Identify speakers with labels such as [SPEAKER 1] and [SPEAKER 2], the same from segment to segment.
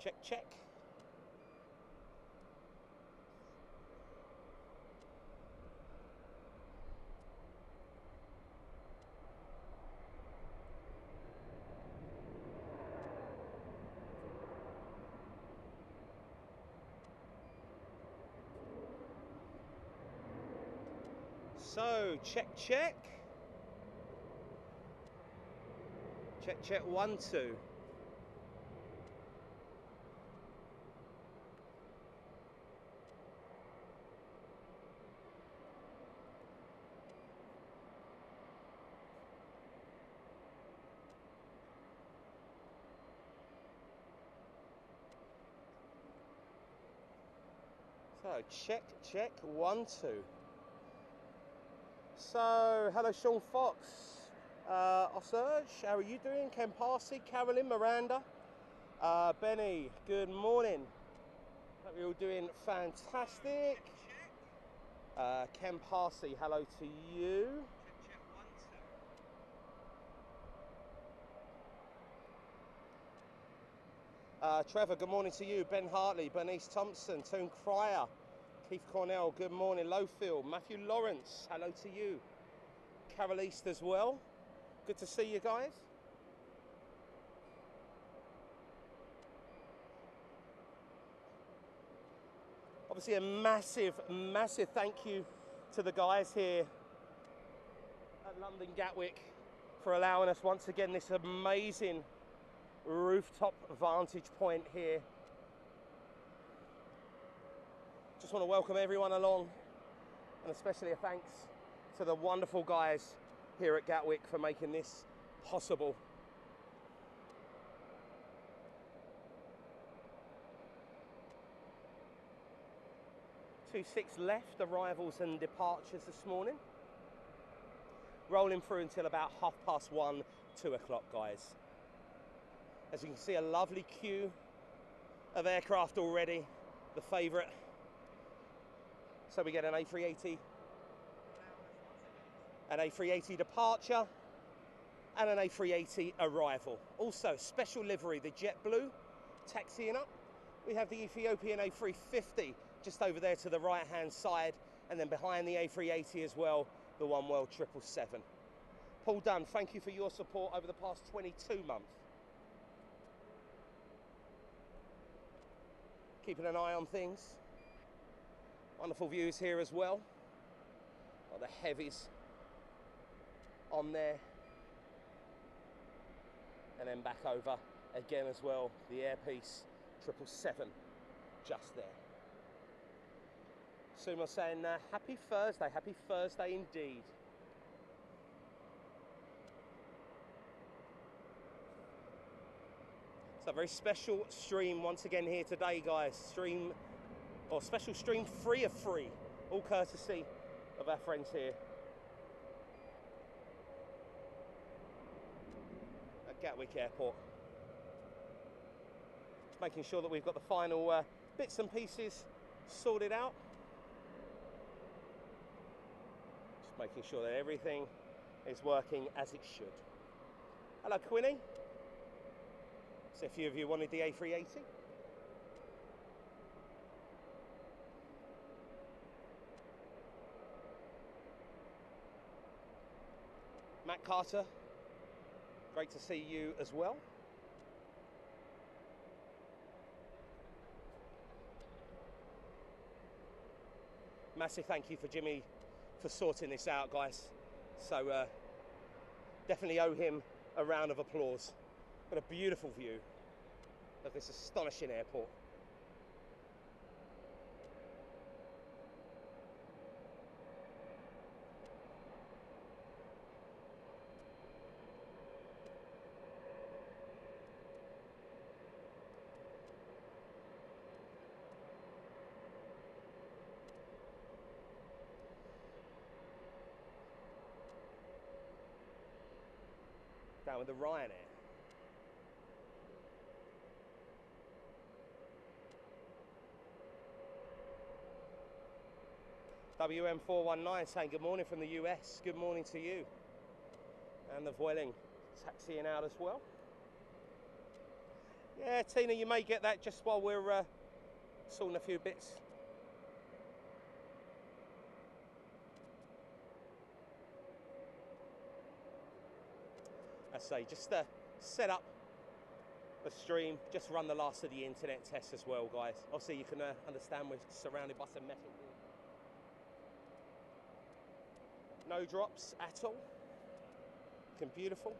[SPEAKER 1] Check, check. So, check, check. Check, check, 1, 2. So, check, check, 1, 2. So, hello Sean Fox, Ossurge, how are you doing? Ken Parsey, Carolyn, Miranda, Benny, good morning. Hope you're all doing fantastic. Ken Parsey, hello to you. Trevor, good morning to you. Ben Hartley, Bernice Thompson, Toon Cryer, Keith Cornell, good morning. Lowfield, Matthew Lawrence, hello to you. Carol East as well. Good to see you guys. Obviously a massive, massive thank you to the guys here at London Gatwick for allowing us once again this amazing rooftop vantage point here. Just want to welcome everyone along, and especially a thanks to the wonderful guys here at Gatwick for making this possible. Two 6 left, arrivals and departures this morning. Rolling through until about 1:30, 2 o'clock, guys. As you can see, a lovely queue of aircraft already, the favourite. So we get an A380, an A380 departure, and an A380 arrival. Also, special livery, the jet blue, taxiing up. We have the Ethiopian A350 just over there to the right-hand side, and then behind the A380 as well, the One World 777. Paul Dunn, thank you for your support over the past 22 months. Keeping an eye on things. Wonderful views here as well. Got the Heavies on there. And then back over again as well, the Airpiece 777 just there. Sumo saying happy Thursday indeed. So a very special stream once again here today, guys. Special stream free of free, all courtesy of our friends here at Gatwick Airport. Just making sure that we've got the final bits and pieces sorted out. Just making sure that everything is working as it should. Hello, Quinny. So a few of you wanted the A380. Matt Carter, great to see you as well. Massive thank you for Jimmy for sorting this out, guys. So definitely owe him a round of applause. What a beautiful view of this astonishing airport. Down with the Ryanair. WM419 saying good morning from the US. Good morning to you. And the Vueling taxiing out as well. Yeah, Tina, you may get that just while we're sorting a few bits. I say, just set up the stream, just run the last of the internet tests as well, guys. Obviously, you can understand we're surrounded by some metal here. No drops at all. Looking beautiful.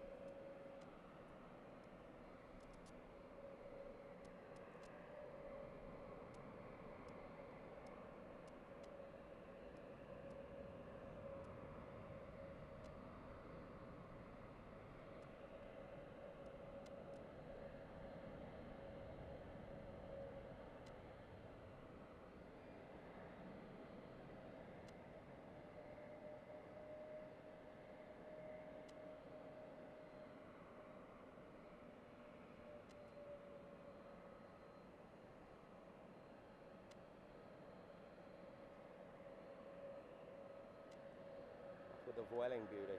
[SPEAKER 1] With the Vueling beauty.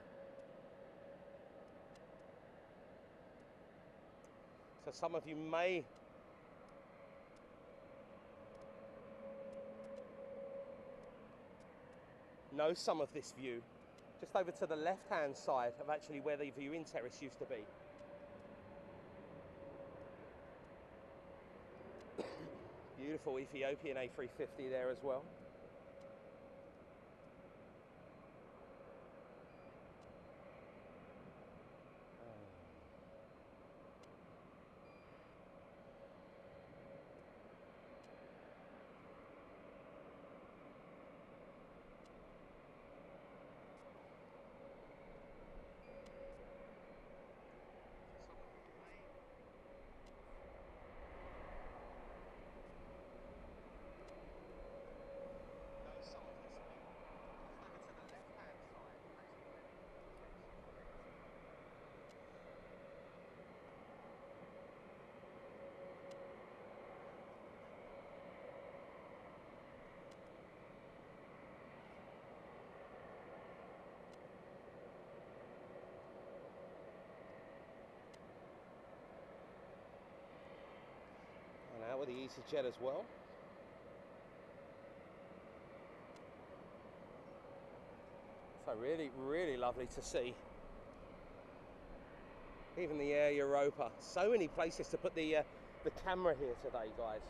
[SPEAKER 1] So some of you may know some of this view. Just over to the left-hand side of actually where the viewing terrace used to be. Beautiful Ethiopian A350 there as well. And out with the EasyJet as well. So really, really lovely to see. Even the Air Europa. So many places to put the camera here today, guys.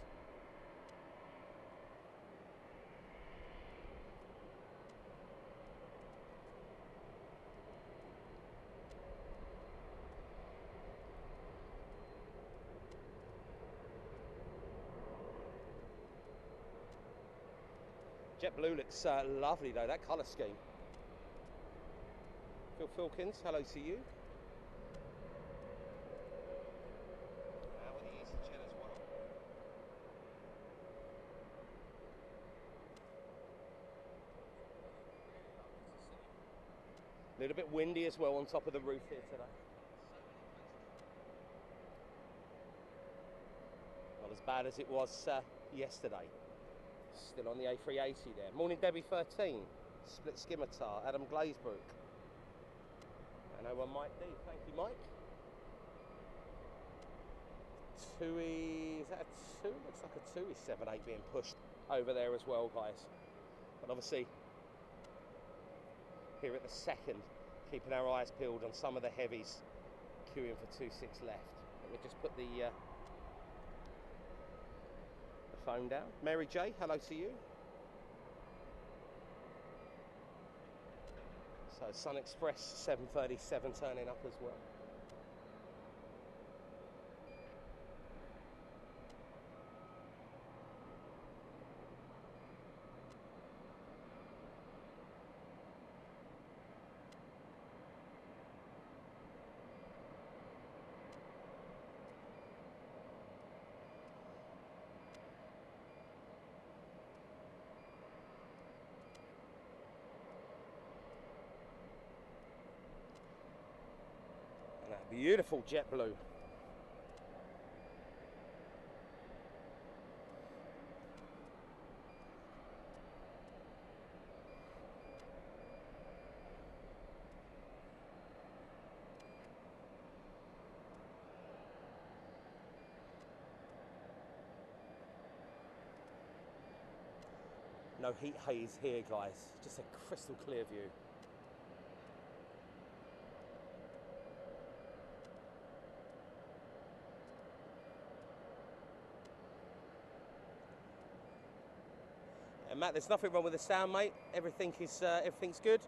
[SPEAKER 1] JetBlue looks lovely though, that colour scheme. Phil Filkins, hello to you. With the EasyJet as well. A little bit windy as well on top of the roof here today. Not as bad as it was yesterday. Still on the A380 there. Morning Debbie 13. Split Scimitar, Adam Glazebrook. And over Mike D. Thank you, Mike. Tui, is that a 2? Looks like a Tui 78 being pushed over there as well, guys. But obviously, here at the second, keeping our eyes peeled on some of the heavies queuing for 26 left. But we'll just put the phone down. Mary J, hello to you. So Sun Express 737 turning up as well. Beautiful JetBlue. No heat haze here, guys. Just a crystal clear view. And Matt, there's nothing wrong with the sound, mate. Everything's good.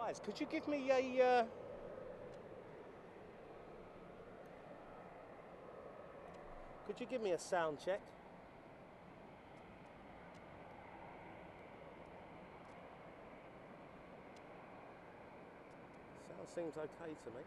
[SPEAKER 1] Guys, could you give me a sound check? Sound seems okay to me.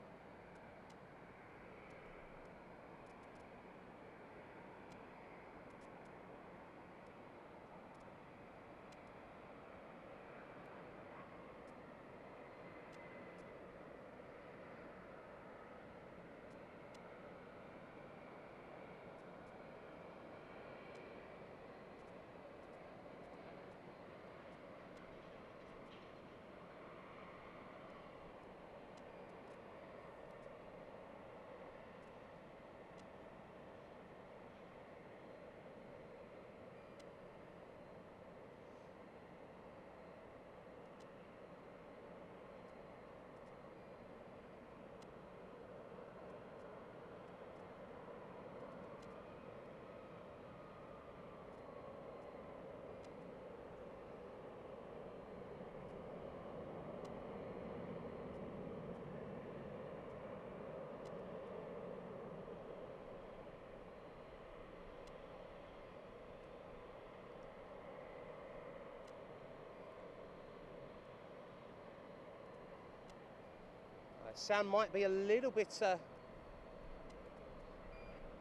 [SPEAKER 1] Sound might be a little bit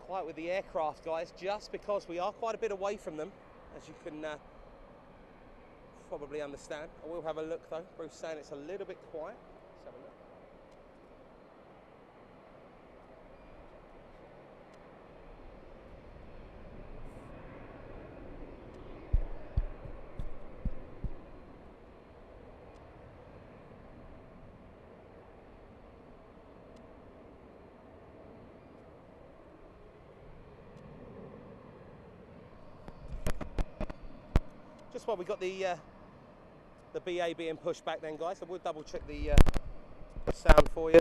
[SPEAKER 1] quiet with the aircraft, guys, just because we are quite a bit away from them, as you can probably understand. I will have a look though. Bruce saying it's a little bit quiet. Let's have a look. Just while we got the BA being pushed back then, guys, I will double check the sound for you.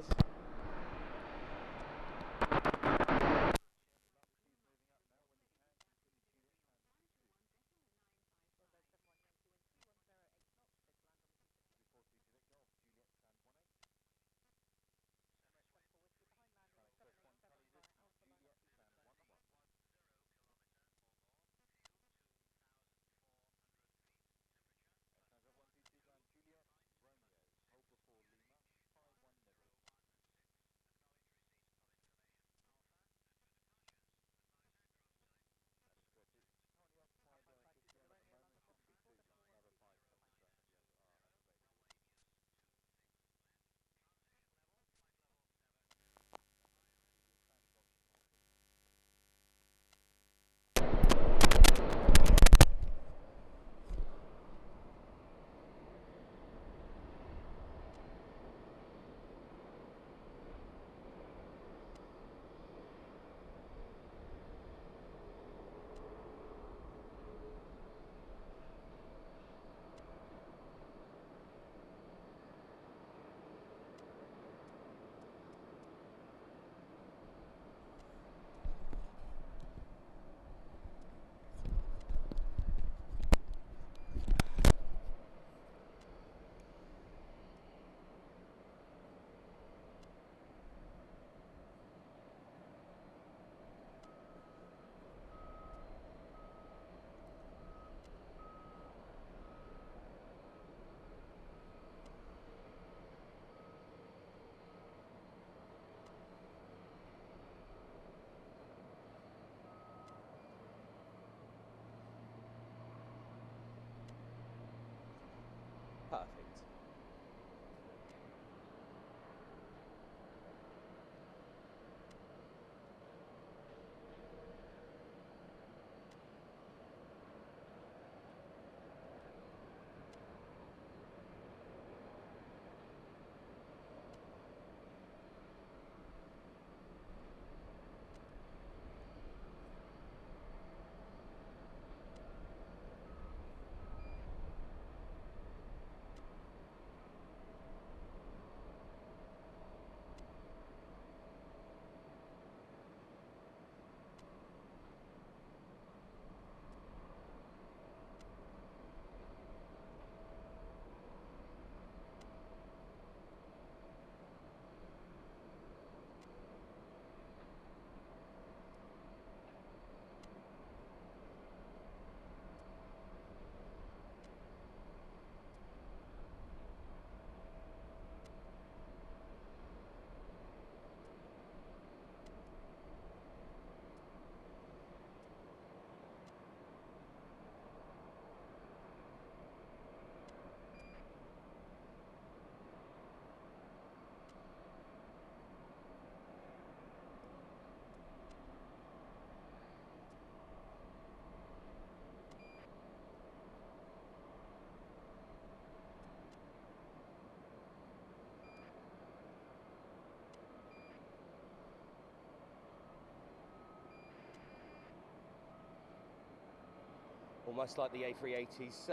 [SPEAKER 1] Almost like the A380's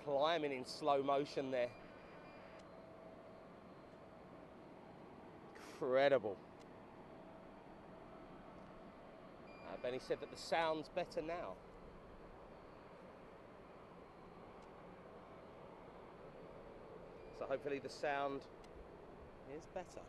[SPEAKER 1] climbing in slow motion there. Incredible. Benny said that the sound's better now. So hopefully the sound is better.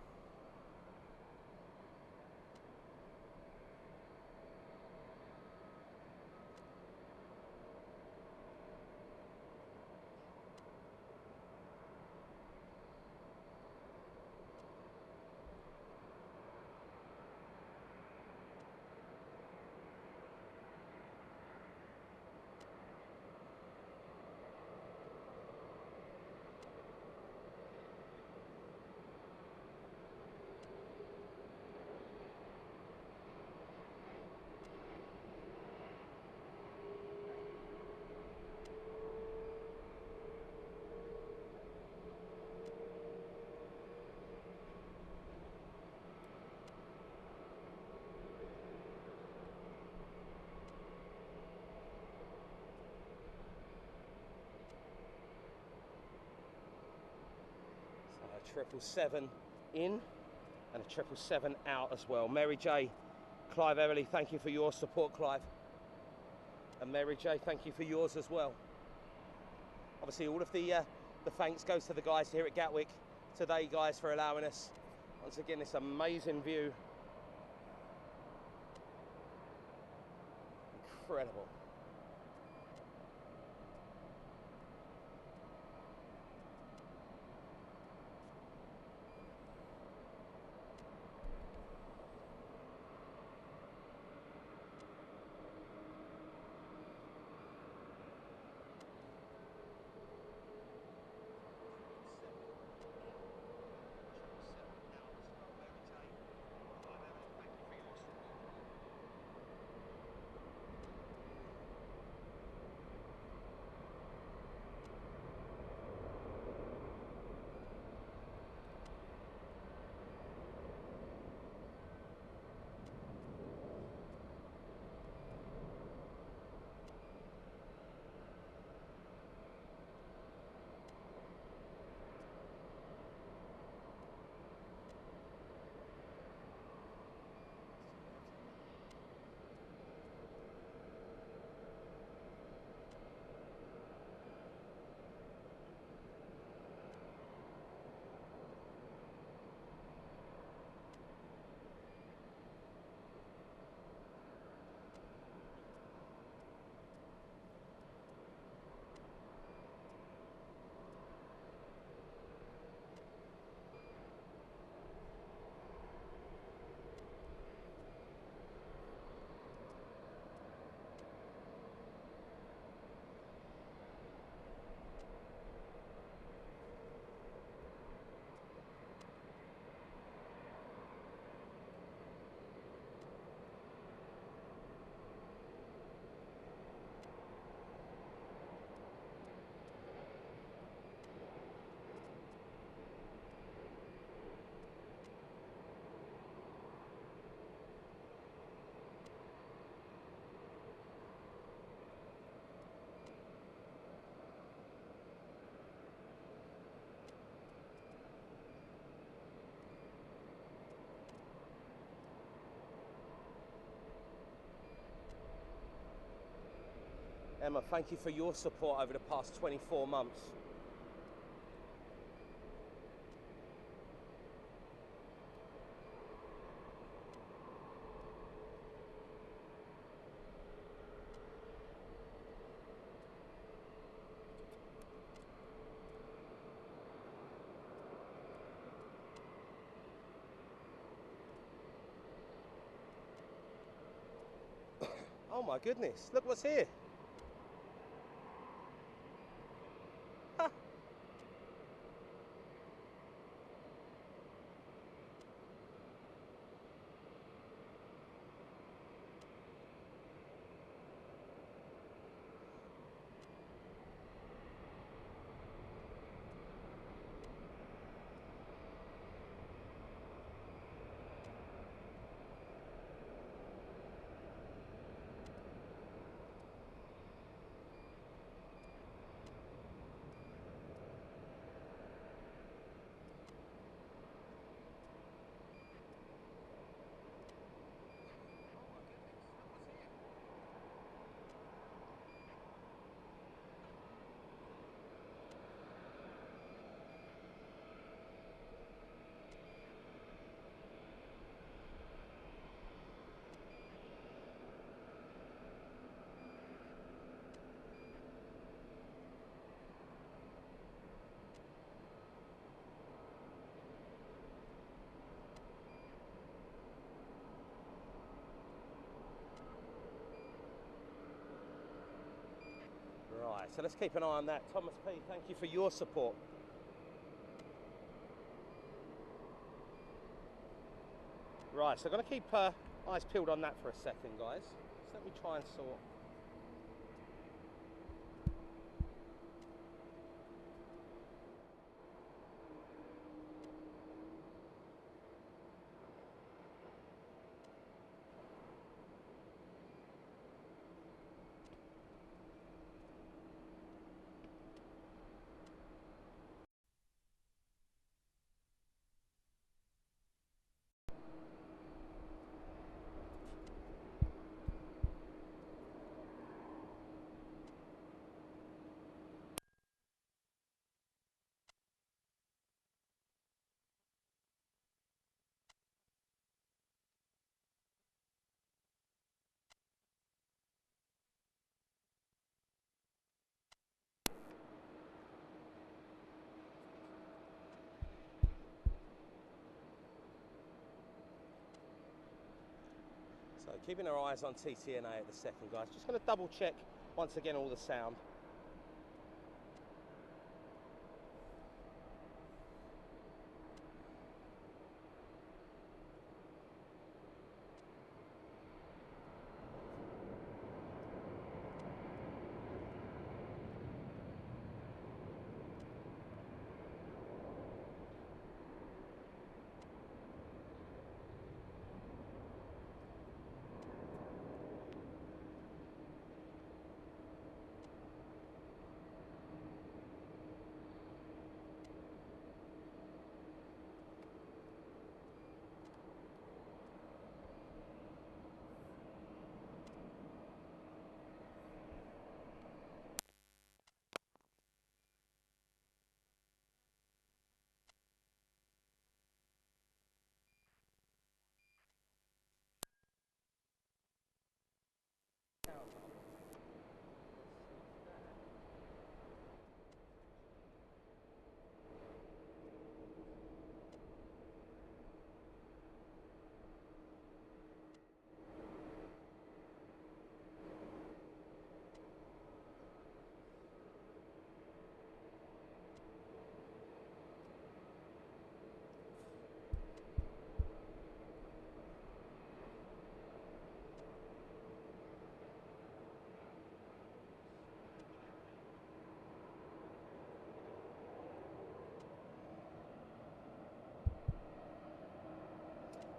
[SPEAKER 1] So 777 in and a 777 out as well. Mary J, Clive Everly, thank you for your support, Clive. And Mary J, thank you for yours as well. Obviously, all of the thanks goes to the guys here at Gatwick today, guys, for allowing us once again this amazing view. Incredible. Emma, thank you for your support over the past 24 months. Oh my goodness, look what's here. Ha. So let's keep an eye on that. Thomas P, thank you for your support. Right, so I'm going to keep eyes peeled on that for a second, guys. So let me try and sort. So keeping our eyes on TTNA at the second, guys. Just going to double check once again all the sound.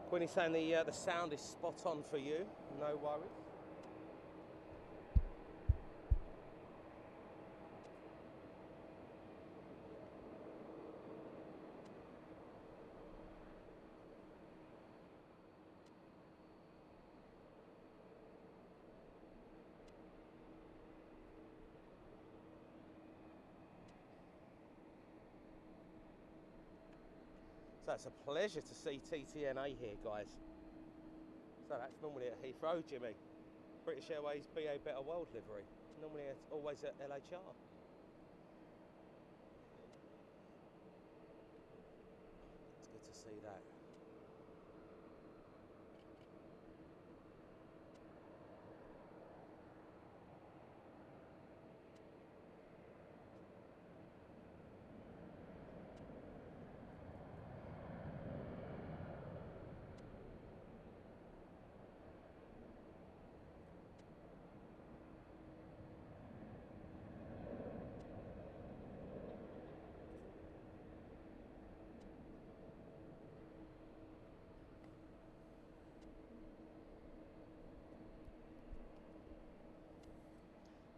[SPEAKER 1] Quinny's saying the sound is spot on for you, no worries. So it's a pleasure to see TTNA here, guys. So that's normally at Heathrow, Jimmy. British Airways BA Better World livery. Normally it's always at LHR. It's good to see that.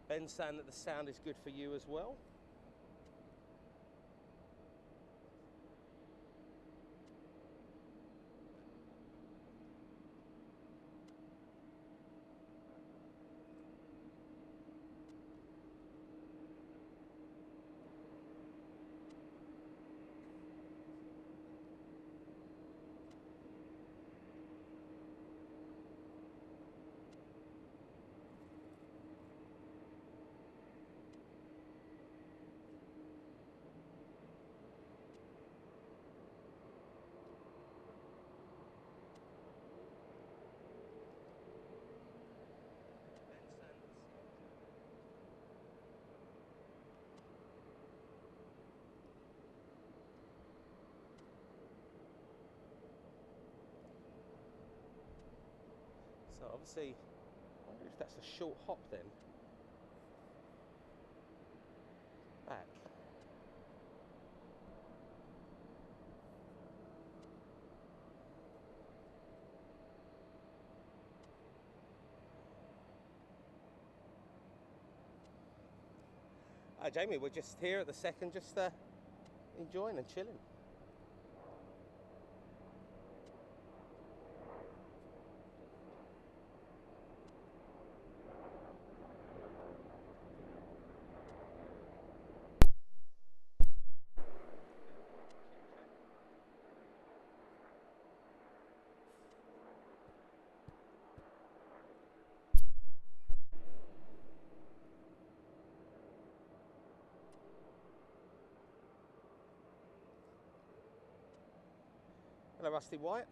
[SPEAKER 1] Ben's saying that the sound is good for you as well. So obviously, I wonder if that's a short hop then. Back. Jamie, we're just here at the second, just enjoying and chilling. Hello, Rusty White.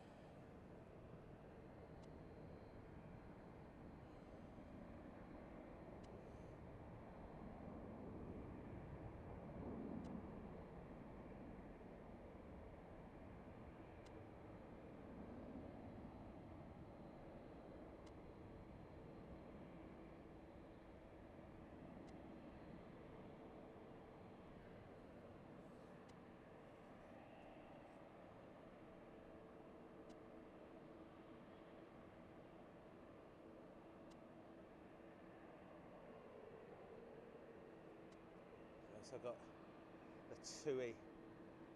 [SPEAKER 1] So I've got the TUI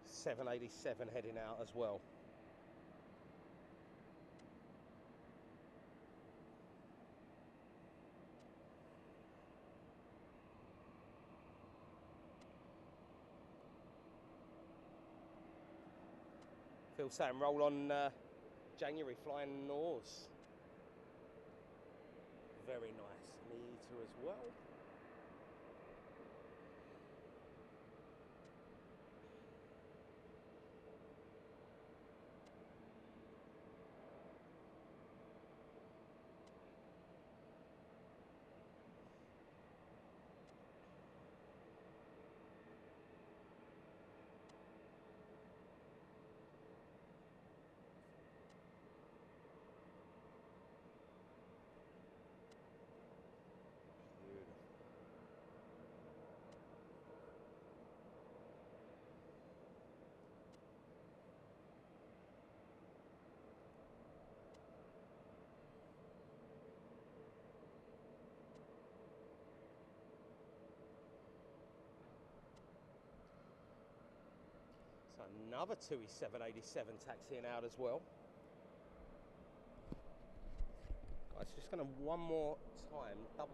[SPEAKER 1] 787 heading out as well. Phil saying roll on January flying Norse. Very nice. Me too as well. So another TUI 787 taxiing out as well. Guys, just going to one more time double.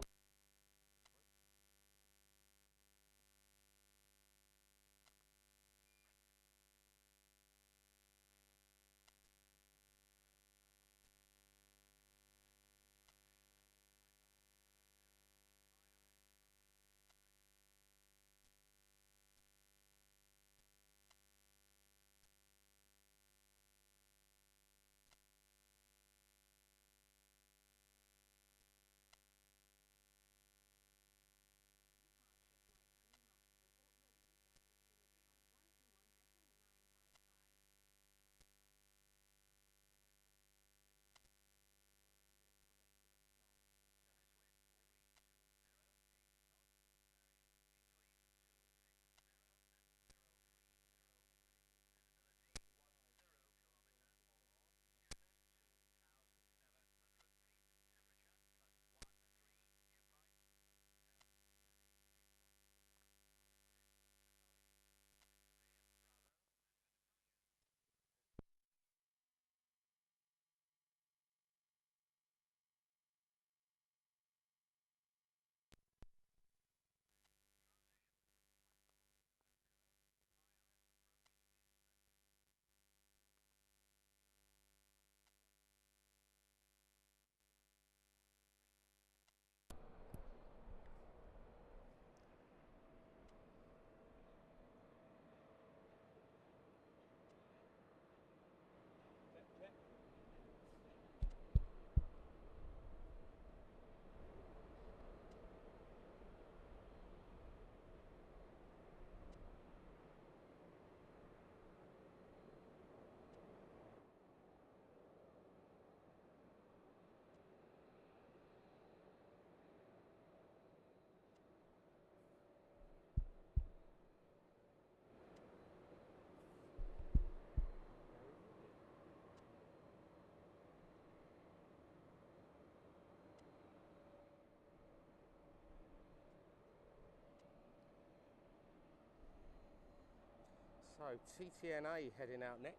[SPEAKER 1] TTNA heading out next.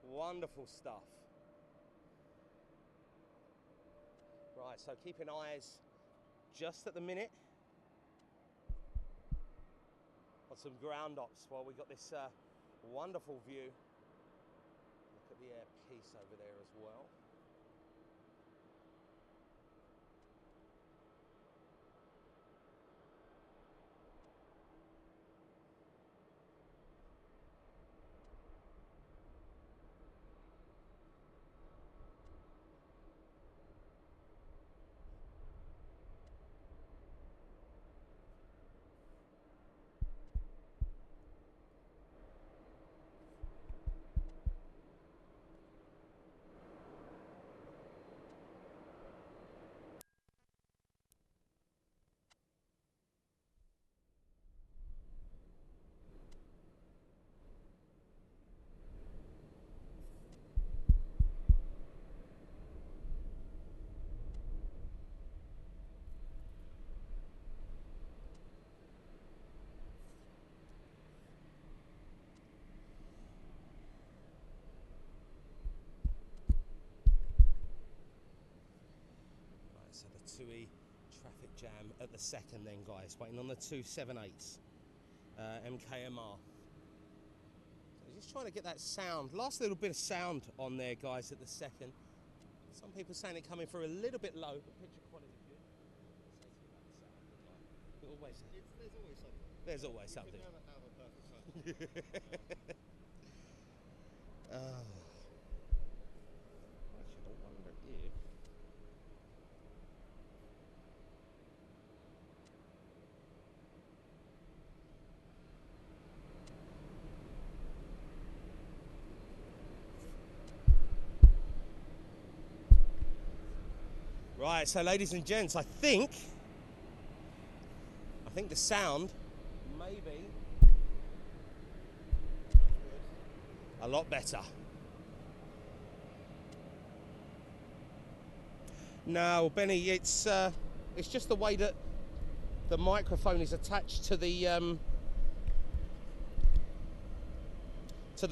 [SPEAKER 1] Wonderful stuff. Right, so keeping eyes just at the minute on some ground ops while we got this wonderful view. Look at the air piece over there as well. So the 2E traffic jam at the second then, guys. Waiting on the 278s, MKMR. So just trying to get that sound, last little bit of sound on there, guys, at the second. Some people saying it coming through a little bit low, but picture quality is good. There's always something. There's always something. You can never have a perfect sound. Actually, I wonder if... Right, so ladies and gents, I think the sound may be a lot better. No, Benny, it's just the way that the microphone is attached to the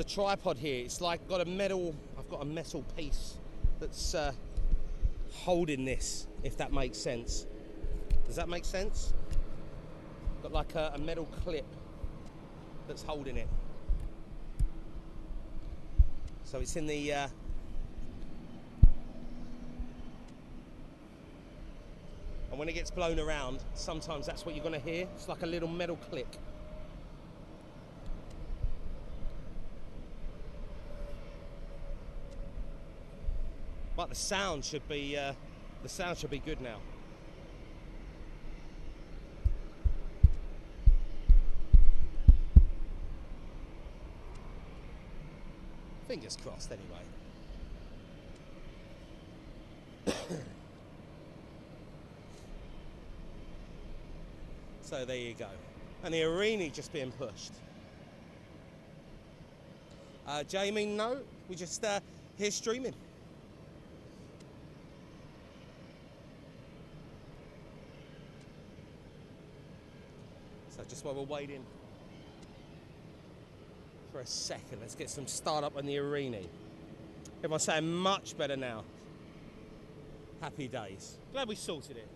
[SPEAKER 1] tripod here. It's like I've got a metal piece that's holding this, if that makes sense. Does that make sense? Got like a metal clip that's holding it. So it's in the and when it gets blown around, sometimes that's what you're going to hear. It's like a little metal clip. But the sound should be good now. Fingers crossed, anyway. So there you go. And the AIRNAV just being pushed. Jamie, no, we just here streaming. So just while we're waiting for a second, let's get some start up on the AIRNAV. Everyone's saying much better now. Happy days. Glad we sorted it.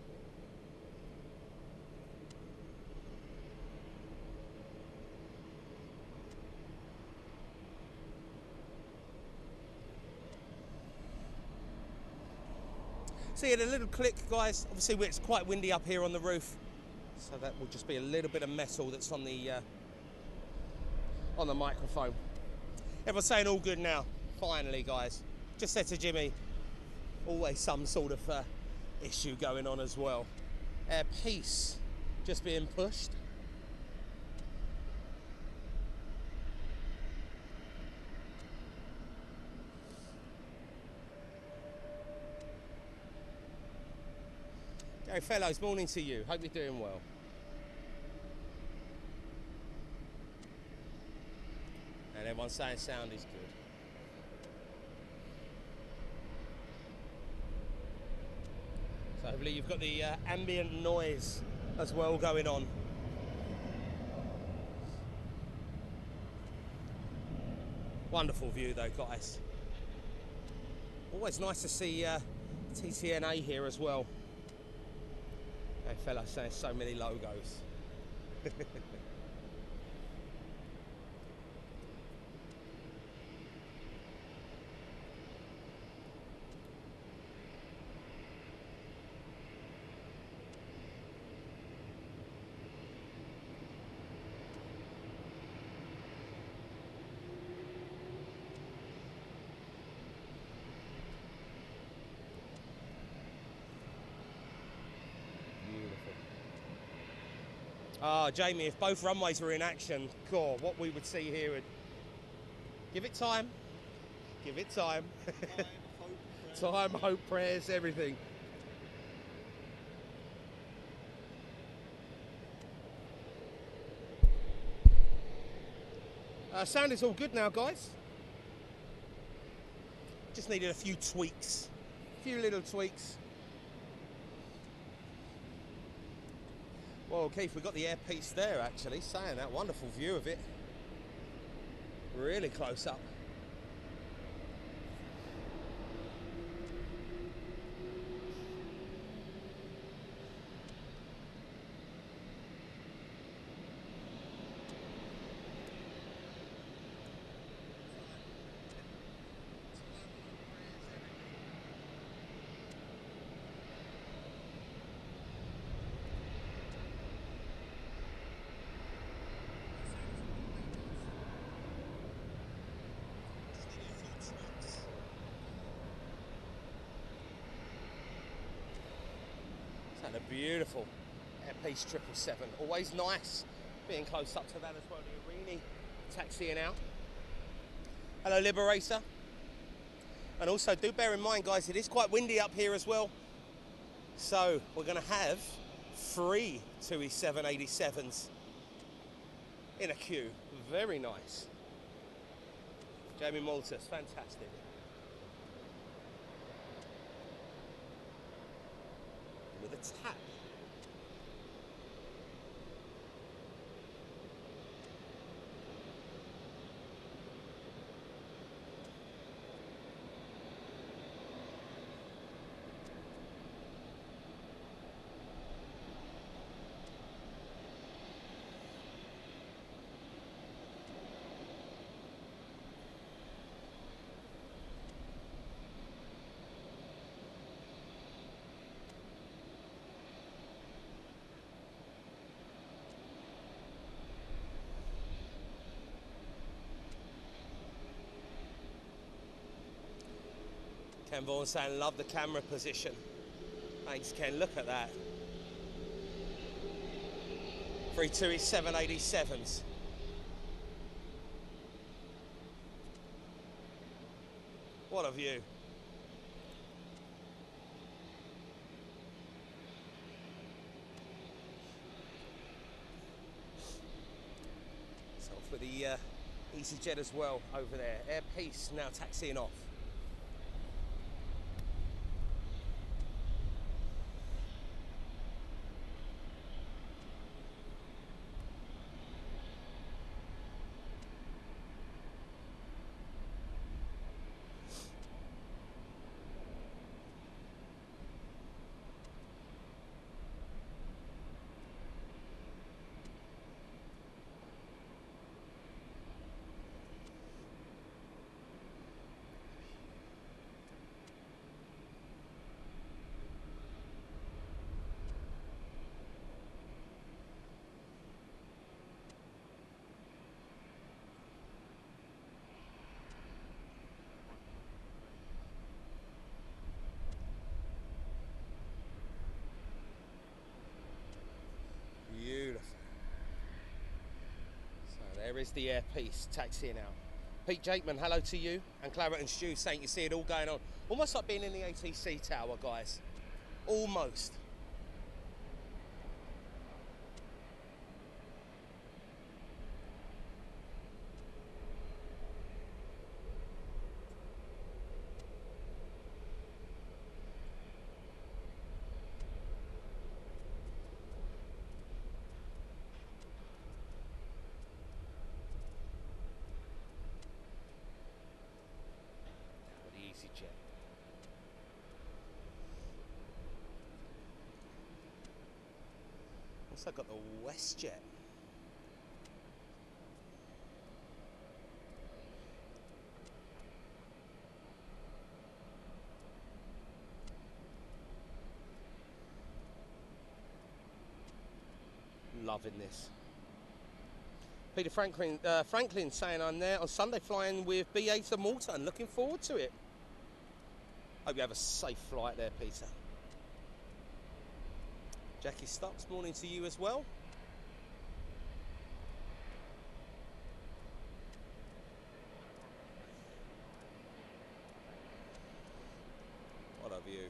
[SPEAKER 1] So yeah, the little click, guys, obviously it's quite windy up here on the roof, so that will just be a little bit of metal that's on the microphone. Everyone's saying all good now, finally, guys. Just said to Jimmy, always some sort of issue going on as well. Piece just being pushed. Hey fellows, morning to you. Hope you're doing well. And everyone's saying sound is good. So hopefully you've got the ambient noise as well going on. Wonderful view though, guys. Always nice to see TTNA here as well. Hey fella, saying so many logos. Ah, Jamie, if both runways were in action, God, what we would see here would... Give it time. Give it time. Time, hope, prayers, everything. Sound is all good now, guys. Just needed a few tweaks. A few little tweaks. Well, Keith, we've got the airpiece there, actually, saying that. Wonderful view of it. Really close up. And a beautiful Airpiece 777. Always nice being close up to that as well. The Arini taxiing out. Hello, Liberator. And also do bear in mind, guys, it is quite windy up here as well. So we're going to have 3 TUI 787s in a queue. Very nice. Jamie Maltus, fantastic. With a tap. Ken Vaughan saying, love the camera position. Thanks, Ken. Look at that. 3 TUI 787s. What a view. So off with the EasyJet as well over there. Airpiece now taxiing off. There is the Air Peace taxiing out. Pete Jakeman, hello to you. And Claret and Stu saying you see it all going on. Almost like being in the ATC tower, guys. Almost. EasyJet. Also got the WestJet. Loving this. Peter Franklin saying I'm there on Sunday flying with BA to Malta and looking forward to it. Hope you have a safe flight there, Peter. Jackie Stocks, morning to you as well. What a view.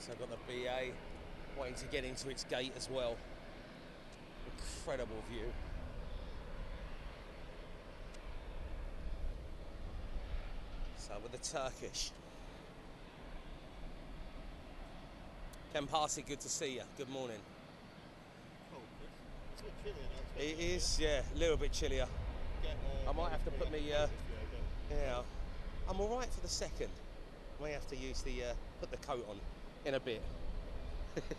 [SPEAKER 1] So I've got the BA waiting to get into its gate as well. Incredible view. So with the Turkish. Ken Parsey, good to see you. Good morning.
[SPEAKER 2] Oh, it's a bit chillier now.
[SPEAKER 1] It is, yeah, a little bit chillier. I might have to put me, yeah, I'm all right for the second. I may have to use the, put the coat on in a bit.
[SPEAKER 2] Summer's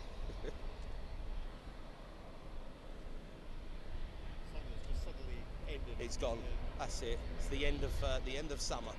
[SPEAKER 2] just suddenly ended.
[SPEAKER 1] It's gone. That's it. It's the end of summer.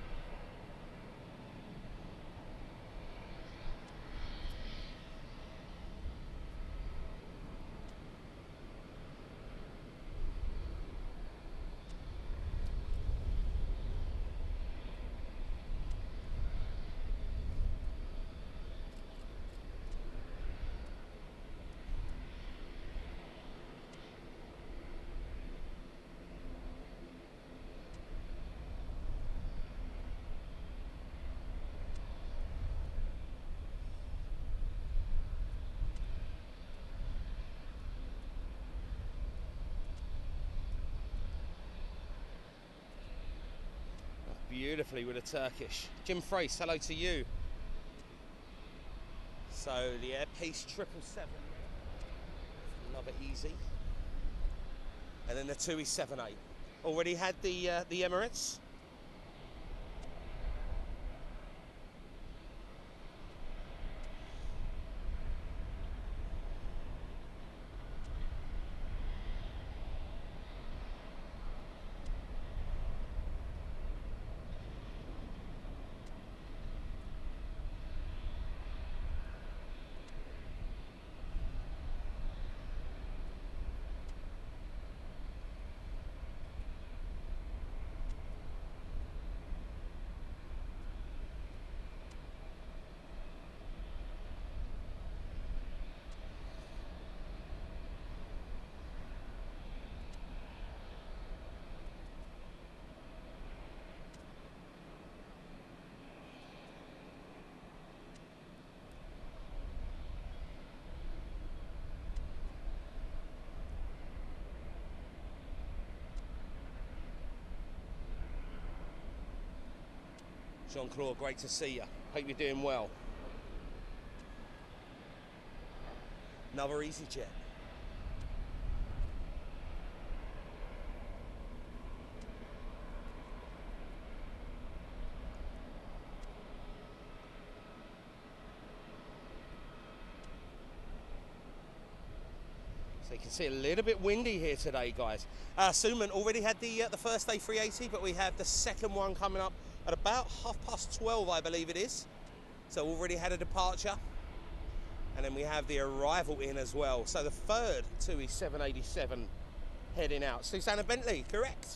[SPEAKER 1] Beautifully with a Turkish. Jim Frace, hello to you. So the Air Peace 777, another easy. And then the TUI 78. Already had the Emirates. Jean-Claude, great to see you. Hope you're doing well. Another EasyJet. So you can see a little bit windy here today, guys. Suman already had the first A380, but we have the second one coming up at about 12:30, I believe it is. So already had a departure. And then we have the arrival in as well. So the third TUI 787 heading out. Susanna Bentley, correct.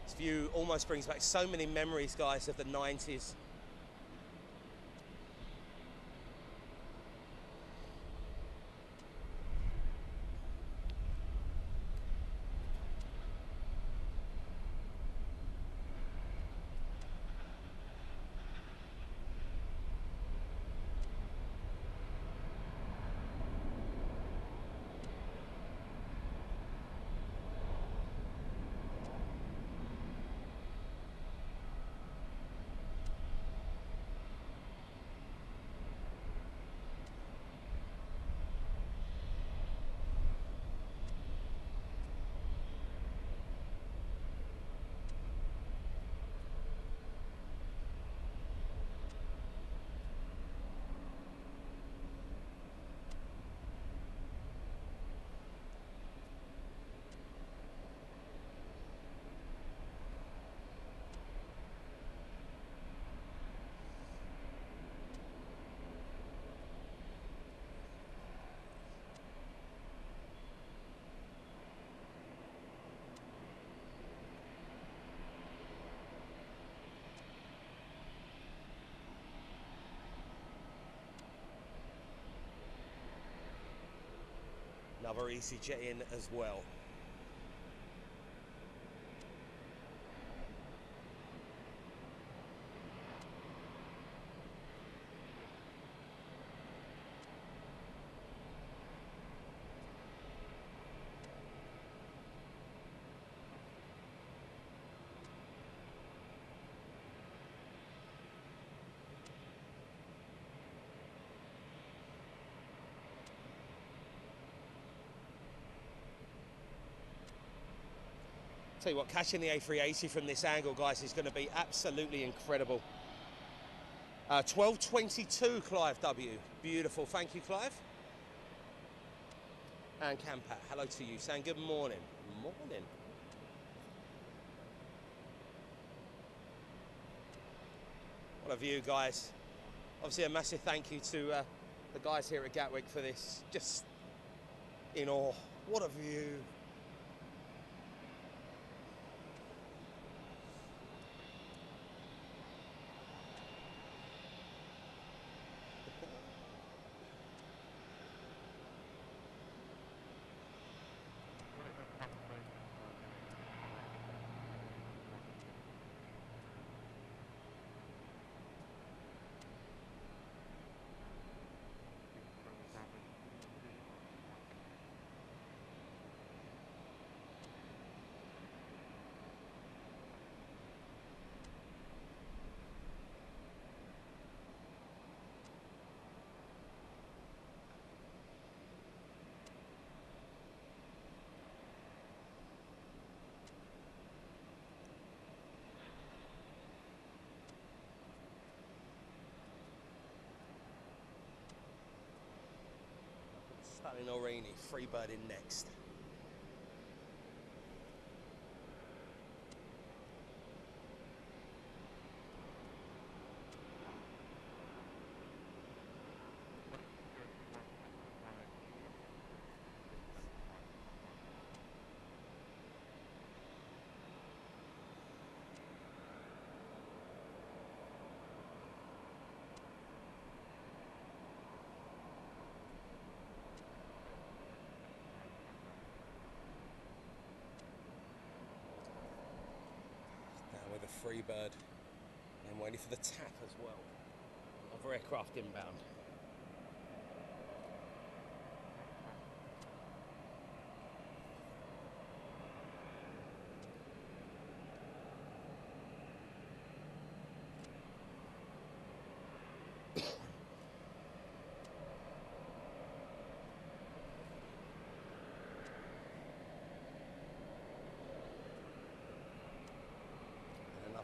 [SPEAKER 1] This view almost brings back so many memories, guys, of the 90s. Another EasyJet in as well. Tell you what, catching the A380 from this angle, guys, is going to be absolutely incredible. 12:22, Clive W. Beautiful. Thank you, Clive. And Campat, hello to you, saying good morning. Morning. What a view, guys. Obviously, a massive thank you to the guys here at Gatwick for this. Just in awe. What a view. Stalin Orini, Freebird in next. Freebird, and waiting for the tap as well. Other aircraft inbound.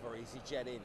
[SPEAKER 1] Another EasyJet in.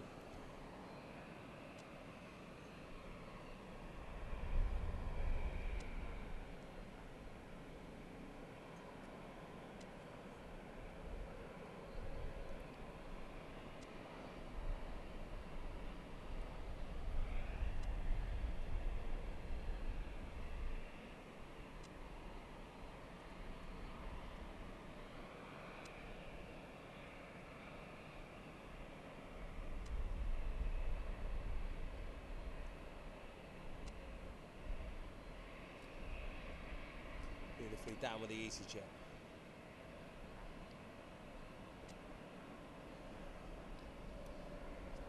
[SPEAKER 1] Beautifully down with the EasyJet.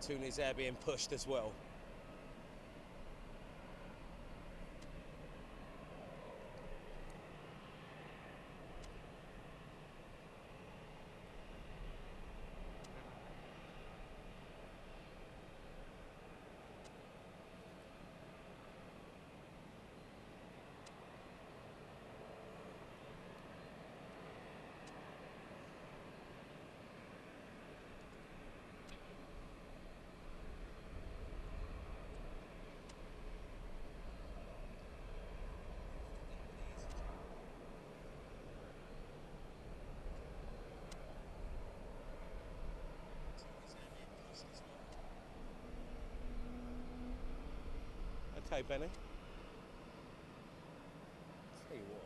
[SPEAKER 1] Tunis Air being pushed as well. Okay, Benny. Tell you what.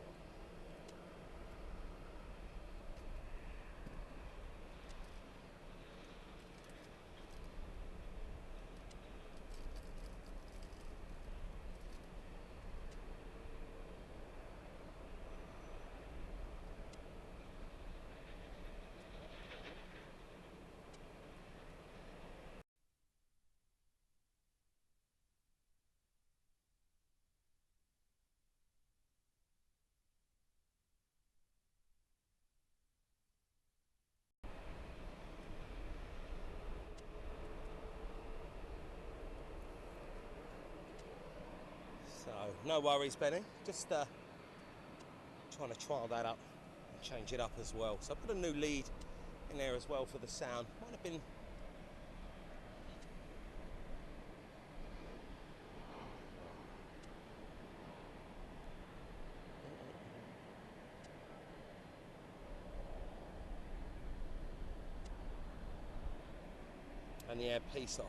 [SPEAKER 1] So, no worries, Benny. Just trying to trial that up and change it up as well. So I put a new lead in there as well for the sound. Might have been and the airpiece off.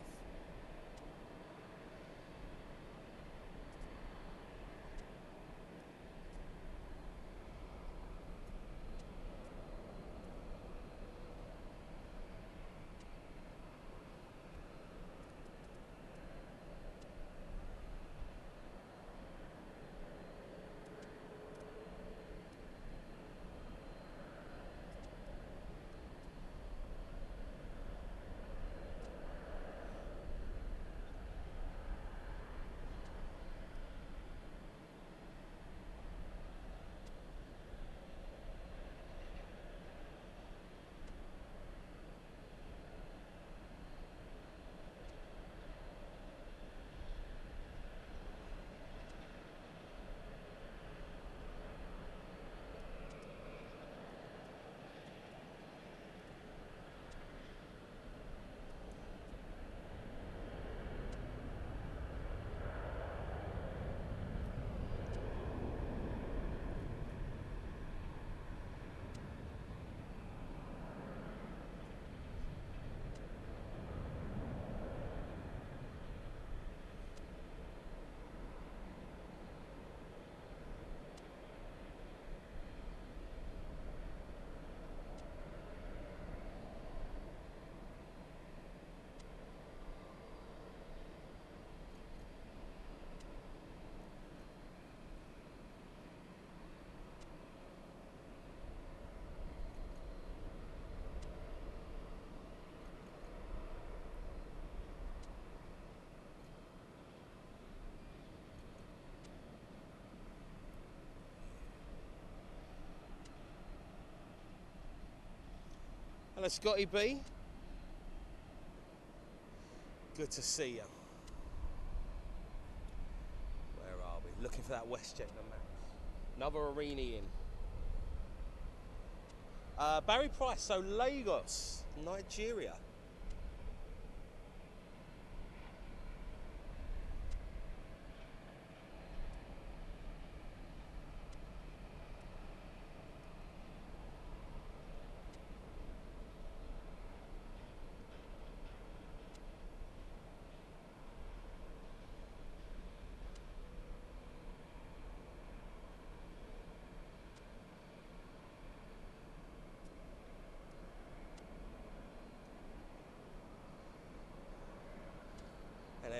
[SPEAKER 1] Hello, Scotty B. Good to see you. Where are we? Looking for that WestJet in the maps. Another Arini in. Barry Price, so Lagos, Nigeria.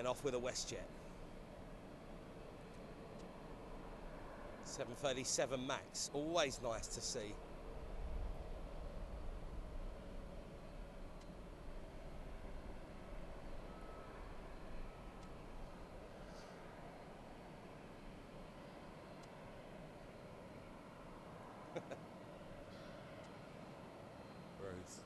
[SPEAKER 1] then off with a WestJet. 737 MAX, always nice to see. Bruce.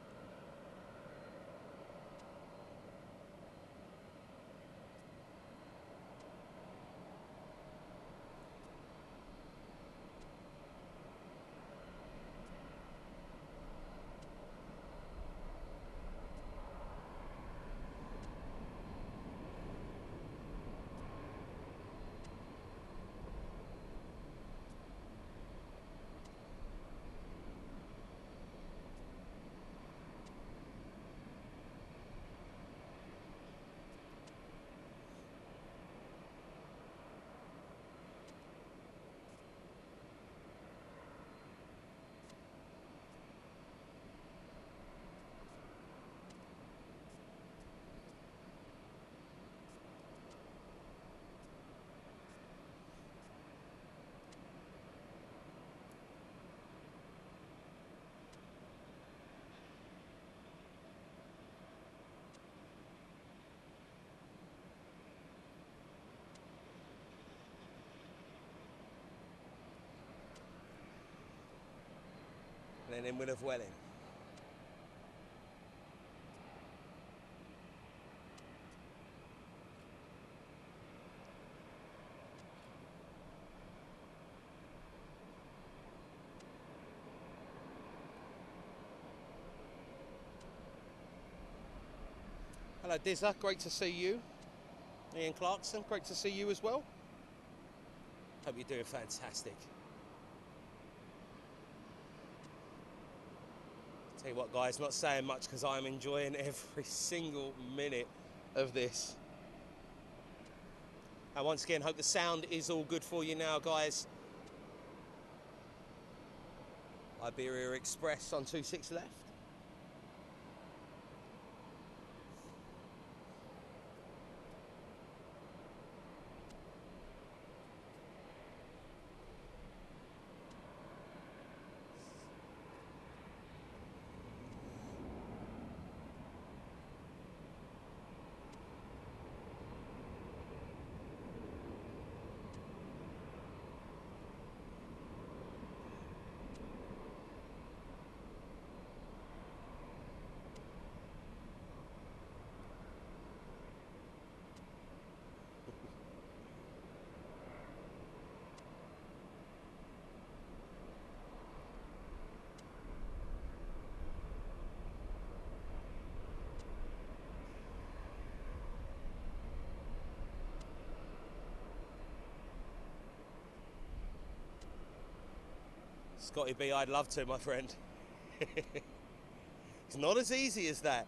[SPEAKER 1] And then in with Welling. Hello Dizza, great to see you. Ian Clarkson, great to see you as well. Hope you're doing fantastic. Tell you what guys, not saying much because I'm enjoying every single minute of this. And once again, hope the sound is all good for you now guys. Iberia Express on 26 left. Scotty B, I'd love to, my friend. It's not as easy as that.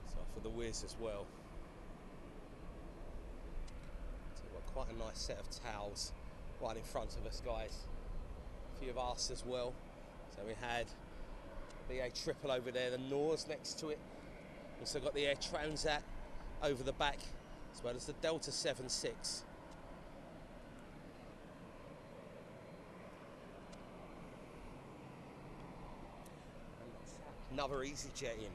[SPEAKER 1] So for the whiz as well. So we've got quite a nice set of towels right in front of us, guys. A few of us as well. So we had the A triple over there, the Norse next to it. Also got the Air Transat over the back, as well as the Delta 76. Another EasyJet in.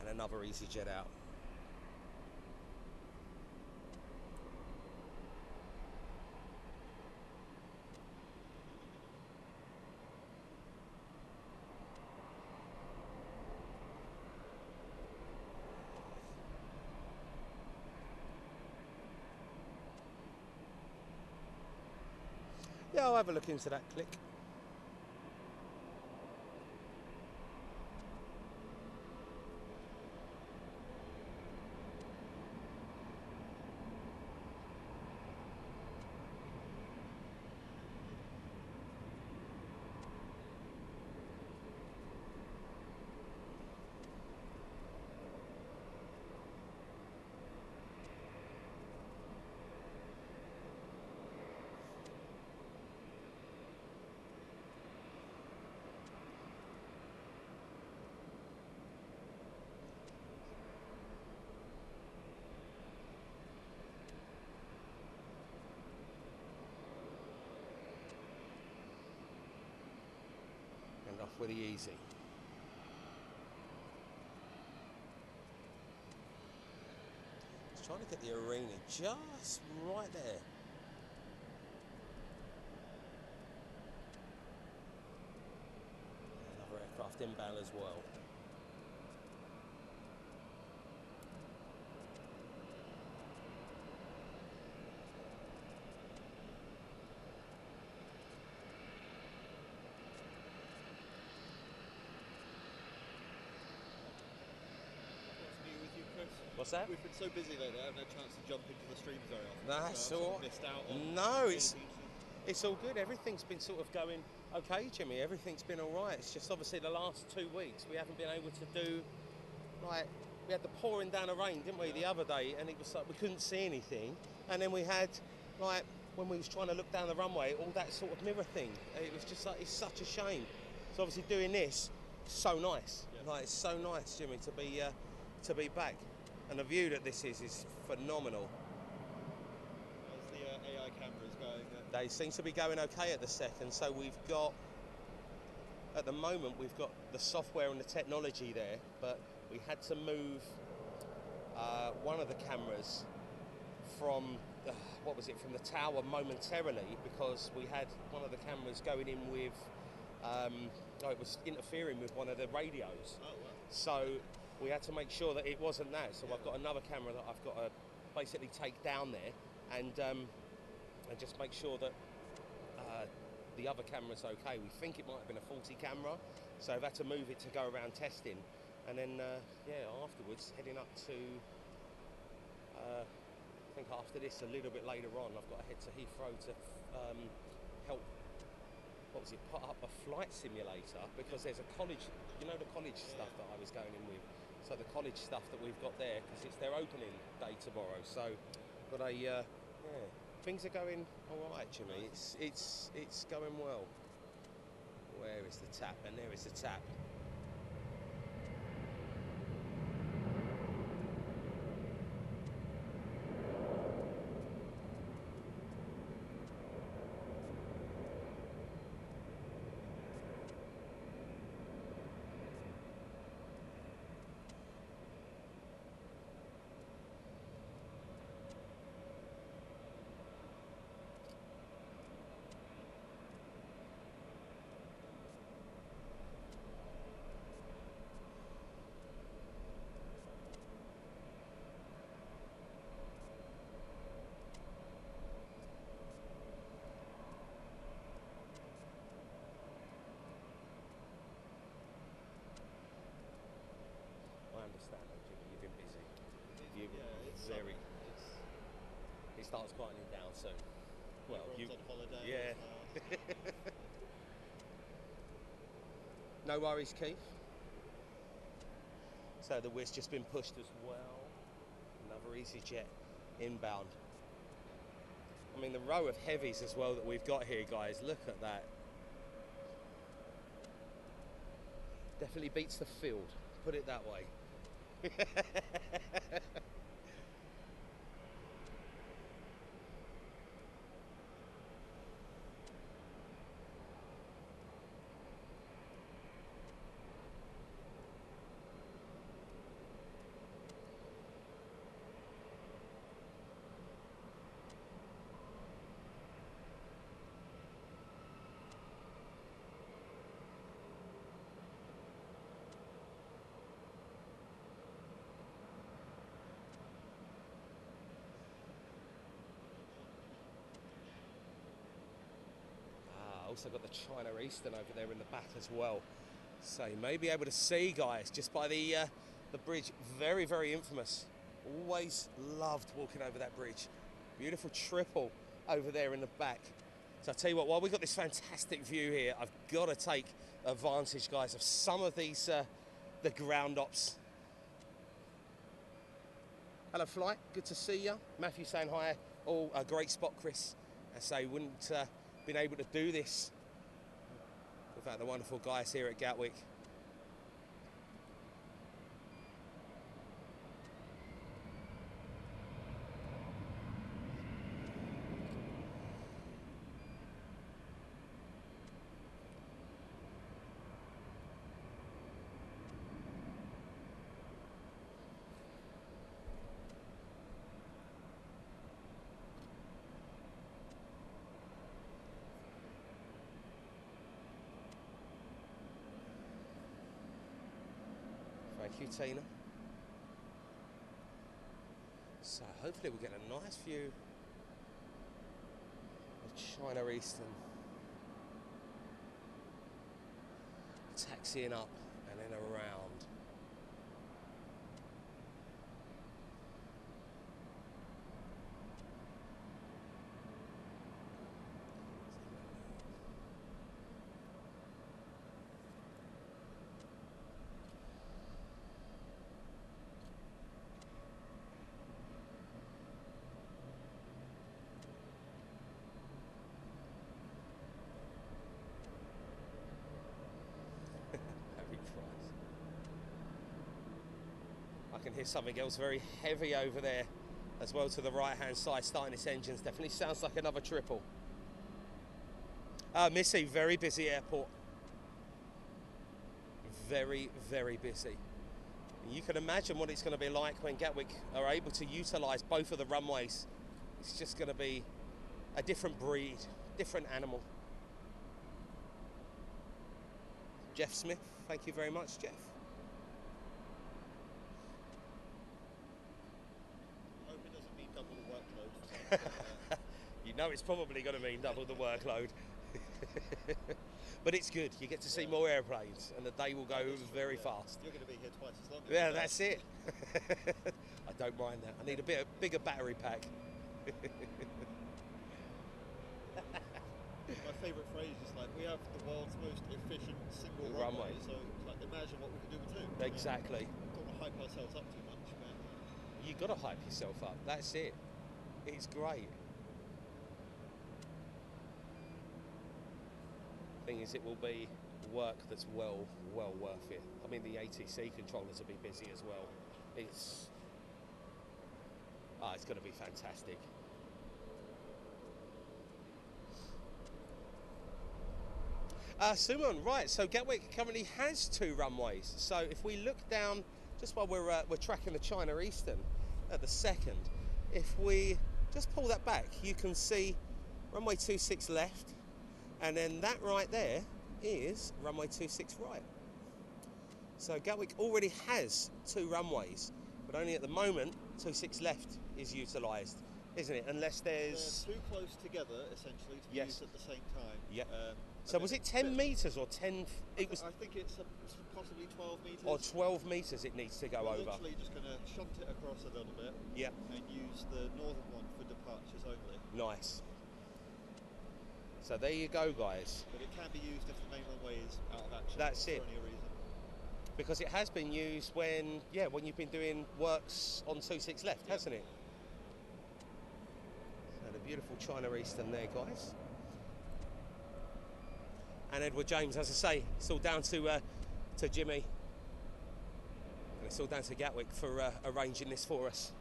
[SPEAKER 1] Another EasyJet out. I'll have a look into that click. And off with the easy. Just trying to get the arena just right there. Another aircraft inbound as well. What's that?
[SPEAKER 2] We've been so busy lately, I haven't had a chance to jump into the streams very often.
[SPEAKER 1] That's
[SPEAKER 2] so
[SPEAKER 1] all right.
[SPEAKER 2] Missed out on
[SPEAKER 1] No, it's all good. Everything's been sort of going okay, Jimmy. Everything's been all right. It's just obviously the last 2 weeks we haven't been able to do, like, we had the pouring down of rain, didn't we, the other day, and it was like we couldn't see anything. And then we had, like, when we was trying to look down the runway, all that sort of mirror thing. It was just like, it's such a shame. So obviously doing this, so nice.
[SPEAKER 2] Yeah.
[SPEAKER 1] Like, it's so nice, Jimmy, to be back. And the view that this is phenomenal.
[SPEAKER 2] How's the AI cameras going?
[SPEAKER 1] They seem to be going okay at the second, so we've got, at the moment, we've got the software and the technology there, but we had to move one of the cameras from, from the tower momentarily, because we had one of the cameras going in with, it was interfering with one of the radios.
[SPEAKER 2] Oh, wow.
[SPEAKER 1] So we had to make sure that it wasn't that. So I've got another camera that I've got to basically take down there and just make sure that the other camera's okay. We think it might have been a faulty camera, so I've had to move it to go around testing. And then, afterwards, heading up to, I think after this, a little bit later on, I've got to head to Heathrow to help, put up a flight simulator, because there's a college, the college stuff that I was going in with. So the college stuff that we've got there, because it's their opening day tomorrow. So, but things are going all right, Jimmy. It's going well. Where is the tap? And there is the tap. It starts quieting down soon. Well,
[SPEAKER 2] on holiday.
[SPEAKER 1] Yeah. No worries, Keith. So the whiz just been pushed as well. Another EasyJet inbound. I mean, the row of heavies as well that we've got here, guys. Look at that. Definitely beats the field. Put it that way. also got the China Eastern over there in the back as well. So you may be able to see, guys, just by the bridge. Very, very infamous. Always loved walking over that bridge. Beautiful triple over there in the back. So I'll tell you what, while we've got this fantastic view here, I've got to take advantage, guys, of some of these, the ground ops. Hello, flight. Good to see you. Matthew saying hi. Oh, a great spot, Chris. I say, wouldn't been able to do this without the wonderful guys here at Gatwick. Thank you, Tina. So hopefully we'll get a nice view of China Eastern taxiing up and then around. I can hear something else very heavy over there as well to the right hand side, starting its engines. Definitely sounds like another triple. Missy, very busy airport. Very, very busy. You can imagine what it's going to be like when Gatwick are able to utilise both of the runways. It's just going to be a different breed, different animal. Jeff Smith, thank you very much, Jeff. You know it's probably going to mean double the workload. But it's good. You get to see more airplanes and the day will go very fast.
[SPEAKER 2] You're going to be here twice as long.
[SPEAKER 1] Yeah, that's it. I don't mind that. I need a bigger battery pack.
[SPEAKER 2] My favourite phrase is like, we have the world's most efficient single runway, so like, imagine what we could do with two.
[SPEAKER 1] Exactly.
[SPEAKER 2] Don't want to hype ourselves up too much, man.
[SPEAKER 1] You've got to hype yourself up. That's it. It's great. Thing is, it will be work that's well worth it. I mean, the ATC controllers will be busy as well. It's going to be fantastic. Suman, right, so Gatwick currently has 2 runways. So if we look down, just while we're tracking the China Eastern at the second, if we just pull that back, you can see runway 26 left, and then that right there is runway 26 right. So Gatwick already has 2 runways, but only at the moment 26 left is utilised, isn't it? Unless there's...
[SPEAKER 2] They're too close together, essentially, to be used at the same time.
[SPEAKER 1] Yeah. So was it 10 metres or 10... It was.
[SPEAKER 2] I think it's possibly 12 metres.
[SPEAKER 1] Or 12 metres it needs to go over.
[SPEAKER 2] We're literally just going to shunt it across a little bit.
[SPEAKER 1] Yeah.
[SPEAKER 2] And use the northern one for departures only.
[SPEAKER 1] Nice. So there you go, guys.
[SPEAKER 2] But it can be used if the main runway is out of action.
[SPEAKER 1] That's it.
[SPEAKER 2] For any reason.
[SPEAKER 1] Because it has been used when you've been doing works on 26 left, hasn't it? So the beautiful China Eastern there, guys. And Edward James, as I say, it's all down to Jimmy. And it's all down to Gatwick for arranging this for us.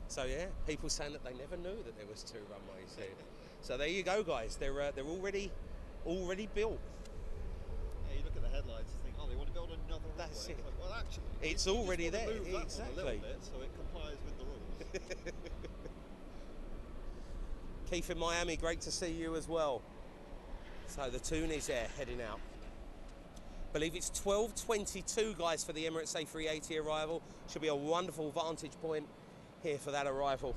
[SPEAKER 1] So yeah, people saying that they never knew that there was 2 runways here. So there you go, guys. They're already built.
[SPEAKER 2] Yeah, you look at the headlights and think, oh, they want to build another runway.
[SPEAKER 1] That's it.
[SPEAKER 2] It's like, well, actually,
[SPEAKER 1] it's already there.
[SPEAKER 2] Exactly. A little bit, so it complies with the rules.
[SPEAKER 1] Keith in Miami, great to see you as well. So the Toonies there heading out. Believe it's 12:22, guys, for the Emirates A380 arrival. Should be a wonderful vantage point here for that arrival.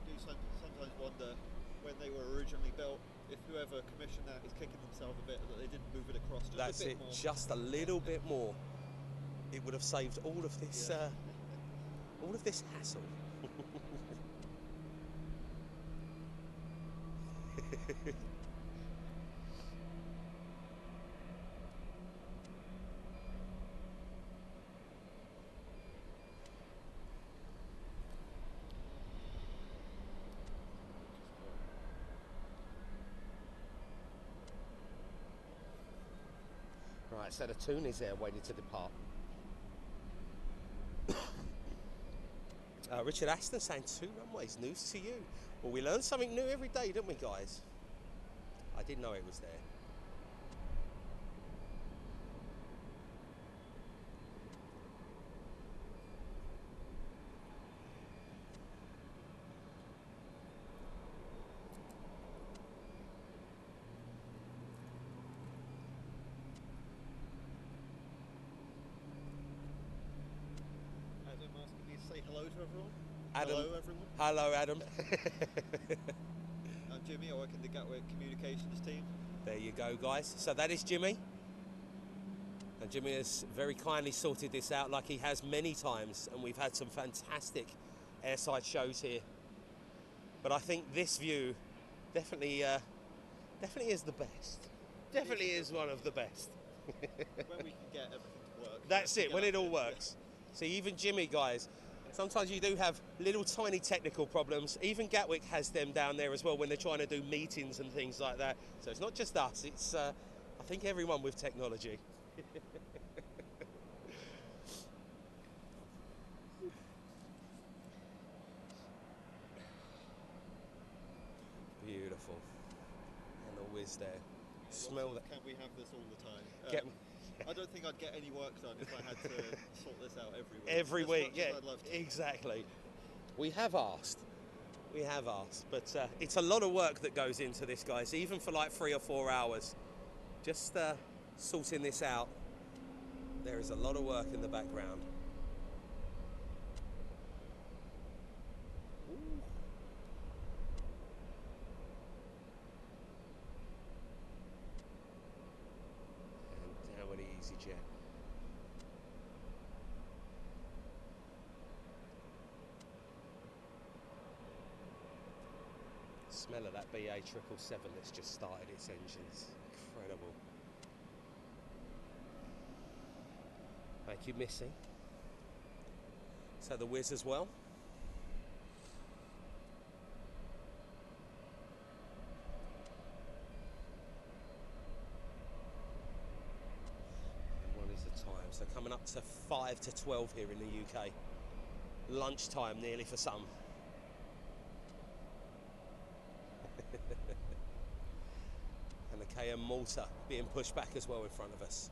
[SPEAKER 2] Do send wonder when they were originally built, if whoever commissioned that is kicking themselves a bit that they didn't move it across just
[SPEAKER 1] That's
[SPEAKER 2] a bit
[SPEAKER 1] it,
[SPEAKER 2] more.
[SPEAKER 1] just a little bit more. It would have saved all of this, all of this hassle. Right, so the Toon is there waiting to depart. Richard Aston saying 2 runways, news to you. Well, we learn something new every day, don't we, guys? I didn't know it was there.
[SPEAKER 2] Adam asking me to say hello to everyone.
[SPEAKER 1] Adam.
[SPEAKER 2] Hello, everyone.
[SPEAKER 1] Hello, Adam.
[SPEAKER 2] I'm Jimmy, I work in the Gatwick communications team.
[SPEAKER 1] There you go, guys. So that is Jimmy. And Jimmy has very kindly sorted this out like he has many times, and we've had some fantastic airside shows here. But I think this view definitely is the best. Definitely is one of the best.
[SPEAKER 2] When we can get everything to work.
[SPEAKER 1] That's it, when it all works. See, even Jimmy, guys, sometimes you do have little tiny technical problems. Even Gatwick has them down there as well when they're trying to do meetings and things like that. So it's not just us, it's, I think, everyone with technology. Beautiful. And the whiz there. Smell that.
[SPEAKER 2] Can we have this all the time? I don't think I'd get any work done if I had to sort this out every week.
[SPEAKER 1] Every week, yeah,
[SPEAKER 2] I'd love to.
[SPEAKER 1] Exactly. We have asked, but it's a lot of work that goes into this, guys, even for like 3 or 4 hours. Just sorting this out, there is a lot of work in the background. Ooh. And down with the EasyJet. Smell of that BA 777 that's just started its engines. Incredible. Thank you, Missy. So the whiz as well. And what is the time? So coming up to 5 to 12 here in the UK. Lunchtime nearly for some. And the KM Malta being pushed back as well in front of us.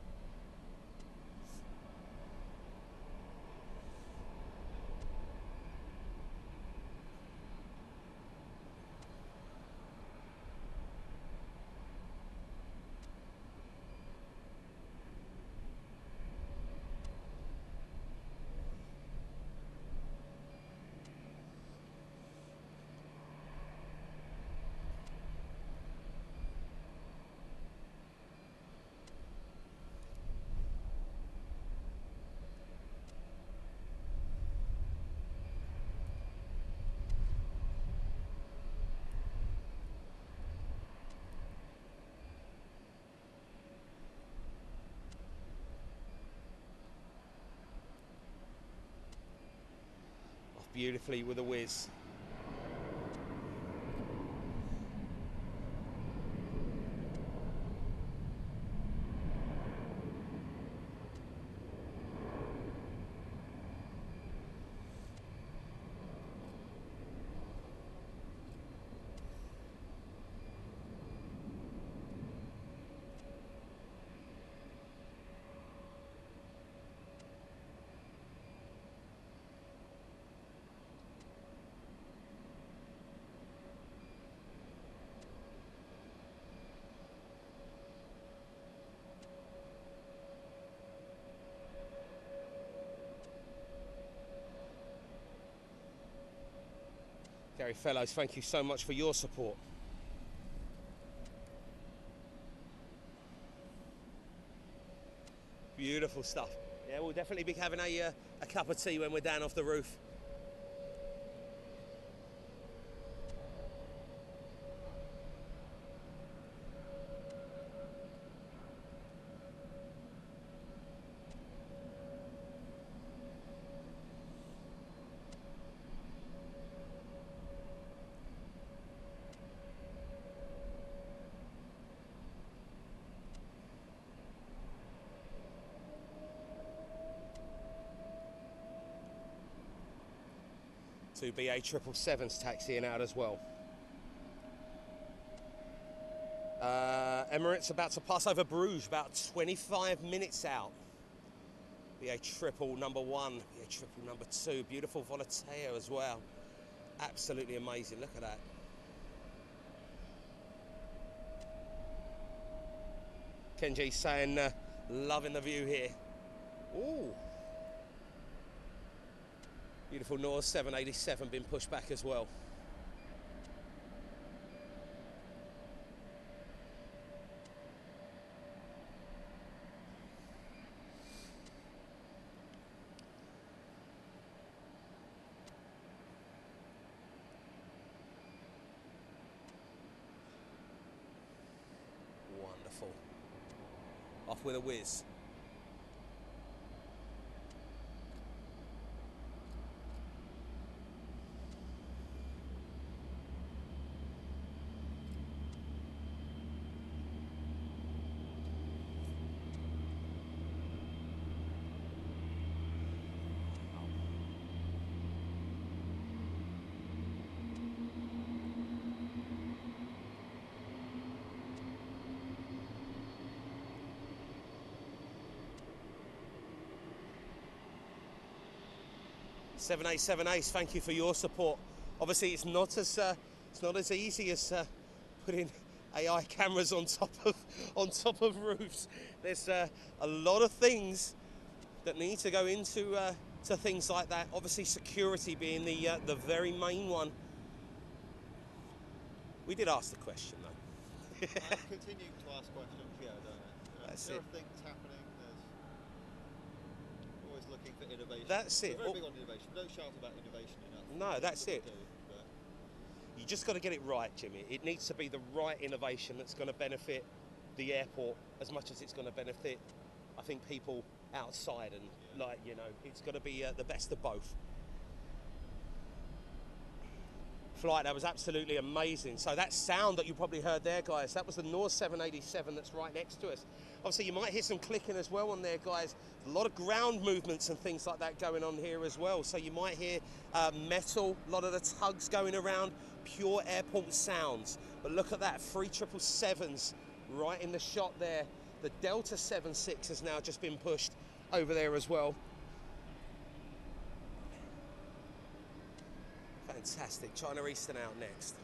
[SPEAKER 1] Beautifully with a whiz. Gary Fellows, thank you so much for your support. Beautiful stuff. Yeah, we'll definitely be having a cup of tea when we're down off the roof. Two BA 777s taxiing out as well. Emirates about to pass over Bruges, about 25 minutes out. BA triple number 1, BA triple number 2. Beautiful Volatile as well. Absolutely amazing. Look at that. Kenji saying, loving the view here. Ooh. Beautiful North 787 been pushed back as well. Wonderful. Off with a whiz. .787 Ace, thank you for your support. Obviously, it's not as easy as putting AI cameras on top of roofs. There's a lot of things that need to go into to things like that. Obviously, security being the very main one. We did ask the question though.
[SPEAKER 2] I'm continuing to ask questions. Yeah, don't I?
[SPEAKER 1] That's
[SPEAKER 2] there
[SPEAKER 1] it.
[SPEAKER 2] are things happening. Always looking for innovation.
[SPEAKER 1] That's it.
[SPEAKER 2] We're very big on innovation. We don't shout about innovation enough.
[SPEAKER 1] No, that's it.
[SPEAKER 2] But
[SPEAKER 1] You just got to get it right, Jimmy. It needs to be the right innovation that's going to benefit the airport as much as it's going to benefit, I think, people outside. And like, you know, it's got to be the best of both. Flight, that was absolutely amazing. So that sound that you probably heard there, guys, that was the North 787 that's right next to us. Obviously, you might hear some clicking as well on there, guys. A lot of ground movements and things like that going on here as well. So you might hear metal, a lot of the tugs going around, pure airport sounds. But look at that, 3 777s right in the shot there. The Delta 76 has now just been pushed over there as well. Fantastic. China Eastern out next.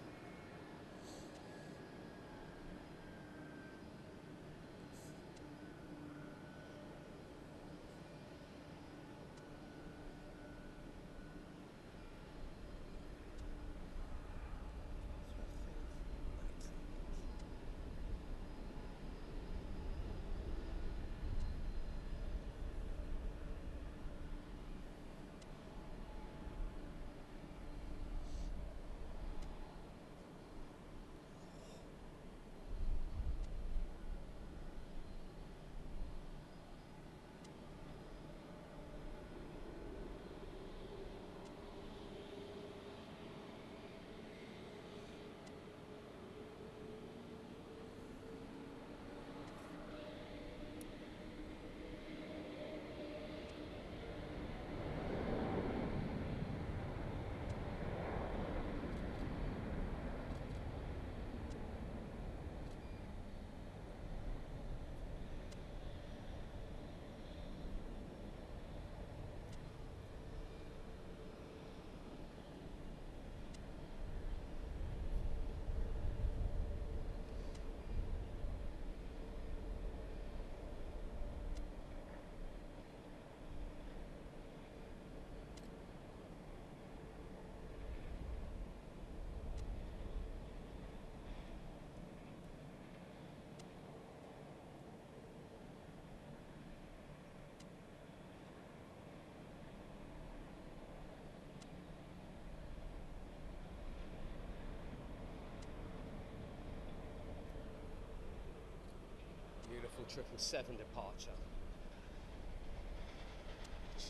[SPEAKER 1] 777 departure.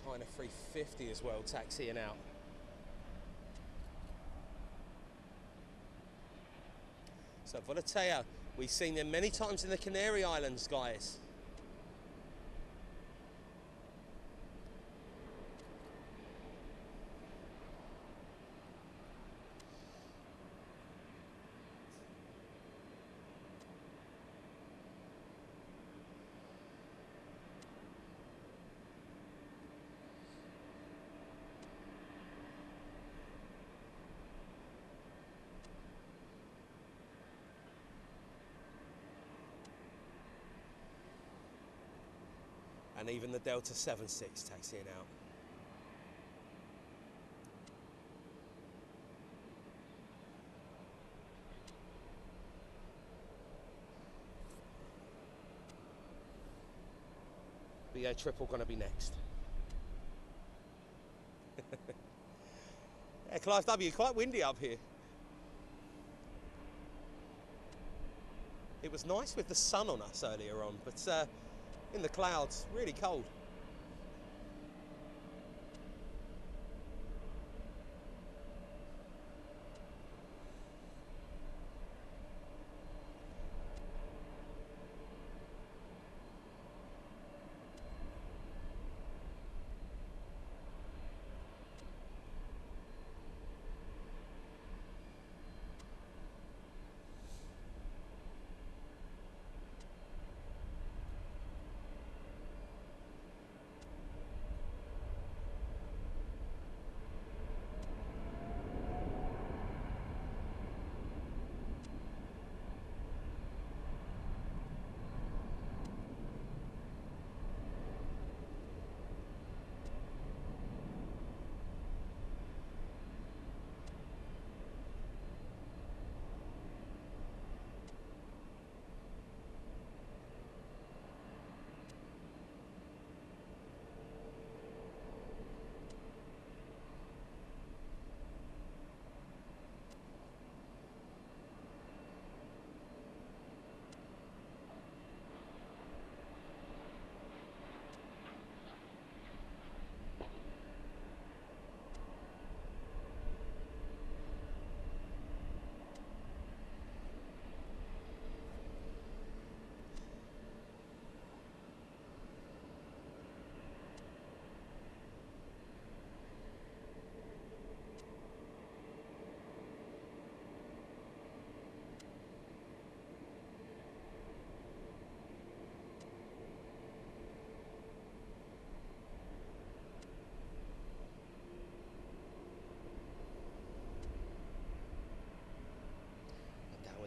[SPEAKER 1] China 350 as well, taxiing out. So Volotea, we've seen them many times in the Canary Islands, guys. And even the Delta 76 taxiing out. BA triple gonna be next. Yeah, Clive W, quite windy up here. It was nice with the sun on us earlier on, but in the clouds, really cold.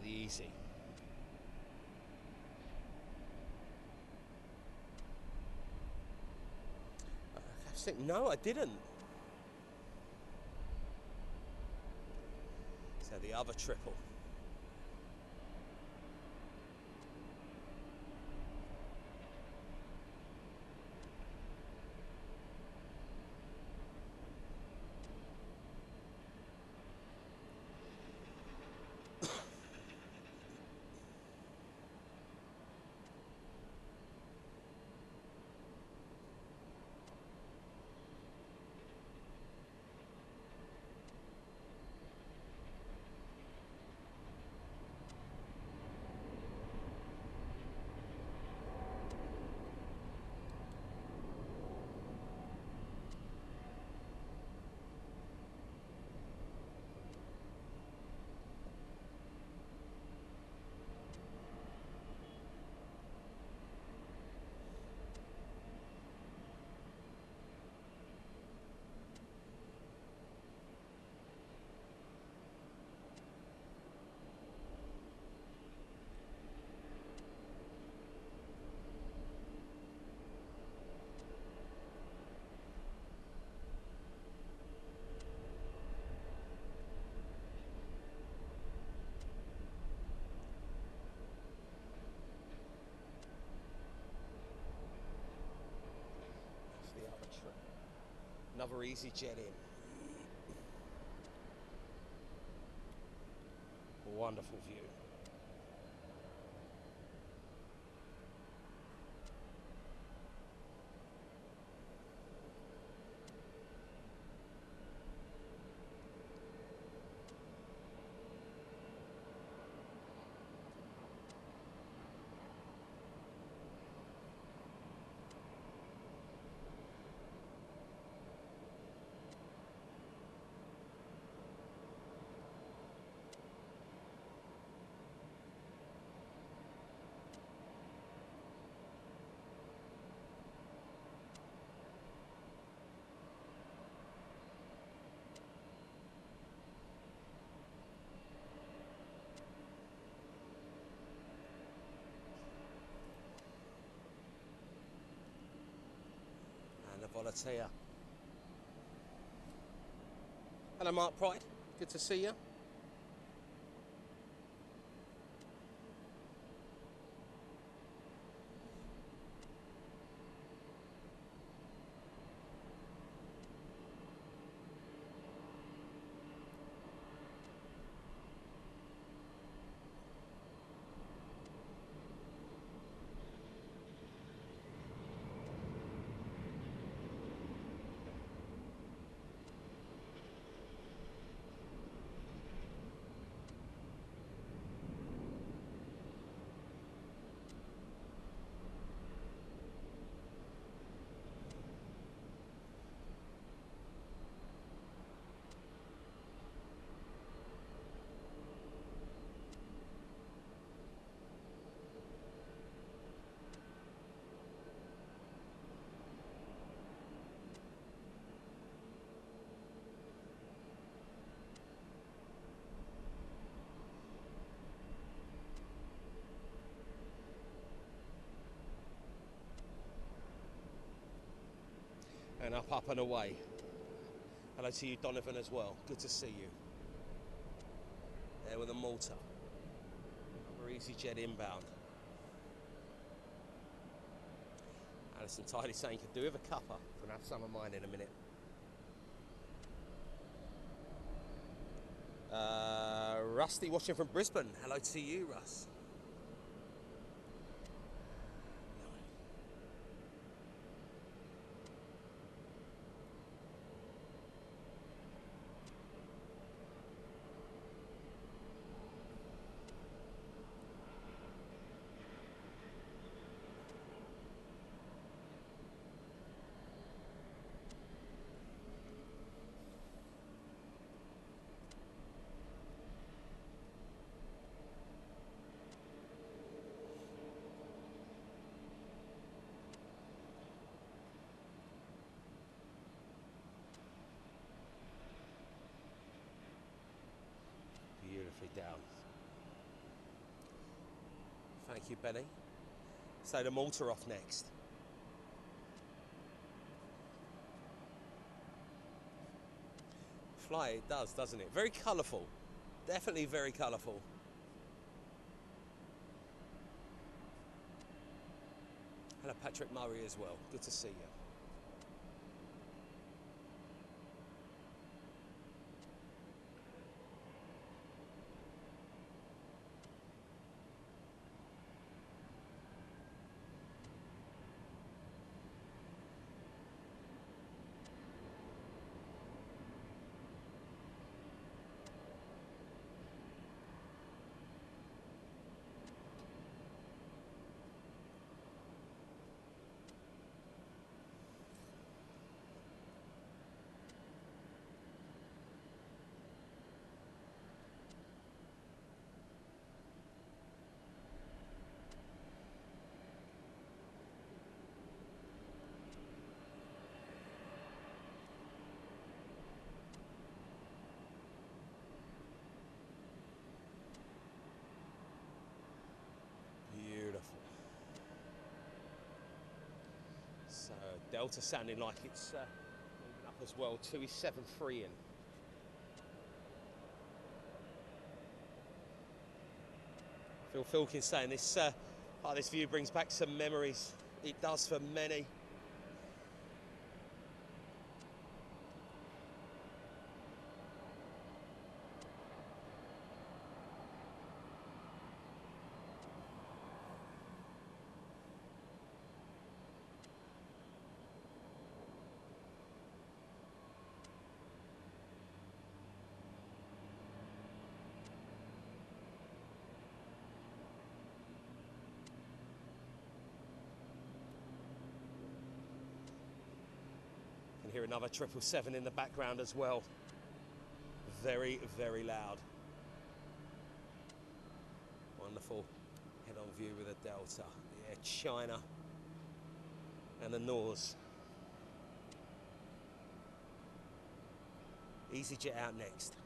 [SPEAKER 1] Easy. I think, no, I didn't. So the other triple. Another easy jet in. Wonderful view. I tell you. Hello, Mark Pride. Good to see you. And up and away. Hello to you, Donovan, as well. Good to see you. There with a Malta. Another EasyJet inbound. Alison Tiley saying could do with a cuppa. Gonna have some of mine in a minute. Rusty watching from Brisbane. Hello to you, Russ. Down. Thank you, Benny. So the Malta off next. Fly, it does, doesn't it? Very colourful. Definitely very colourful. Hello, Patrick Murray as well. Good to see you. Delta sounding like it's moving up as well. 273 in. Phil Filkins saying this this view brings back some memories. It does for many. Hear another 777 in the background as well. Very, very loud. Wonderful head-on view with a Delta. Yeah, China and the Nors. EasyJet out next.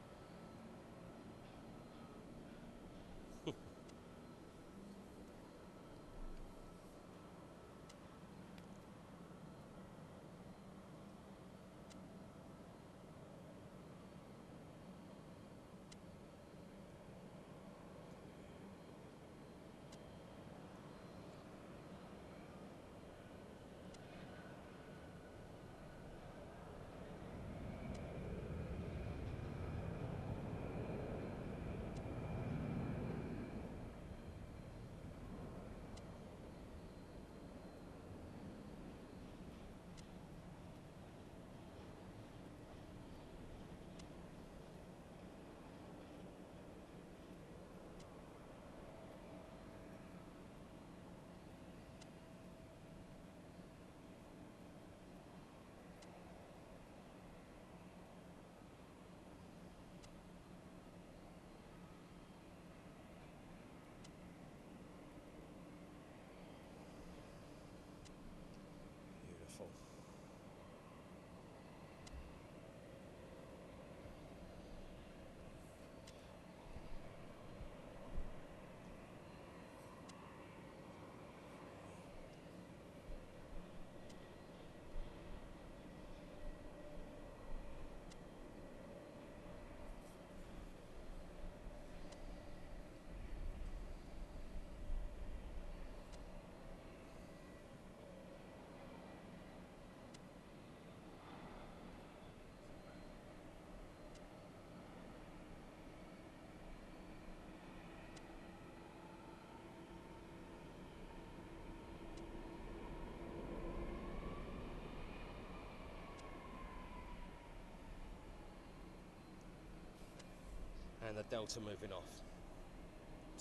[SPEAKER 1] and the Delta moving off.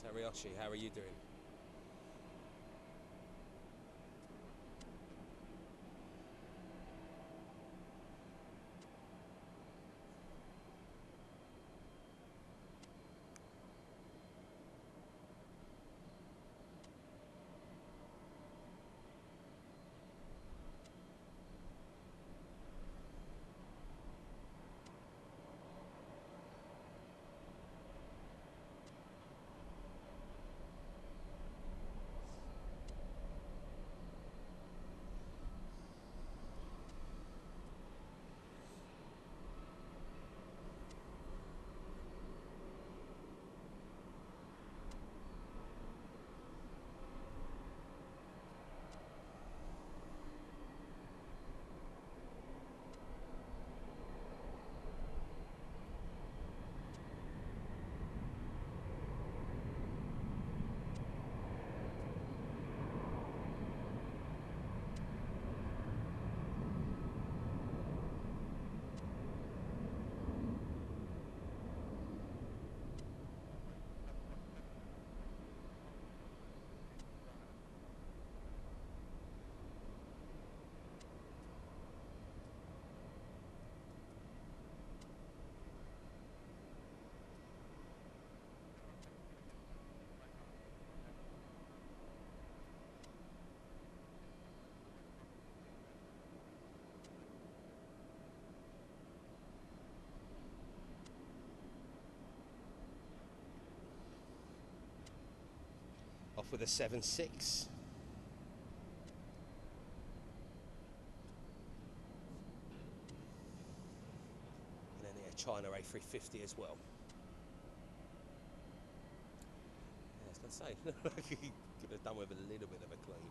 [SPEAKER 1] Tariyoshi, how are you doing? Off with a 7.6. And then the China A350 as well. Yeah, I was going to say, he could have done with a little bit of a clean.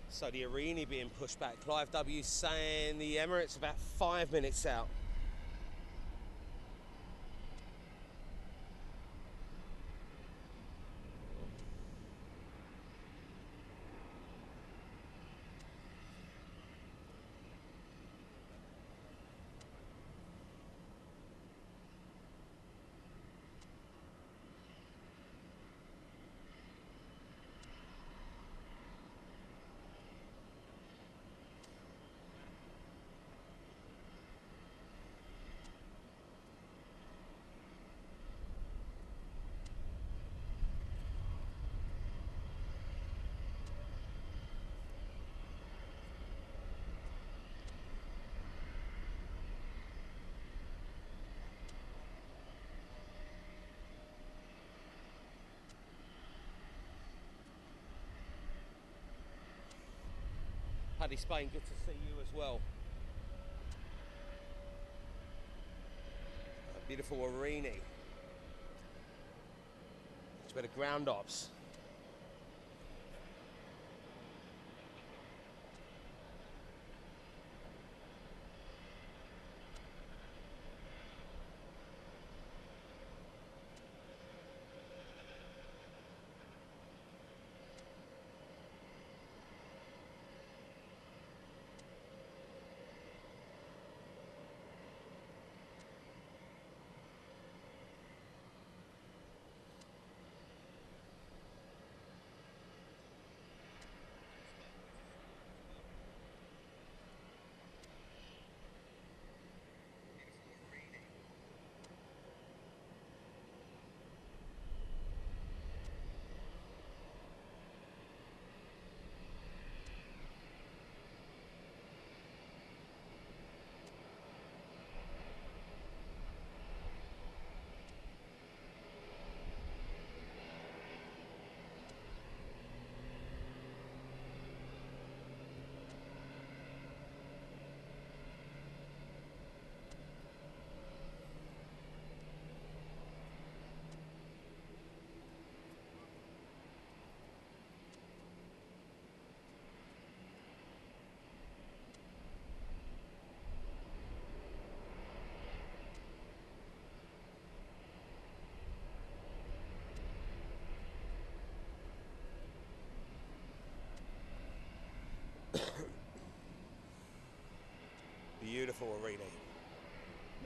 [SPEAKER 1] So the Arini being pushed back. Clive W saying the Emirates about 5 minutes out. Paddy Spain, good to see you as well. A beautiful Arini. It's where the ground ops.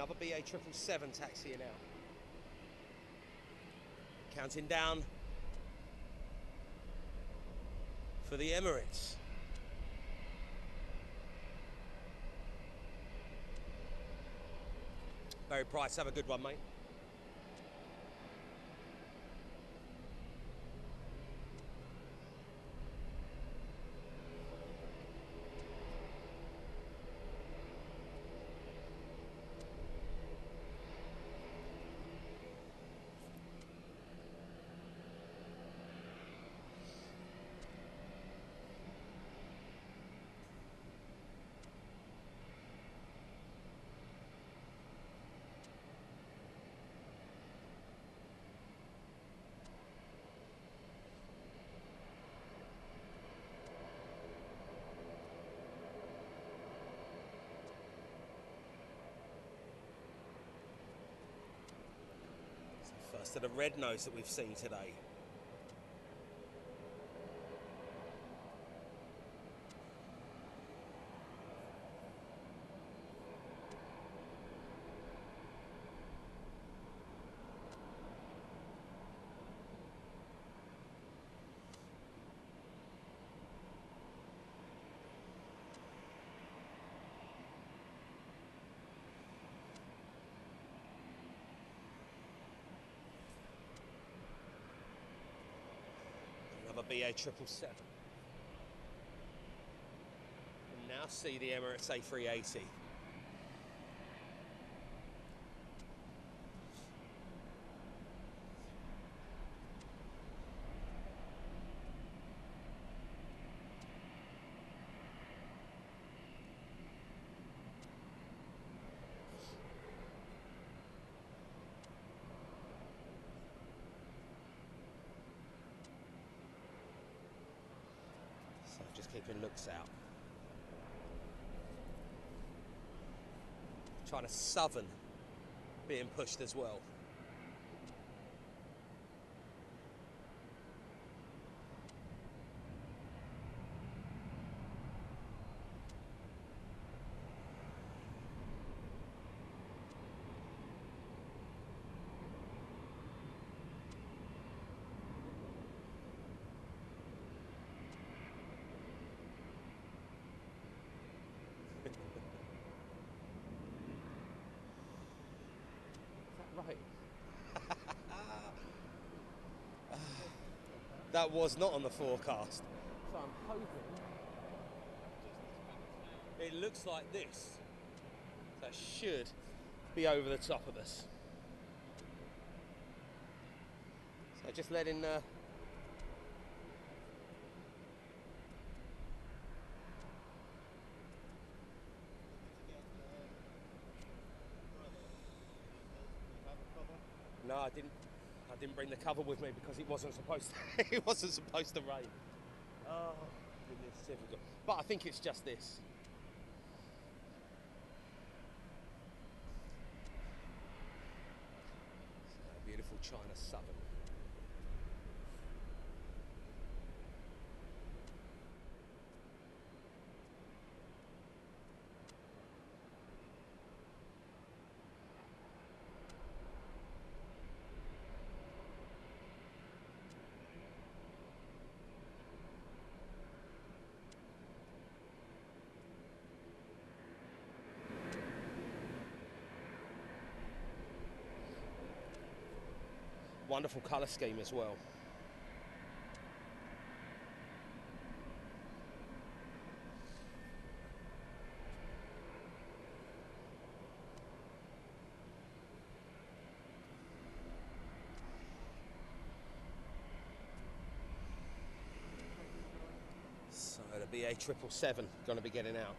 [SPEAKER 1] Another BA 777 taxiing out. Counting down for the Emirates. Barry Price, have a good one, mate. First of the red nose that we've seen today. BA 777. And now see the Emirates A380. Just keeping looks out. China Southern being pushed as well. Right. That was not on the forecast. So I'm hoping it looks like this. That should be over the top of us. So just letting No, I didn't bring the cover with me because it wasn't supposed to, it wasn't supposed to rain. Oh, goodness, difficult. But I think it's just this. So, beautiful China Southern. Wonderful colour scheme as well. So the BA 777 going to be getting out.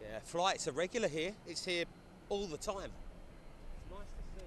[SPEAKER 1] Yeah, flights are regular here. It's here all the time. It's nice to see.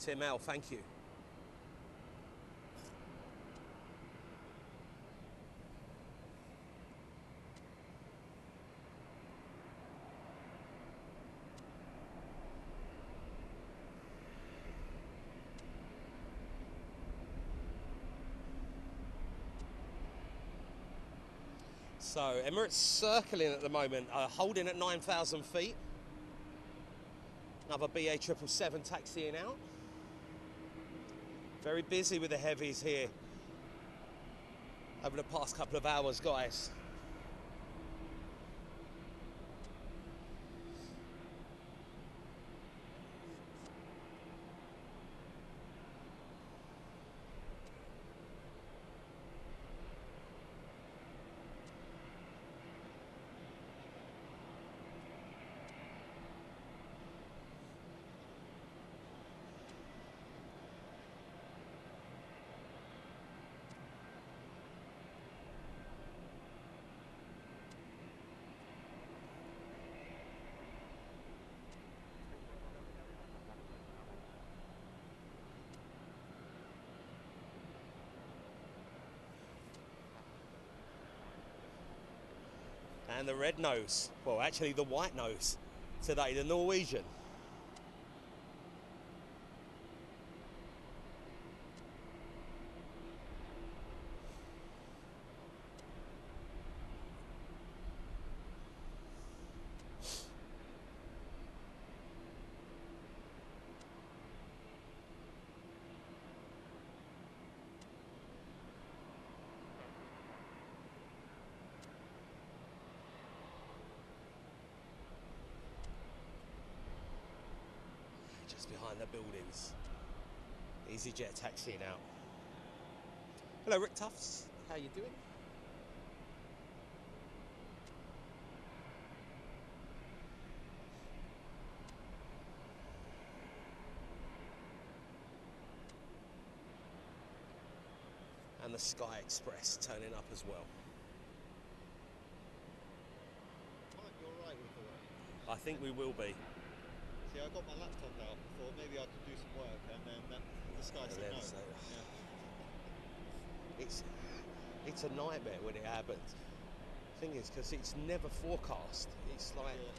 [SPEAKER 1] Tim L, thank you. So Emirates circling at the moment, holding at 9,000 feet. Another BA 777 taxiing out. Very busy with the heavies here over the past couple of hours, guys. And the red nose, well actually the white nose today, the Norwegian. Behind the buildings. EasyJet taxiing out. Hello Rick Tufts, how you doing? And the Sky Express turning up as well.
[SPEAKER 2] You're right with the way.
[SPEAKER 1] I think we will be.
[SPEAKER 2] See, I got my laptop out before, maybe I could do some work, and then the Sky said no. Yeah.
[SPEAKER 1] It's a nightmare when it happens. The thing is, because it's never forecast. It's like...
[SPEAKER 2] Yeah.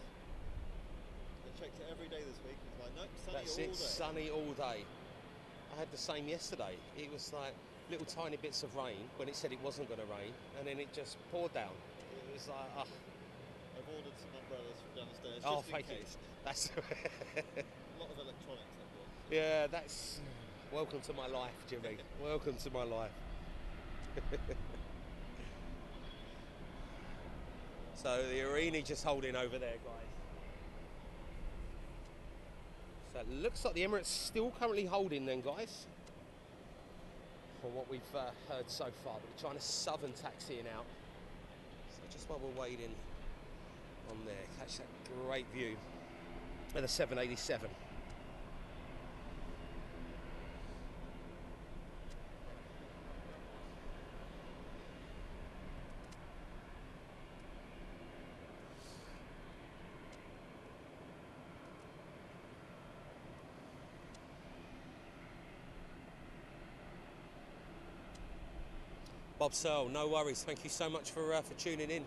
[SPEAKER 2] I checked it every day this week, it's like, nope, sunny
[SPEAKER 1] that's
[SPEAKER 2] all
[SPEAKER 1] it,
[SPEAKER 2] day.
[SPEAKER 1] Sunny all day. I had the same yesterday. It was like little tiny bits of rain when it said it wasn't going to rain, and then it just poured down. It was like,
[SPEAKER 2] I've ordered some umbrellas from downstairs,
[SPEAKER 1] oh,
[SPEAKER 2] just in
[SPEAKER 1] thank
[SPEAKER 2] case.
[SPEAKER 1] you. That's
[SPEAKER 2] a lot of electronics I've got.
[SPEAKER 1] yeah, that's welcome to my life, Jimmy. Welcome to my life. So the Arini just holding over there, guys. So it looks like the Emirates still currently holding then, guys. From what we've heard so far, but they're trying to southern taxiing out. So just while we're waiting on there, catch that great view of the 787. Bob Searle, no worries. Thank you so much for tuning in.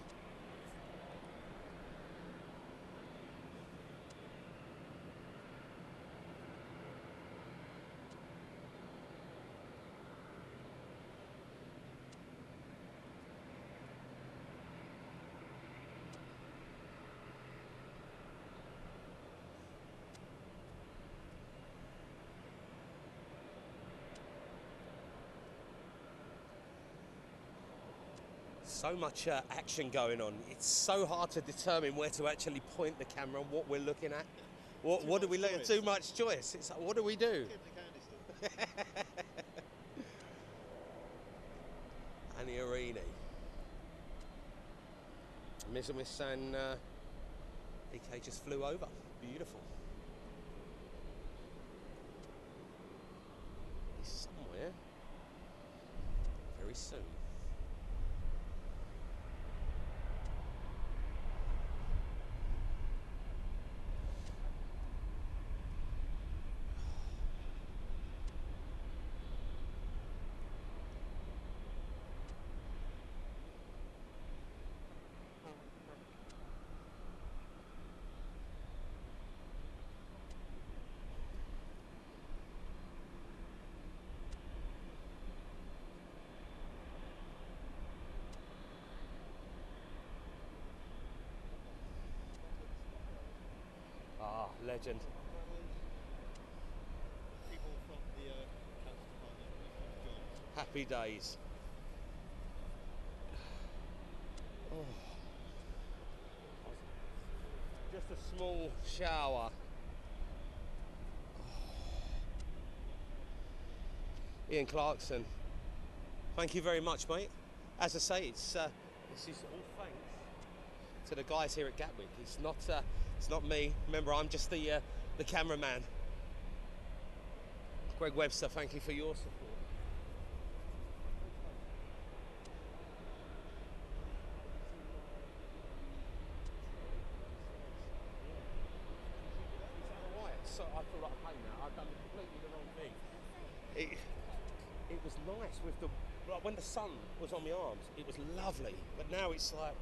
[SPEAKER 1] So much action going on. It's so hard to determine where to actually point the camera and what we're looking at. What do we look at? Too much choice. It's like, what do we do? And the Arini. Miss and EK just flew over. Beautiful. Somewhere very soon. Legend.
[SPEAKER 2] People from the council department.
[SPEAKER 1] Happy days. Oh. Just a small shower. Ian Clarkson, thank you very much, mate. As I say, this is all thanks to the guys here at Gatwick. It's not me. Remember, I'm just the cameraman. Greg Webster, thank you for your support. So I feel like a pain now. I've done completely the wrong thing. It was nice with the, like, when the sun was on my arms, it was lovely. But now it's like,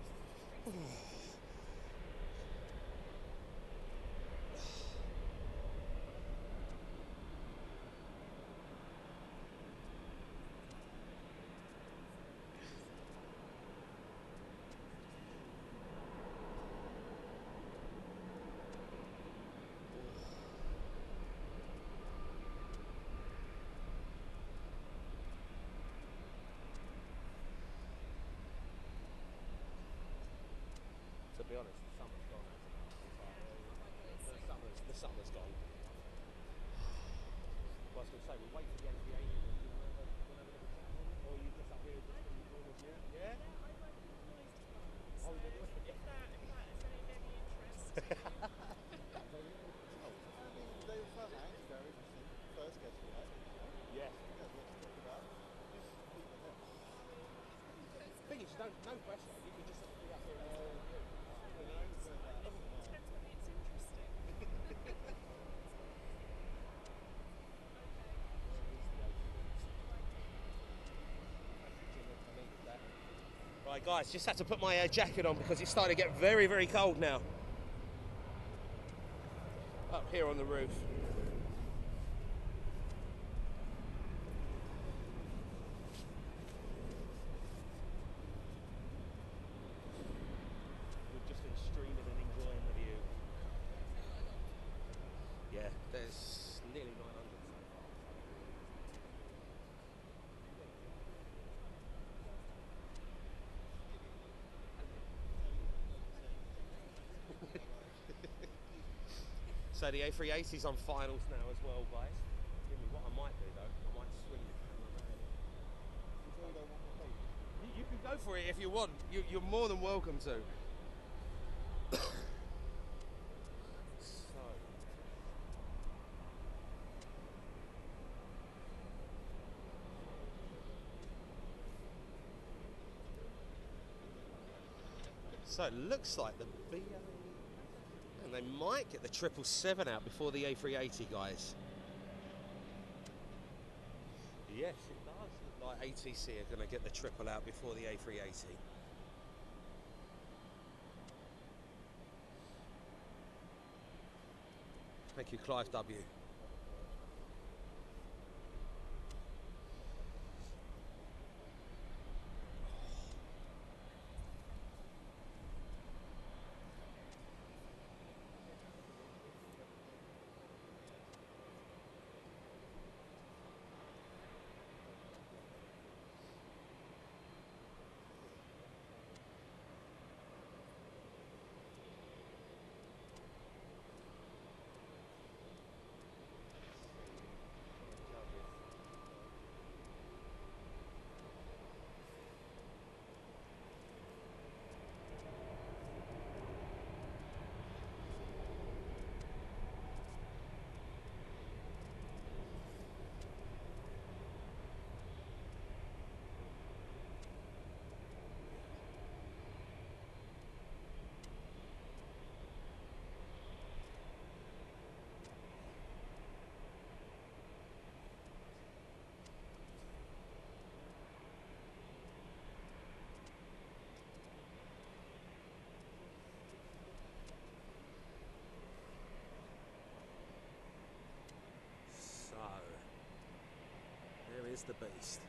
[SPEAKER 1] to be honest, the summer's gone. The summer's gone. Well, I was going to say, we'll wait for the Aviation. Or you just up here just in the corners, yeah? Oh,
[SPEAKER 3] if that is any interest.
[SPEAKER 2] They were fun, very interesting. First guest we had.
[SPEAKER 1] Yeah.
[SPEAKER 2] There's lots to talk about.
[SPEAKER 1] The thing is, no pressure. You can just be up here and
[SPEAKER 3] Depends whether it's interesting.
[SPEAKER 1] Right, guys, just had to put my jacket on because it's starting to get very, very cold now. Up here on the roof. We've just been streaming and enjoying the view. Yeah, there's nearly 900 so far. So the A380's on finals now as well, guys. Give me what I might do though. I might swing the camera around. You can go for it if you want. You're more than welcome to. So it looks like the BA, and they might get the 777 out before the A380, guys. Yes, it does look like ATC are going to get the triple out before the A380. Thank you, Clive W. There is the beast.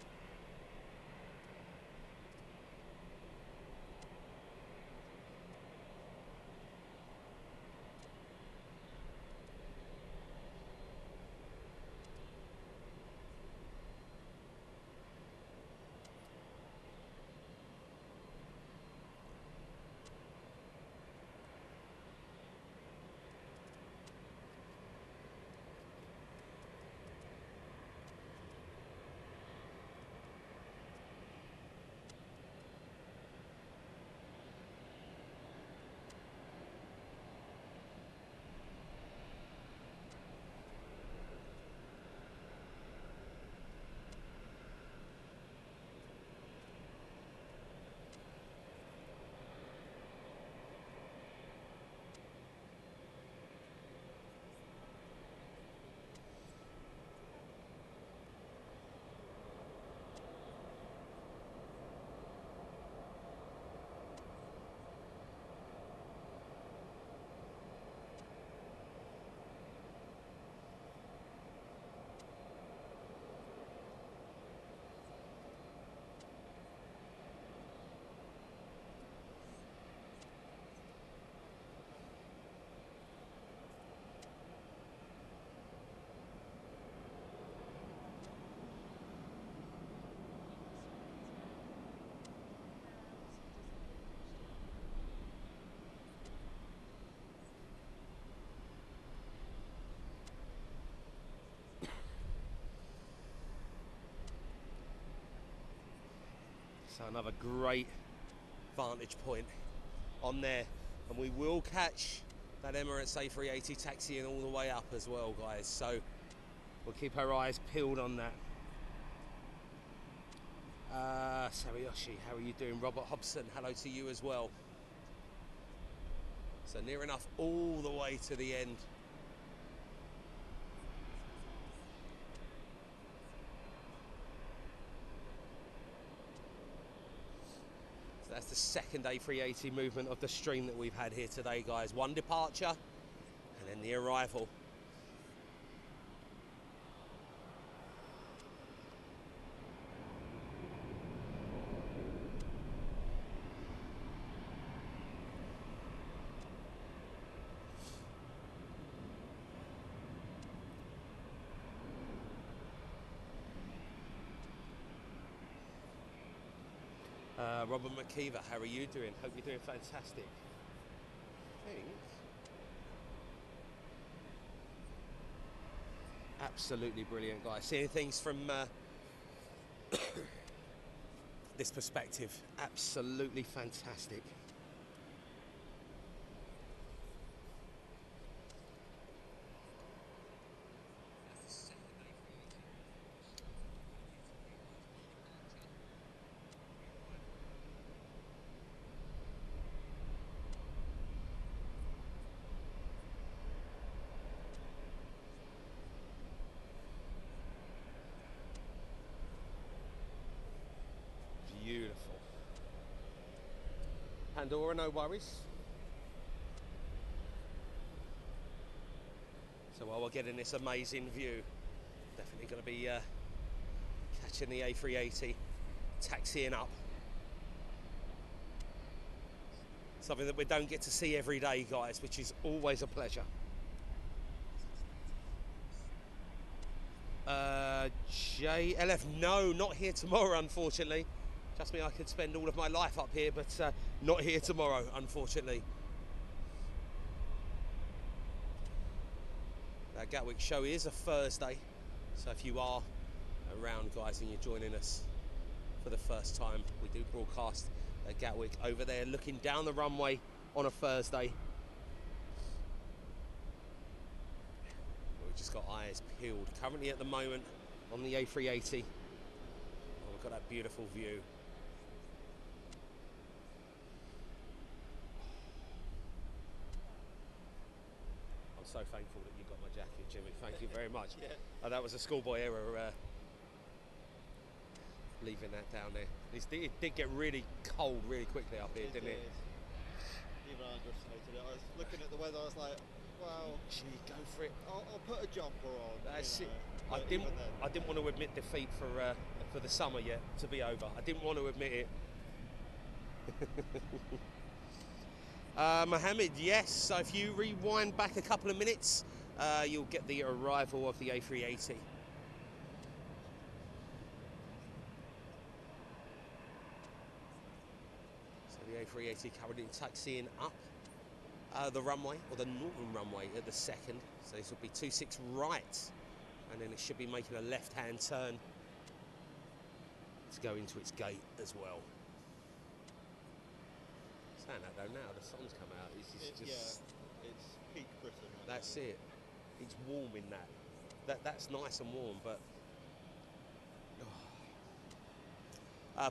[SPEAKER 1] So another great vantage point on there, and we will catch that Emirates A380 taxiing all the way up as well, guys, so we'll keep our eyes peeled on that. Sariyoshi, how are you doing? Robert Hobson, hello to you as well. So near enough all the way to the end. So that's the second A380 movement of the stream that we've had here today, guys. One departure and then the arrival. Robert McKeever, how are you doing? Hope you're doing fantastic. Thanks. Absolutely brilliant, guys. Seeing things from this perspective, absolutely fantastic. Beautiful. Pandora, no worries. So while we're getting this amazing view, definitely going to be catching the A380, taxiing up. Something that we don't get to see every day, guys, which is always a pleasure. JLF, no, not here tomorrow, unfortunately. Trust me, I could spend all of my life up here, but not here tomorrow, unfortunately. That Gatwick show is a Thursday, so if you are around, guys, and you're joining us for the first time, we do broadcast at Gatwick over there, looking down the runway on a Thursday. We've just got eyes peeled. Currently at the moment on the A380, we've got that beautiful view. I'm so thankful that you got my jacket, Jimmy. Thank you very much.
[SPEAKER 2] Yeah.
[SPEAKER 1] Oh, that was a schoolboy error, leaving that down there. It did get really cold really quickly up here, didn't it?
[SPEAKER 2] Even I underestimated it. I was looking at the weather, I was like, well,
[SPEAKER 1] Gee, go for it.
[SPEAKER 2] I'll put a jumper on.
[SPEAKER 1] That's it.
[SPEAKER 2] But
[SPEAKER 1] I didn't want to admit defeat for the summer yet to be over. I didn't want to admit it. Mohammed, yes. So if you rewind back a couple of minutes, you'll get the arrival of the A380. So the A380 currently taxiing up the runway, or the northern runway at the second. So this will be 26 right, and then it should be making a left-hand turn to go into its gate as well. Saying that though, now the sun's come out. It's just
[SPEAKER 2] yeah, it's peak Britain.
[SPEAKER 1] That's it. It's warm in that. That's nice and warm, but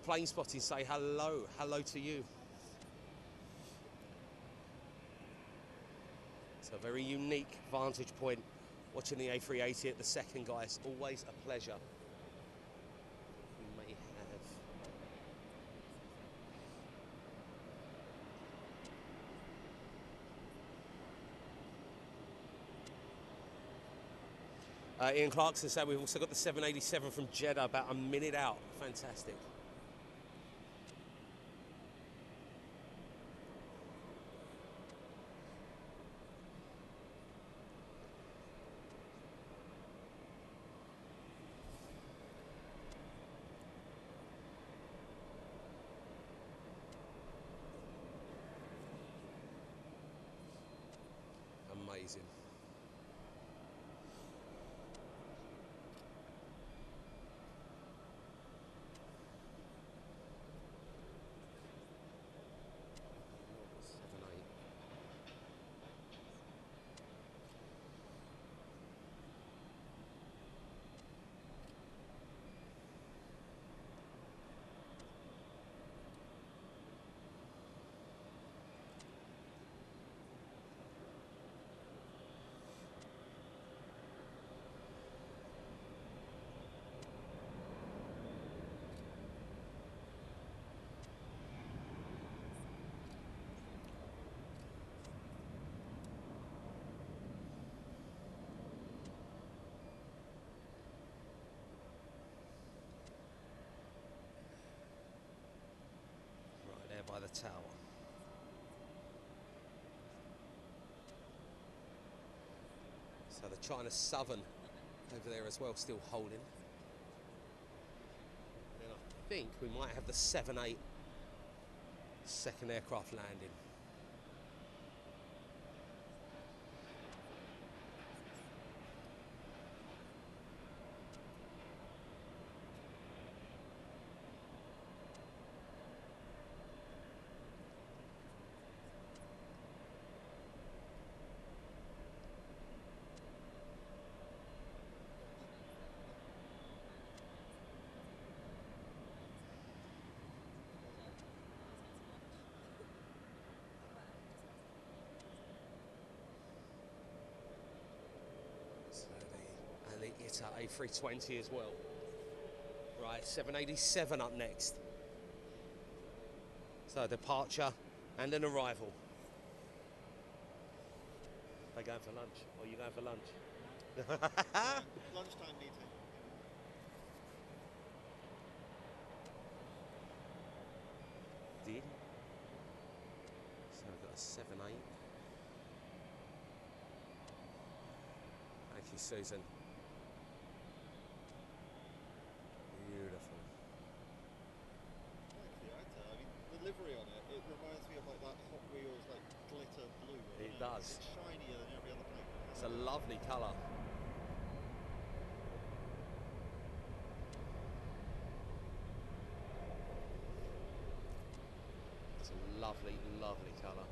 [SPEAKER 1] plane spotting say hello to you. It's a very unique vantage point watching the A380 at the second, guys. Always a pleasure. We may have Ian Clarkson said we've also got the 787 from Jeddah about a minute out. Fantastic. Amazing. there by the tower. So the China Southern over there as well, still holding. And I think we might have the 7-8 second aircraft landing. So the A380 as well. Right, 787 up next. So departure and an arrival. Are they going for lunch? Or are you going for lunch?
[SPEAKER 2] Lunchtime meeting.
[SPEAKER 1] Did. So we've got a 7-8. Thank you, Susan. Beautiful.
[SPEAKER 2] Like the actor, I mean, the livery on it, it reminds me of like that Hot Wheels like glitter blue.
[SPEAKER 1] It does.
[SPEAKER 2] It's shinier than every other plane.
[SPEAKER 1] It's a lovely colour. It's a lovely, lovely colour.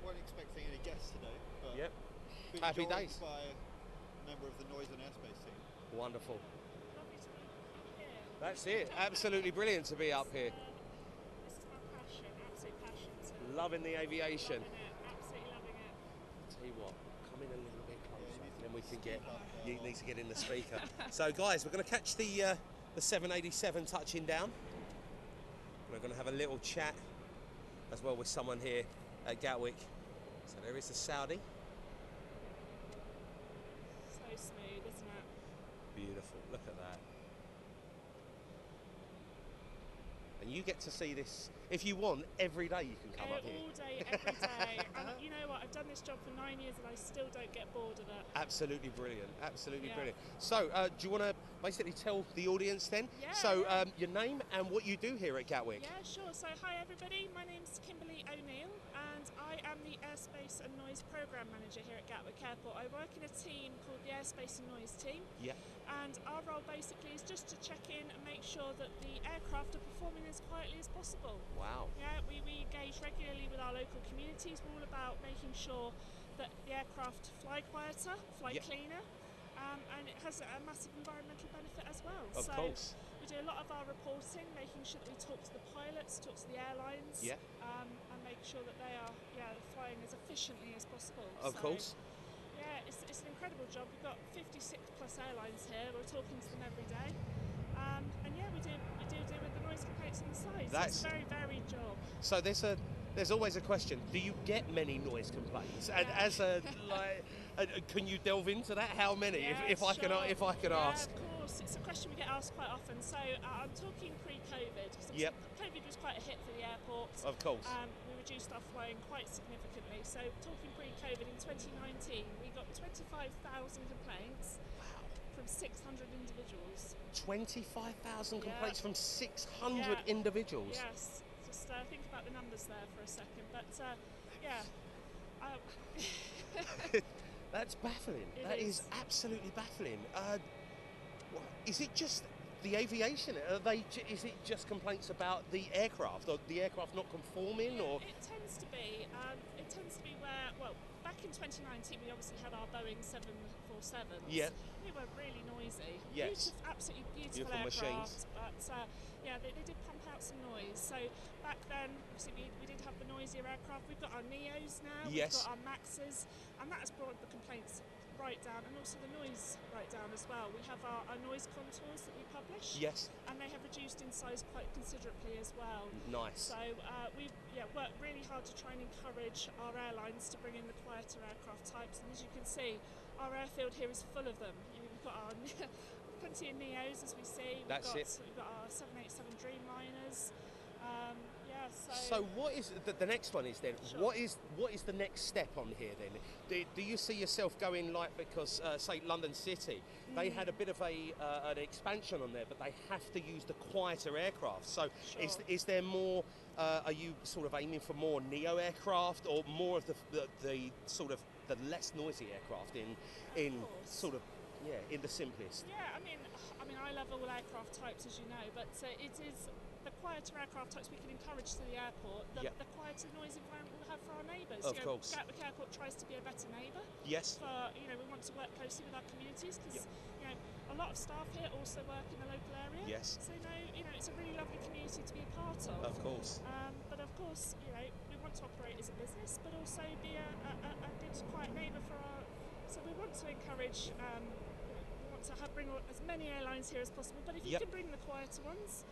[SPEAKER 2] Weren't expecting any guests today, but
[SPEAKER 1] Yep.
[SPEAKER 2] been
[SPEAKER 1] Happy
[SPEAKER 2] joined
[SPEAKER 1] days.
[SPEAKER 2] by a member of the Noise and Airspace team.
[SPEAKER 1] Wonderful.
[SPEAKER 3] Lovely to be here.
[SPEAKER 1] That's it. Absolutely brilliant to be up here.
[SPEAKER 3] This is my passion, absolute passion. So
[SPEAKER 1] Loving the aviation.
[SPEAKER 3] loving it, absolutely loving it.
[SPEAKER 1] Tell you what, come in a little bit closer,
[SPEAKER 2] you need to
[SPEAKER 1] then we can get.
[SPEAKER 2] speak up,
[SPEAKER 1] You need to get in the speaker. So, guys, we're going to catch the 787 touching down. We're going to have a little chat as well with someone here at Gatwick. So there is the Saudi.
[SPEAKER 3] So smooth, isn't it?
[SPEAKER 1] Beautiful. Look at that. And you get to see this, if you want, every day you can come up here.
[SPEAKER 3] All day, every day. And you know what? I've done this job for 9 years and I still don't get bored of it.
[SPEAKER 1] Absolutely brilliant. Absolutely
[SPEAKER 3] Yeah.
[SPEAKER 1] brilliant. So, do you want to basically tell the audience then?
[SPEAKER 3] Yeah,
[SPEAKER 1] So,
[SPEAKER 3] yeah.
[SPEAKER 1] your name and what you do here at Gatwick?
[SPEAKER 3] Yeah, sure. So, hi everybody. My name's Kimberly O'Neill and I am the Airspace and Noise Programme Manager here at Gatwick Airport. I work in a team called the Airspace and Noise team.
[SPEAKER 1] Yeah.
[SPEAKER 3] And our role basically is just to check in and make sure that the aircraft are performing as quietly as possible.
[SPEAKER 1] Wow.
[SPEAKER 3] Yeah, we engage regularly with our local communities. We're all about making sure that the aircraft fly quieter, fly
[SPEAKER 1] Yep.
[SPEAKER 3] cleaner, and it has a massive environmental benefit as well.
[SPEAKER 1] Of course.
[SPEAKER 3] We do a lot of our reporting, making sure that we talk to the pilots, talk to the airlines,
[SPEAKER 1] Yeah.
[SPEAKER 3] and make sure that they are flying as efficiently as possible.
[SPEAKER 1] Of course.
[SPEAKER 3] Yeah, it's an incredible job. We've got 56 plus airlines here. We're talking to them every day. And yeah, we do deal with the noise complaints on the side. So it's a very varied job.
[SPEAKER 1] So there's always a question. Do you get many noise complaints? And
[SPEAKER 3] Yeah.
[SPEAKER 1] as a can you delve into that? How many?
[SPEAKER 3] Yeah,
[SPEAKER 1] if I can
[SPEAKER 3] sure.
[SPEAKER 1] ask.
[SPEAKER 3] Yeah, of course. It's a question we get asked quite often. So I'm talking pre-COVID. So
[SPEAKER 1] Yep.
[SPEAKER 3] COVID was quite a hit for the airport.
[SPEAKER 1] Of course.
[SPEAKER 3] We reduced our flying quite significantly. So talking pre-COVID in 2019, we got 25,000 complaints. From 600 individuals.
[SPEAKER 1] 25,000
[SPEAKER 3] Yeah.
[SPEAKER 1] complaints from 600
[SPEAKER 3] Yeah.
[SPEAKER 1] individuals.
[SPEAKER 3] Yes, just think about the numbers there for a second. But yeah,
[SPEAKER 1] That's baffling.
[SPEAKER 3] It
[SPEAKER 1] That is
[SPEAKER 3] is.
[SPEAKER 1] absolutely baffling. Is it just the aviation? Is it just complaints about the aircraft, or the aircraft not conforming, or?
[SPEAKER 3] it tends to be. It tends to be where, well, back in 2019, we obviously had our Boeing 747s.
[SPEAKER 1] Yeah.
[SPEAKER 3] They were really noisy.
[SPEAKER 1] Yes.
[SPEAKER 3] Absolutely beautiful
[SPEAKER 1] Beautiful
[SPEAKER 3] aircraft.
[SPEAKER 1] machines.
[SPEAKER 3] But yeah, they did pump out some noise. So back then, obviously, we did have the noisier aircraft. We've got our Neos now.
[SPEAKER 1] Yes.
[SPEAKER 3] We've got our Maxes, and that has brought the complaints write-down and also the noise write-down as well. We have our noise contours that we publish.
[SPEAKER 1] Yes.
[SPEAKER 3] And they have reduced in size quite considerably as well.
[SPEAKER 1] Nice.
[SPEAKER 3] So we've worked really hard to try and encourage our airlines to bring in the quieter aircraft types. And as you can see, our airfield here is full of them. We've got our plenty of Neos, as we see. We've got our 787 Dreamliners.
[SPEAKER 1] So what is the next one is then?
[SPEAKER 3] Sure.
[SPEAKER 1] What is the next step on here then? Do you see yourself going like, because say London City, they had a bit of an expansion on there, but they have to use the quieter aircraft. So
[SPEAKER 3] Sure.
[SPEAKER 1] is there more? Are you sort of aiming for more neo aircraft or more of the sort of the less noisy aircraft in sort of in the simplest?
[SPEAKER 3] Yeah, I mean I love all aircraft types, as you know, but it is the quieter aircraft types we can encourage to the airport, the quieter noise environment we'll have for our neighbours.
[SPEAKER 1] Of course.
[SPEAKER 3] Gatwick Airport tries to be a better neighbour.
[SPEAKER 1] Yes.
[SPEAKER 3] We want to work closely with our communities because a lot of staff here also work in the local area.
[SPEAKER 1] Yes.
[SPEAKER 3] So it's a really lovely community to be a part of.
[SPEAKER 1] Of course.
[SPEAKER 3] But of course, we want to operate as a business, but also be a good, quiet neighbour for our. So we want to encourage. We want to bring as many airlines here as possible. But if you can bring the quieter ones.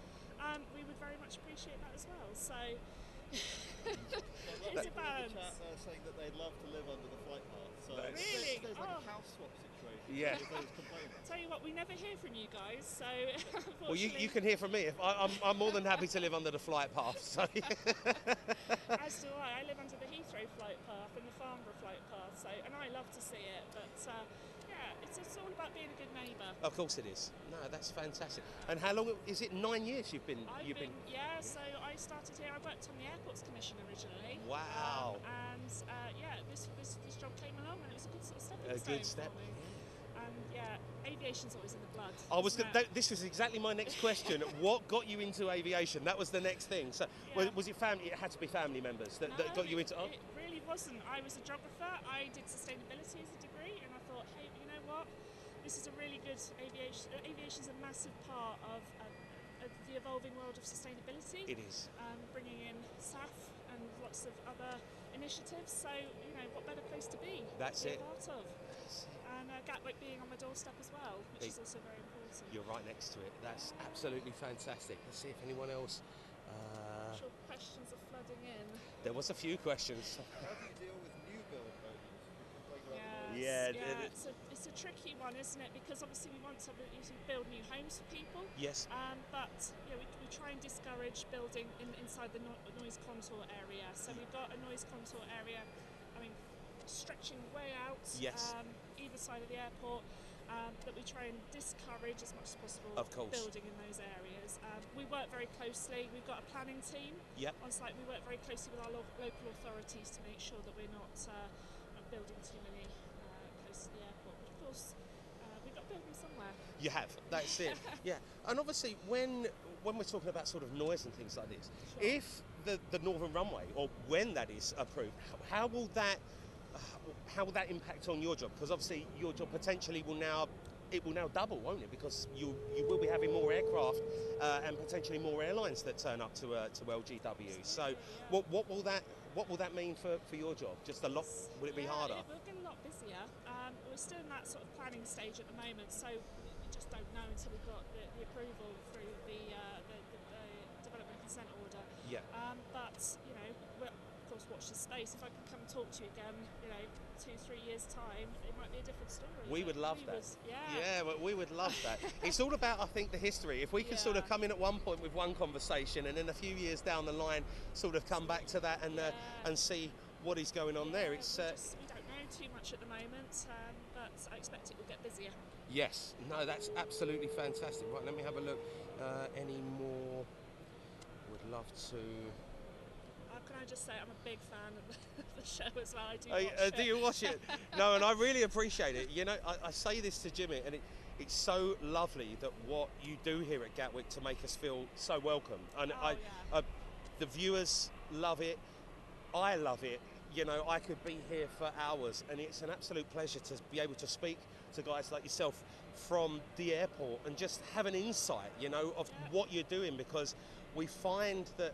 [SPEAKER 3] We would very much appreciate that as well. So it's a balance.
[SPEAKER 2] Chat saying that they'd love to live under the flight path. So
[SPEAKER 3] really,
[SPEAKER 2] there's like a house swap situation.
[SPEAKER 1] Yeah.
[SPEAKER 3] Tell you what, we never hear from you guys. So
[SPEAKER 1] well, you can hear from me. I'm more than happy to live under the flight path. So.
[SPEAKER 3] As do I. I live under the Heathrow flight path and the Farnborough flight path. So and I love to see it, but. It's all about being a good neighbour.
[SPEAKER 1] Of course it is. No, that's fantastic. And how long is it? 9 years you've been?
[SPEAKER 3] Yeah. So I started here. I worked on the Airports Commission originally.
[SPEAKER 1] Wow.
[SPEAKER 3] This job came along and it was a good sort of stepping stone.
[SPEAKER 1] A good step.
[SPEAKER 3] For me. And aviation's always in the blood.
[SPEAKER 1] This was exactly my next question. What got you into aviation? That was the next thing. So was it family? It had to be family members that got you into.
[SPEAKER 3] It really wasn't. I was a geographer. I did sustainability as a degree, and I thought, hey, you know what? This is a really good aviation. Aviation is a massive part of the evolving world of sustainability.
[SPEAKER 1] It is.
[SPEAKER 3] Bringing in SAF and lots of other initiatives. So, what better place to be?
[SPEAKER 1] That's it.
[SPEAKER 3] Part of. And Gatwick being on my doorstep as well, which is also very important.
[SPEAKER 1] You're right next to it. That's absolutely fantastic. Let's see if anyone else.
[SPEAKER 3] I'm sure questions are flooding in.
[SPEAKER 1] There was a few questions.
[SPEAKER 2] How do you deal with new build homes?
[SPEAKER 3] It's a tricky one, isn't it? Because obviously we want to build new homes for people.
[SPEAKER 1] Yes.
[SPEAKER 3] But we try and discourage building inside the noise contour area. So we've got a noise contour area, stretching way out.
[SPEAKER 1] Yes.
[SPEAKER 3] Either side of the airport. That we try and discourage as much as possible building in those areas. We work very closely. We've got a planning team on site. We work very closely with our local authorities to make sure that we're not building too many close to the airport. But of course, we've got to build them somewhere.
[SPEAKER 1] You have. That's it. Yeah. And obviously, when we're talking about sort of noise and things like this, if the Northern Runway, or when that is approved, how will that impact on your job? Because obviously your job potentially will now double, won't it? Because you will be having more aircraft and potentially more airlines that turn up to LGW. So what will that mean for your job? Just a lot? Will it be harder?
[SPEAKER 3] We'll get a lot busier. We're still in that sort of planning stage at the moment, so we just don't know until we've got the approval through the development consent order.
[SPEAKER 1] Yeah.
[SPEAKER 3] But we'll of course watch the space. If I can come and talk to you again, 2-3 years time, it might be a different story.
[SPEAKER 1] We would love that.
[SPEAKER 3] Well,
[SPEAKER 1] we would love that. It's all about, I think, the history. If we can sort of come in at one point with one conversation and then a few years down the line sort of come back to that and see what is going on there. It's
[SPEAKER 3] we don't know too much at the moment, but I expect it will get busier.
[SPEAKER 1] Yes. No, that's absolutely fantastic. Right, let me have a look. Any more? Would love to.
[SPEAKER 3] Can I just say I'm a big fan of the show as well. I do watch it.
[SPEAKER 1] Do you watch it? No, and I really appreciate it. I say this to Jimmy, and it's so lovely that what you do here at Gatwick to make us feel so welcome. And the viewers love it. I love it. I could be here for hours, and it's an absolute pleasure to be able to speak to guys like yourself from the airport and just have an insight, of what you're doing, because we find that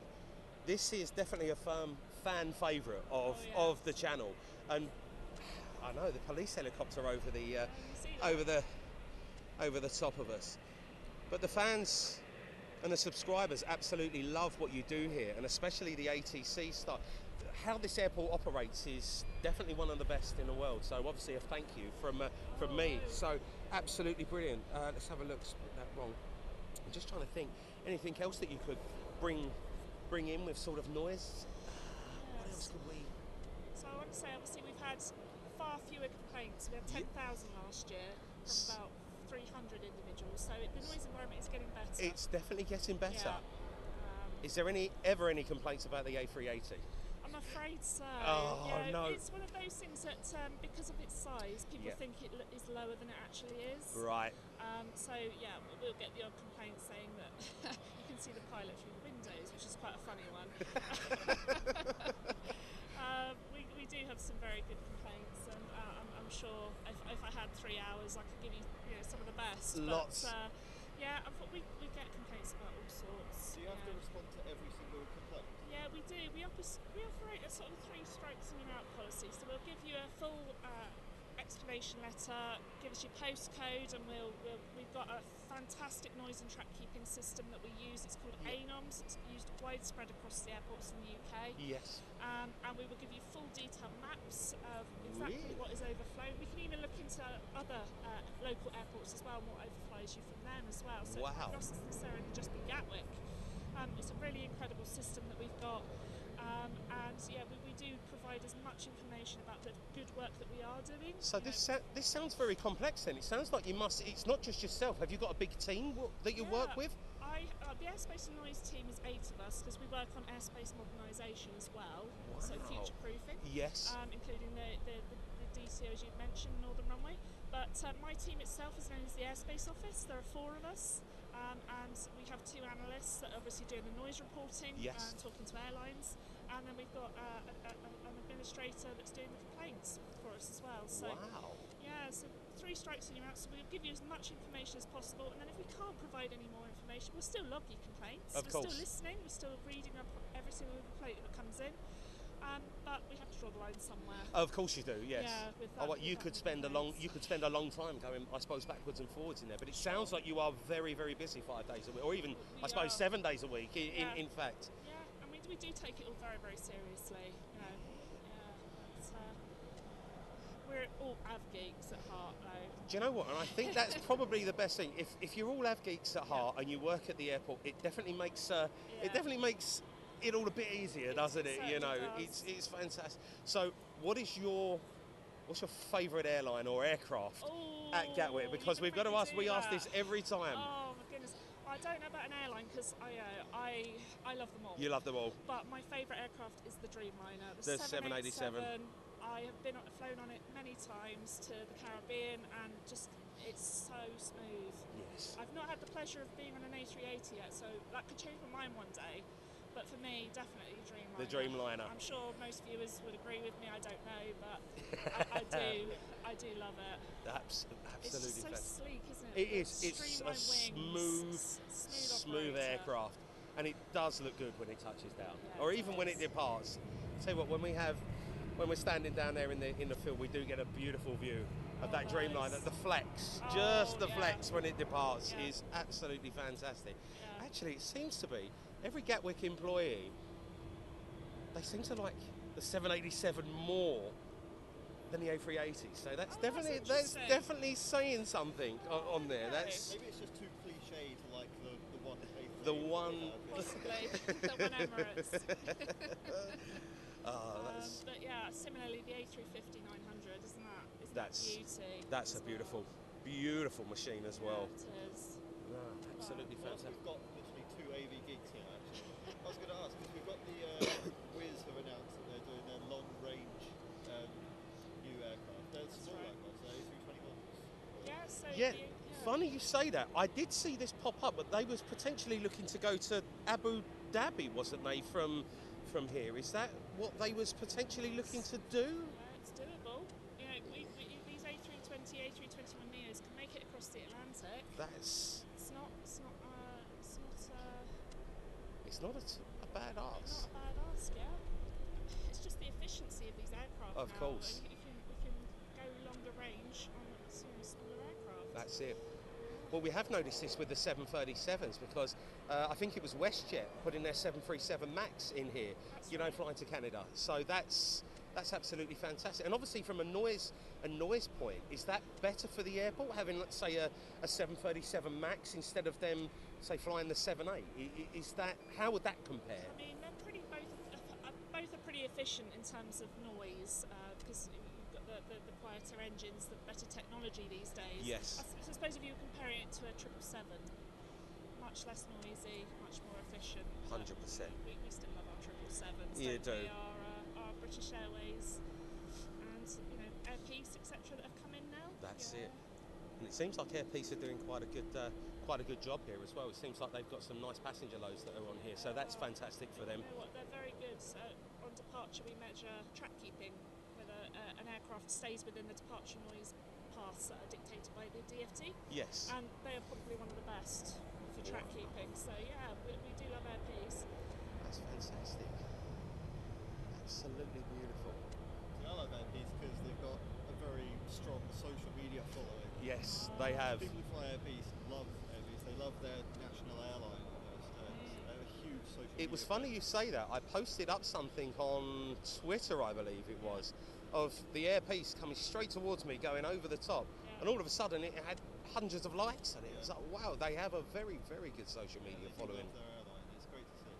[SPEAKER 1] this is definitely a fan favourite of the channel, and I know, the police helicopter over the over the top of us. But the fans and the subscribers absolutely love what you do here, and especially the ATC stuff. How this airport operates is definitely one of the best in the world. So obviously a thank you from me. So absolutely brilliant. Let's have a look. Split that wrong. I'm just trying to think. Anything else that you could bring in with sort of noise? What else could we?
[SPEAKER 3] So I want to say, obviously, we've had far fewer complaints. We had 10,000 last year from about 300 individuals. So the noise environment is getting better.
[SPEAKER 1] It's definitely getting better.
[SPEAKER 3] Yeah.
[SPEAKER 1] Is there ever any complaints about the A380?
[SPEAKER 3] I'm afraid so.
[SPEAKER 1] Oh, no.
[SPEAKER 3] It's one of those things that, because of its size, people think it is lower than it actually is.
[SPEAKER 1] Right.
[SPEAKER 3] So, yeah, we'll get the odd complaint saying that you can see the pilot through the windows, which is quite a funny one. We do have some very good complaints, and I'm sure if I had 3 hours, I could give you, some of the best.
[SPEAKER 1] Lots.
[SPEAKER 3] But, yeah, we get complaints about all sorts.
[SPEAKER 2] Do you have to respond to every single complaint?
[SPEAKER 3] Yeah, we do. We operate a sort of 3 strikes and you're out policy. So we'll give you a full explanation letter, give us your postcode, and we've got a fantastic noise and track keeping system that we use. It's called AIRNAV. It's used widespread across the airports in the UK.
[SPEAKER 1] Yes.
[SPEAKER 3] And we will give you full detailed maps of exactly what is overflown. We can even look into other local airports as well and what overflows you from them as well. So it might not necessarily just be Gatwick. It's a really incredible system that we've got. And yeah, we do provide as much information about the good work that we are doing.
[SPEAKER 1] So this sounds very complex then. It sounds like it's not just yourself. Have you got a big team that you work with?
[SPEAKER 3] The airspace and noise team is 8 of us, because we work on airspace modernisation as well.
[SPEAKER 1] Wow.
[SPEAKER 3] So future proofing.
[SPEAKER 1] Yes.
[SPEAKER 3] Including the DCOs you've mentioned, Northern Runway. But my team itself is known as the Airspace Office. There are 4 of us. And we have 2 analysts that are obviously doing the noise reporting and talking to airlines. And then we've got an administrator that's doing the complaints for us as well. So, yeah, so 3 strikes and you're out. So we'll give you as much information as possible. And then if we can't provide any more information, we'll still log your complaints. We're still listening. We're still reading up every single complaint that comes in. But we have to draw the line somewhere.
[SPEAKER 1] Of course you do, yes.
[SPEAKER 3] Yeah, with that,
[SPEAKER 1] you could spend a long time going, I suppose, backwards and forwards in there. But it sounds like you are very, very busy 5 days a week, or even, I suppose, 7 days a week. In fact.
[SPEAKER 3] Yeah, and we do take it all very, very seriously. We're all av geeks at heart, though.
[SPEAKER 1] Do you know what? And I think that's probably the best thing. If you're all av geeks at heart and you work at the airport, it definitely makes it all a bit easier, doesn't it? It's fantastic. So, what's your favourite airline or aircraft at Gatwick? Because we've got to ask. We ask this every time.
[SPEAKER 3] Oh my goodness! I don't know about an airline because I love them all.
[SPEAKER 1] You love them all.
[SPEAKER 3] But my favourite aircraft is the Dreamliner,
[SPEAKER 1] the 787.
[SPEAKER 3] I have flown on it many times to the Caribbean, and it's so smooth.
[SPEAKER 1] Yes.
[SPEAKER 3] I've not had the pleasure of being on an A380 yet, so that could change my mind one day. But for me, definitely Dreamliner.
[SPEAKER 1] The Dreamliner.
[SPEAKER 3] I'm sure most viewers would agree with me. I don't know, but I do love it.
[SPEAKER 1] Absolutely.
[SPEAKER 3] It's just so sleek, isn't it?
[SPEAKER 1] It is. It's a smooth aircraft, and it does look good when it touches down, or even when it departs. I'll tell you what, when we're standing down there in the field, we do get a beautiful view of that Dreamliner. The flex, flex when it departs is absolutely fantastic. Yeah. Actually, it seems to be every Gatwick employee, they seem to like the 787 more than the A380. So that's definitely saying something on there.
[SPEAKER 2] Maybe it's just too cliche to like the one A380.
[SPEAKER 1] The one.
[SPEAKER 3] Possibly. The one Emirates. But yeah, similarly the A350-900, isn't that beauty?
[SPEAKER 1] That's a beautiful machine as well.
[SPEAKER 3] Yeah, it is.
[SPEAKER 1] No, absolutely fantastic.
[SPEAKER 2] We've got literally 2 AV geeks here actually. I was going to ask, because we've got the Wizz have announced that they're doing their long range new aircraft. They're small aircraft, they're A320s.
[SPEAKER 1] Funny you say that. I did see this pop up, but they was potentially looking to go to Abu Dhabi, wasn't they, from here? Is that what they was potentially looking to do?
[SPEAKER 3] It's doable. These A320, A321neos can make it across the Atlantic.
[SPEAKER 1] It's not a bad ask.
[SPEAKER 3] Not a bad ask, yeah. It's just the efficiency of these aircraft.
[SPEAKER 1] Of course.
[SPEAKER 3] We can
[SPEAKER 1] That's it. Well, we have noticed this with the 737s because I think it was WestJet putting their 737 MAX in here, flying to Canada. So that's absolutely fantastic. And obviously from a noise point, is that better for the airport, having, let's say, a 737 MAX instead of them, say, flying the 78? Is that, how would that compare?
[SPEAKER 3] I mean, they're both are pretty efficient in terms of noise, because you've got the quieter engines, the better technology these days.
[SPEAKER 1] Yes.
[SPEAKER 3] I suppose if you were comparing it to a 777, much less noisy, much more efficient.
[SPEAKER 1] 100%.
[SPEAKER 3] We still love our 777s.
[SPEAKER 1] You do.
[SPEAKER 3] We are British Airways and Air Peace, etc. that have come in now.
[SPEAKER 1] That's it. And it seems like Air Peace are doing quite a good job here as well. It seems like they've got some nice passenger loads that are on here, so that's fantastic for them.
[SPEAKER 3] You know what? They're very good. On departure, we measure track keeping, whether an aircraft stays within the departure noise paths that are dictated by the DFT.
[SPEAKER 1] Yes.
[SPEAKER 3] And they are probably one of the best for track keeping. So yeah, we do love Air Peace.
[SPEAKER 1] That's fantastic. Absolutely beautiful.
[SPEAKER 2] I love Air Peace because they've got a very strong social media following.
[SPEAKER 1] Yes, they have.
[SPEAKER 2] People who fly Air Peace love Air Peace. They love their national airline almost. They're a huge social media.
[SPEAKER 1] It was funny you say that. I posted up something on Twitter, I believe it was, of the Air Peace coming straight towards me, going over the top. And all of a sudden it had hundreds of likes on it. It was like, wow, they have a very, very good social media following.
[SPEAKER 2] Love their airline. It's great to see.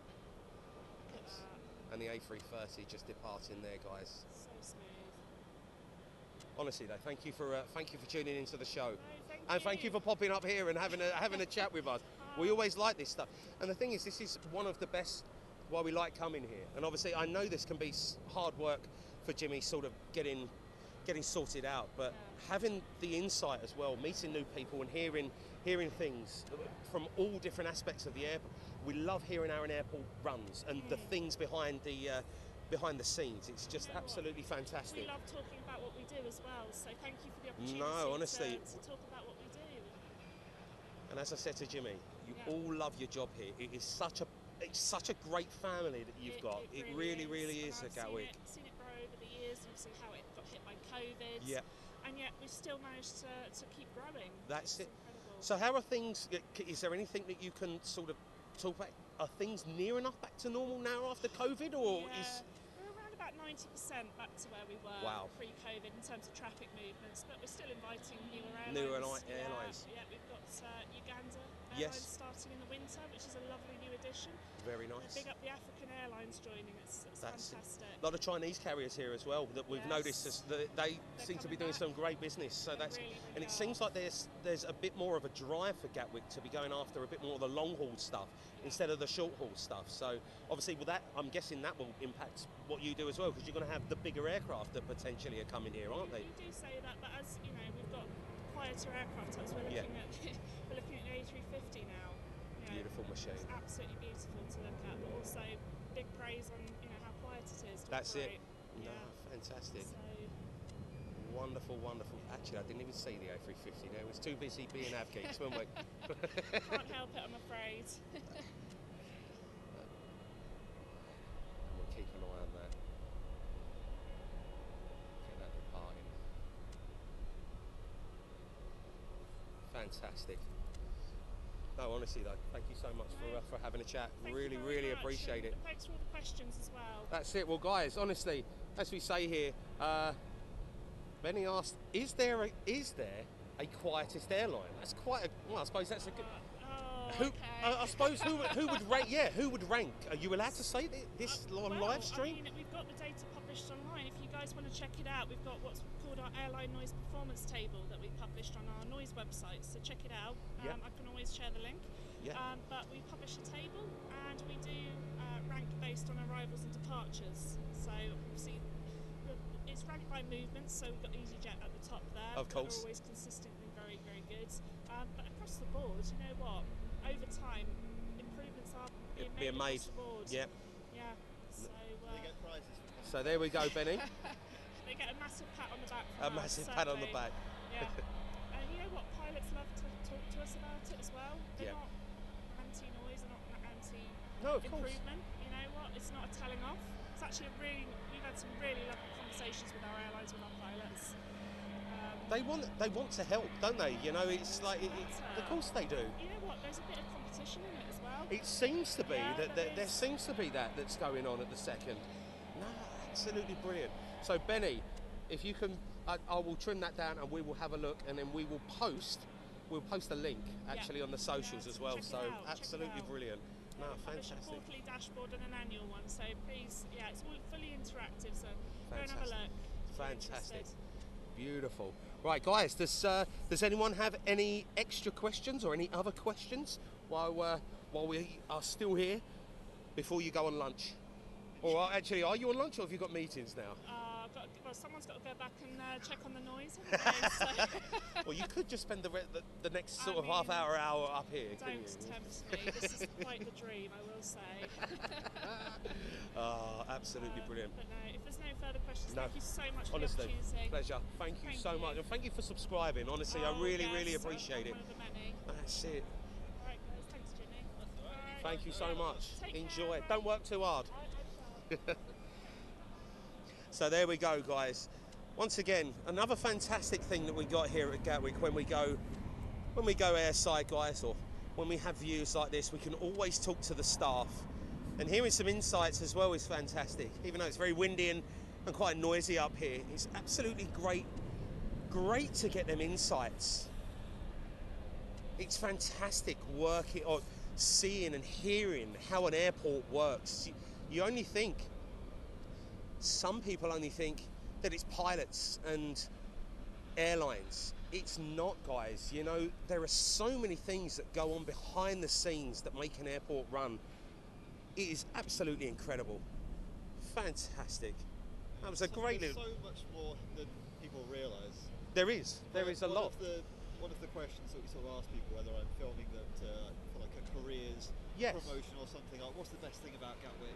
[SPEAKER 1] Yes. And the A330 just departing there, guys.
[SPEAKER 3] So smooth.
[SPEAKER 1] Honestly, though, thank you for tuning into the show,
[SPEAKER 3] No,
[SPEAKER 1] thank you for popping up here and having a chat with us. We always like this stuff, and the thing is, this is one of the best why we like coming here. And obviously, I know this can be hard work for Jimmy, sort of getting sorted out, but having the insight as well, meeting new people and hearing things from all different aspects of the airport. We love hearing how an airport runs and the things behind the scenes. It's just absolutely fantastic.
[SPEAKER 3] We love talking about what we do as well, so thank you for the opportunity
[SPEAKER 1] No, honestly,
[SPEAKER 3] to talk about what we do.
[SPEAKER 1] And as I said to Jimmy, you all love your job here. It's such a great family that you've got. It really is at Gatwick.
[SPEAKER 3] I've seen it grow over the years, and see how it got hit by COVID.
[SPEAKER 1] Yeah.
[SPEAKER 3] And yet we've still managed to keep growing.
[SPEAKER 1] That's it.
[SPEAKER 3] Incredible.
[SPEAKER 1] So how are things? Is there anything that you can sort of talk about? Are things near enough back to normal now after COVID, or is?
[SPEAKER 3] We're around about 90% back to where we were pre-COVID in terms of traffic movements, but we're still inviting newer airlines. Yeah, we've got Uganda Airlines starting in the winter, which is a lovely new addition.
[SPEAKER 1] Very nice.
[SPEAKER 3] Big up the African Airlines joining. It's fantastic.
[SPEAKER 1] A lot of Chinese carriers here as well that we've noticed that they seem to be doing some great business. So that's and it seems like there's a bit more of a drive for Gatwick to be going after a bit more of the long haul stuff instead of the short haul stuff. So obviously with that, I'm guessing that will impact what you do as well, because you're going to have the bigger aircraft that potentially are coming here, aren't they?
[SPEAKER 3] We do say that, but as you know, we've got quieter aircraft types. We're looking at the A350 now.
[SPEAKER 1] Beautiful machine.
[SPEAKER 3] It's absolutely beautiful to look at, but also big praise on how quiet it is.
[SPEAKER 1] That's it. No, fantastic.
[SPEAKER 3] So,
[SPEAKER 1] wonderful. Actually, I didn't even see the A350 there. It was too busy being av geeks, weren't we?
[SPEAKER 3] Can't help it, I'm afraid.
[SPEAKER 1] We'll keep an eye on that. Get that departing. Fantastic. No, honestly though, thank you so much for having a chat. Really appreciate it.
[SPEAKER 3] Thanks for all the questions as well.
[SPEAKER 1] That's it. Well, guys, honestly, as we say here, Benny asked, is there a quietest airline? That's quite a, well, I suppose that's a good... I suppose who would rank? Yeah, who would rank? Are you allowed to say this on live stream?
[SPEAKER 3] I mean, we've got the data published online. If you guys want to check it out, we've got what's called our airline noise performance table that we published on our noise website. So check it out. I can always share the link. But we publish a table, and we do rank based on arrivals and departures. So obviously, it's ranked by movements. So we've got EasyJet at the top there.
[SPEAKER 1] Of course.
[SPEAKER 3] They're always consistently very good. But across the board, you know what? Over time, improvements are being made across the board.
[SPEAKER 1] Yeah.
[SPEAKER 3] So
[SPEAKER 2] they get prizes.
[SPEAKER 1] So there we go, Benny.
[SPEAKER 3] They get a massive pat on the back.
[SPEAKER 1] A massive pat on the back.
[SPEAKER 3] Yeah. And you know what? Pilots love to talk to us about it as well. They're not anti-noise. They're not anti-improvement. You know what? It's not a telling off. It's actually we've had had some really lovely conversations with our airlines, with our pilots.
[SPEAKER 1] They want to help, don't they? You know, it's like, of course they do.
[SPEAKER 3] You know what? There's a bit of competition in it as well.
[SPEAKER 1] It seems to be there
[SPEAKER 3] is.
[SPEAKER 1] seems to be that's going on at the second. No, absolutely brilliant. So Benny, if you can, I will trim that down and we will have a look, and then we will post. We'll post a link actually on the socials as well. So absolutely brilliant. No, fantastic.
[SPEAKER 3] A quarterly dashboard and an annual one. So please, it's all fully interactive. So go and have a look.
[SPEAKER 1] Fantastic. Beautiful. Right, guys, does anyone have any extra questions or any other questions while we are still here before you go on lunch? Or actually, are you on lunch or have you got meetings now?
[SPEAKER 3] Someone's got to go back and check on the noise, haven't they? So.
[SPEAKER 1] Well, you could just spend the next sort of half hour up here.
[SPEAKER 3] Don't tempt me. This is quite the dream, I will say.
[SPEAKER 1] Oh, absolutely brilliant.
[SPEAKER 3] But no, if there's no further questions, thank you so much for the
[SPEAKER 1] honestly,
[SPEAKER 3] opportunity.
[SPEAKER 1] Pleasure. Thank you so much. And thank you for subscribing. Honestly, I really appreciate it.
[SPEAKER 3] One of the many.
[SPEAKER 1] That's it.
[SPEAKER 3] All right, guys. Thanks, Jimmy. Right.
[SPEAKER 1] Thank you so much. Enjoy.
[SPEAKER 3] Care,
[SPEAKER 1] Don't work too hard. So there we go, guys. Once again, another fantastic thing that we got here at Gatwick when we go airside, guys, or when we have views like this, we can always talk to the staff. And hearing some insights as well is fantastic. Even though it's very windy and quite noisy up here, it's absolutely great to get them insights. It's fantastic working or seeing and hearing how an airport works. You only think, some people only think that it's pilots and airlines. It's not, guys. You know, there are so many things that go on behind the scenes that make an airport run. It is absolutely incredible. Fantastic. That was a great little...
[SPEAKER 2] so much more than people realise.
[SPEAKER 1] There is a lot.
[SPEAKER 2] One of the questions that we sort of ask people, whether I'm filming them for like a careers promotion or something, like what's the best thing about Gatwick?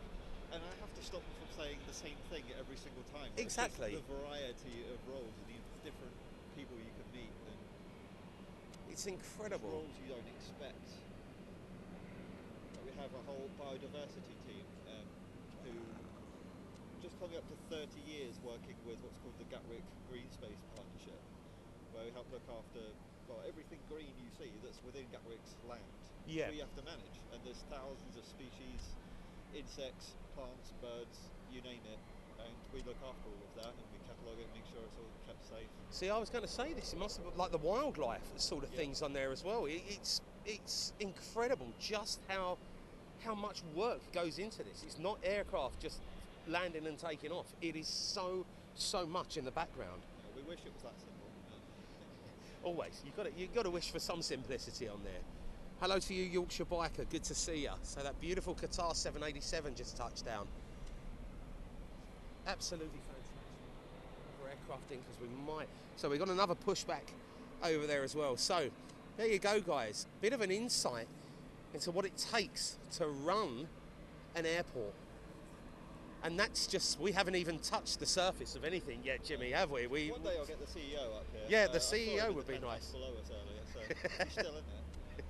[SPEAKER 2] And I have to stop them from saying the same thing every single time.
[SPEAKER 1] Exactly.
[SPEAKER 2] The variety of roles and the different people you can meet. And
[SPEAKER 1] it's incredible.
[SPEAKER 2] Roles you don't expect. We have a whole biodiversity team who just coming up to 30 years working with what's called the Gatwick Green Space Partnership, where we help look after everything green you see that's within Gatwick's land.
[SPEAKER 1] Yeah.
[SPEAKER 2] We have to manage, and there's thousands of species, insects, plants, birds, you name it, and we look after all of that and we catalogue it and make sure it's all kept safe.
[SPEAKER 1] See, I was going to say this, it must have like the wildlife sort of things on there as well. It's incredible just how much work goes into this. It's not aircraft just landing and taking off. It is so much in the background.
[SPEAKER 2] Yeah, we wish it was that simple.
[SPEAKER 1] Always, you've got to wish for some simplicity on there. Hello to you, Yorkshire biker. Good to see you. So that beautiful Qatar 787 just touched down. Absolutely fantastic for aircrafting, because we might. So we got another pushback over there as well. So there you go, guys. Bit of an insight into what it takes to run an airport. And that's just, we haven't even touched the surface of anything yet, Jimmy, have we?
[SPEAKER 2] One day I'll get the CEO up here.
[SPEAKER 1] Yeah, the CEO would be nice.
[SPEAKER 2] Below us earlier, so he's still in there.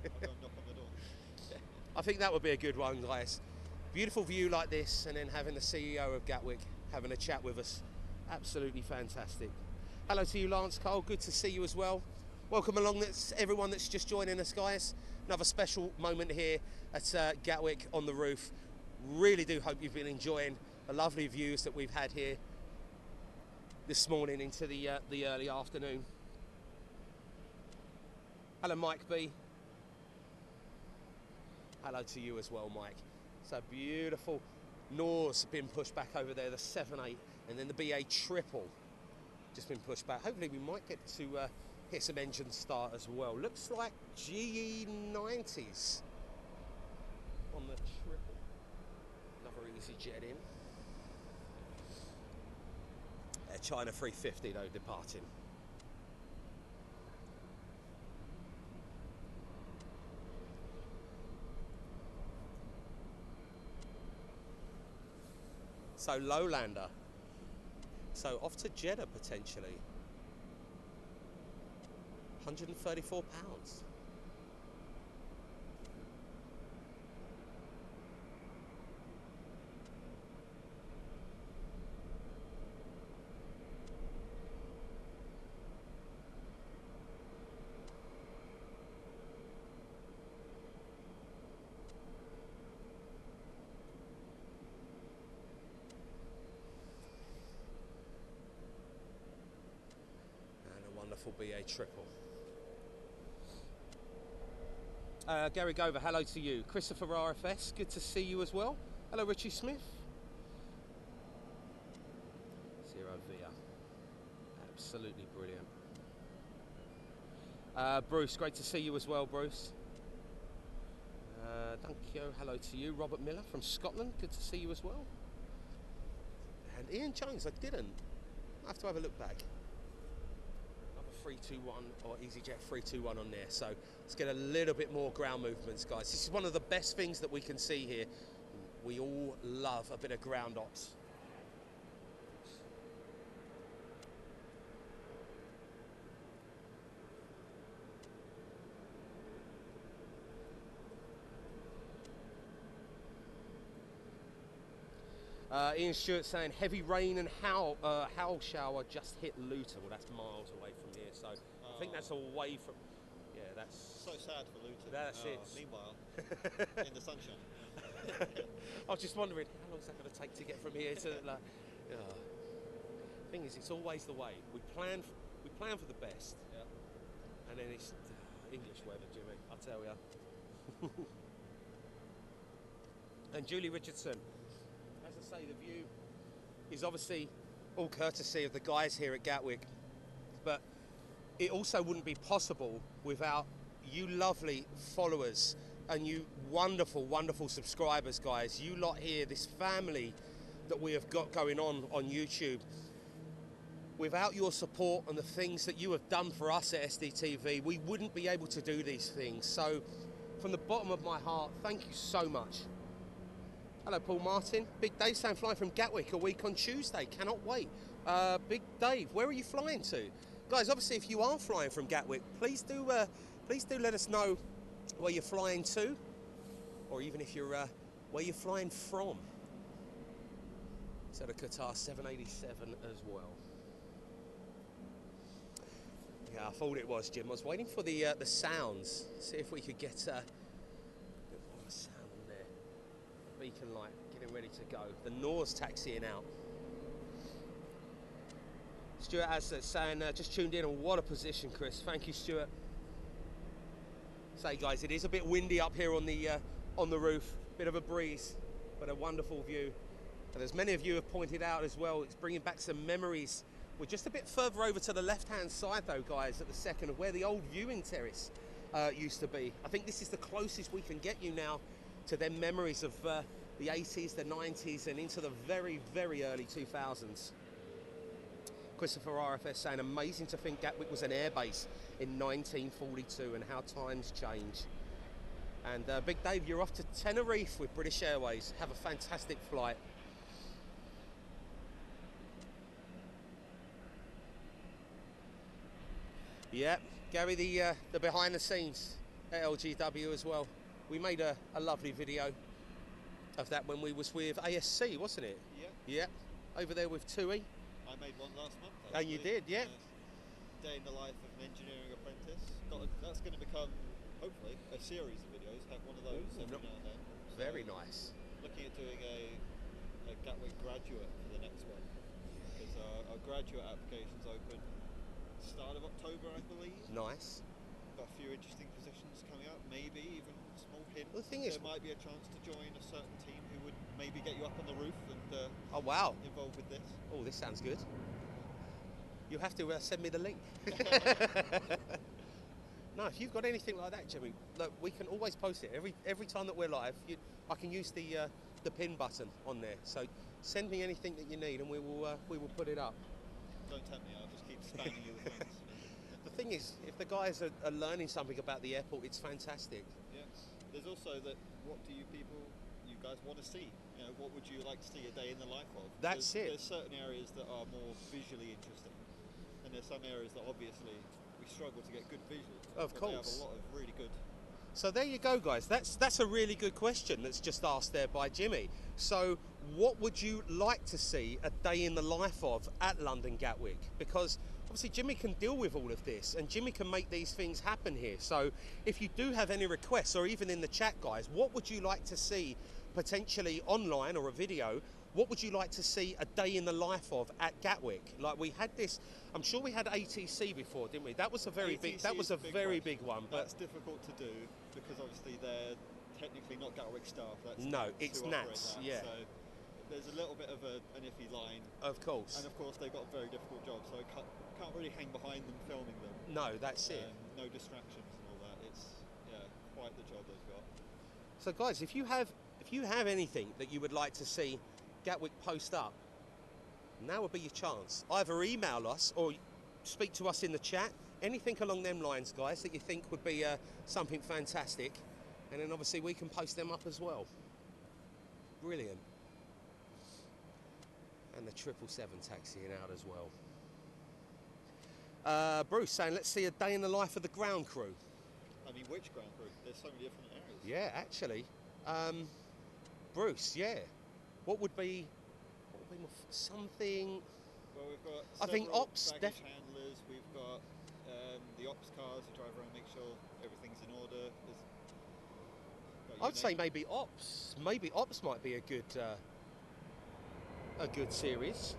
[SPEAKER 2] I'll go and knock on the door.
[SPEAKER 1] I think that would be a good one, guys. Beautiful view like this, and then having the CEO of Gatwick having a chat with us. Absolutely fantastic. Hello to you, Lance Cole. Good to see you as well. Welcome along, everyone that's just joining us, guys. Another special moment here at Gatwick on the roof. Really do hope you've been enjoying the lovely views that we've had here this morning into the early afternoon. Hello, Mike B. Hello to you as well, Mike. So beautiful. Nor's been pushed back over there, the 7.8, and then the BA triple just been pushed back. Hopefully we might get to hit some engine start as well. Looks like GE90s on the triple. Another easy jet in. China 350 though, departing. So Lowlander. So off to Jeddah potentially. £134. beautiful BA triple. Gary Gover, hello to you. Christopher RFS, good to see you as well. Hello, Richie Smith. Zero Via, absolutely brilliant. Bruce, great to see you as well, Bruce. Thank you, hello to you. Robert Miller from Scotland, good to see you as well. And Ian Jones, I didn't. I have to have a look back. 321 or EasyJet 321 on there, so let's get a little bit more ground movements, guys. This is one of the best things that we can see here. We all love a bit of ground ops. Ian Stewart saying heavy rain and howl shower just hit Luton. Well, that's miles away from here, so I think that's away from. Yeah, that's
[SPEAKER 2] so sad for Luton.
[SPEAKER 1] That's it.
[SPEAKER 2] Meanwhile, in the sunshine.
[SPEAKER 1] I was just wondering how long is that going to take to get from here to. Thing is, it's always the way. We plan for the best, and then it's English weather, Jimmy. I tell ya. And Julie Richardson. As I say, the view is obviously all courtesy of the guys here at Gatwick, but it also wouldn't be possible without you lovely followers and you wonderful, wonderful subscribers, guys. You lot here, this family that we have got going on YouTube. Without your support and the things that you have done for us at SDTV, we wouldn't be able to do these things. So from the bottom of my heart, thank you so much. Hello, Paul Martin. Big Dave saying flying from Gatwick a week on Tuesday. Cannot wait. Big Dave, where are you flying to? Guys, obviously, if you are flying from Gatwick, please do let us know where you're flying to, or even if you're where you're flying from. So the Qatar 787 as well. Yeah, I thought it was, Jim. I was waiting for the sounds. See if we could get a bit more of a sound on there. Beacon light getting ready to go. The Nor's taxiing out. Stuart has saying just tuned in on what a position, Chris. Thank you, Stuart. Say, guys, it is a bit windy up here on the roof. Bit of a breeze, but a wonderful view. And as many of you have pointed out as well, it's bringing back some memories. We're just a bit further over to the left-hand side, though, guys, at the second of where the old viewing terrace used to be. I think this is the closest we can get you now to them memories of the 80s, the 90s, and into the very, very early 2000s. Christopher RFS saying, amazing to think Gatwick was an airbase in 1942 and how times change. And Big Dave, you're off to Tenerife with British Airways. Have a fantastic flight. Yeah, Gary, the behind the scenes at LGW as well. We made a lovely video of that when we was with ASC, wasn't it? Yeah. Yeah, over there with Tui.
[SPEAKER 2] I made one last month.
[SPEAKER 1] Actually. And you did, yeah.
[SPEAKER 2] Day in the life of an engineering apprentice. That's going to become, hopefully, a series of videos. Have one of those every now and then. So
[SPEAKER 1] very nice.
[SPEAKER 2] Looking at doing a Gatwick graduate for the next one. Because our graduate applications open start of October, I believe.
[SPEAKER 1] Nice.
[SPEAKER 2] Got a few interesting positions coming up. Maybe even a small hint.
[SPEAKER 1] Well, the thing is,
[SPEAKER 2] there might be a chance to join a certain team who would maybe get you up on the roof and
[SPEAKER 1] oh wow,
[SPEAKER 2] involved with this.
[SPEAKER 1] Oh, this sounds good. You have to send me the link. No, if you've got anything like that, Jimmy, look, we can always post it every time that we're live. I can use the pin button on there. So send me anything that you need, and we will put it up.
[SPEAKER 2] Don't tempt me. I'll just keep spamming you with links.
[SPEAKER 1] The thing is, if the guys are learning something about the airport, it's fantastic.
[SPEAKER 2] Yeah. There's also that. What do you guys want to see? You know, what would you like to see a day in the life of?
[SPEAKER 1] That's it.
[SPEAKER 2] There's certain areas that are more visually interesting, and there's some areas that obviously we struggle to get good visuals.
[SPEAKER 1] Of course.
[SPEAKER 2] They have a lot of really good.
[SPEAKER 1] So there you go, guys. That's a really good question that's just asked there by Jimmy. So what would you like to see a day in the life of at London Gatwick? Because obviously Jimmy can deal with all of this and Jimmy can make these things happen here. So if you do have any requests, or even in the chat, guys, what would you like to see potentially online or a video what would you like to see a day in the life of at Gatwick? Like we had this, I'm sure we had ATC before, didn't we? That was a very big. That was a very big one. But
[SPEAKER 2] that's difficult to do because obviously they're technically not Gatwick staff. That's
[SPEAKER 1] no, it's NATS. Yeah.
[SPEAKER 2] So there's a little bit of an iffy line.
[SPEAKER 1] Of course.
[SPEAKER 2] And of course they've got a very difficult job, so I can't really hang behind them filming them.
[SPEAKER 1] No, that's it.
[SPEAKER 2] No distractions and all that. It's quite the job they've got.
[SPEAKER 1] So guys, if you have anything that you would like to see Gatwick post up, now would be your chance. Either email us or speak to us in the chat. Anything along them lines, guys, that you think would be something fantastic, and then obviously we can post them up as well. Brilliant. And the 777 taxiing out as well. Bruce saying, let's see a day in the life of the ground crew.
[SPEAKER 2] I mean, which ground crew? There's so many different areas.
[SPEAKER 1] Yeah, actually. Bruce, yeah. What would be something?
[SPEAKER 2] Well, we've got
[SPEAKER 1] I think ops
[SPEAKER 2] baggage handlers. We've got the ops cars who drive around, make sure everything's in order.
[SPEAKER 1] I'd say maybe ops. Maybe ops might be a good series.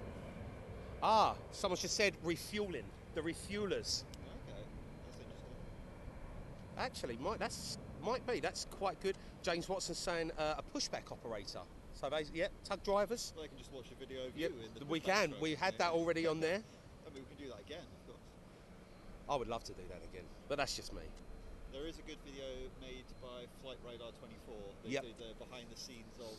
[SPEAKER 1] Ah, someone just said refueling. The refuelers.
[SPEAKER 2] Okay, that's interesting.
[SPEAKER 1] Actually, might be. That's quite good. James Watson saying a pushback operator. So basically, yeah, tug drivers.
[SPEAKER 2] Well, they can just watch a video of
[SPEAKER 1] yep,
[SPEAKER 2] you in the
[SPEAKER 1] we can. We had that already on there.
[SPEAKER 2] I mean, we can do that again, of course.
[SPEAKER 1] I would love to do that again, but that's just me.
[SPEAKER 2] There is a good video made by Flight Radar 24. They did the behind the scenes of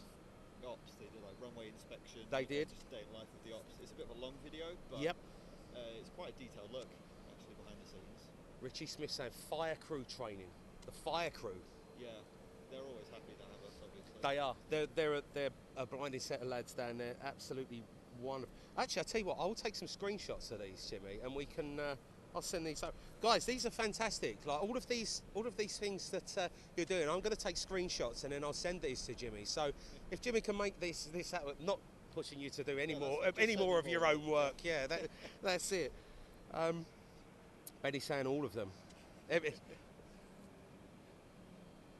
[SPEAKER 2] ops. They did like runway inspection.
[SPEAKER 1] They did.
[SPEAKER 2] Just day in life of the ops. It's a bit of a long video, but it's quite a detailed look actually behind the scenes.
[SPEAKER 1] Richie Smith saying fire crew training. The fire crew.
[SPEAKER 2] Yeah, they're always happy to have us, obviously.
[SPEAKER 1] They are. They're a blinded set of lads down there. Absolutely wonderful. Actually, I'll tell you what. I'll take some screenshots of these, Jimmy, and we can. I'll send these out. Guys, these are fantastic. Like all of these things that you're doing, I'm going to take screenshots and then I'll send these to Jimmy. So if Jimmy can make this out, not pushing you to do any more of your own work. Yeah, that's it. Benny's saying all of them.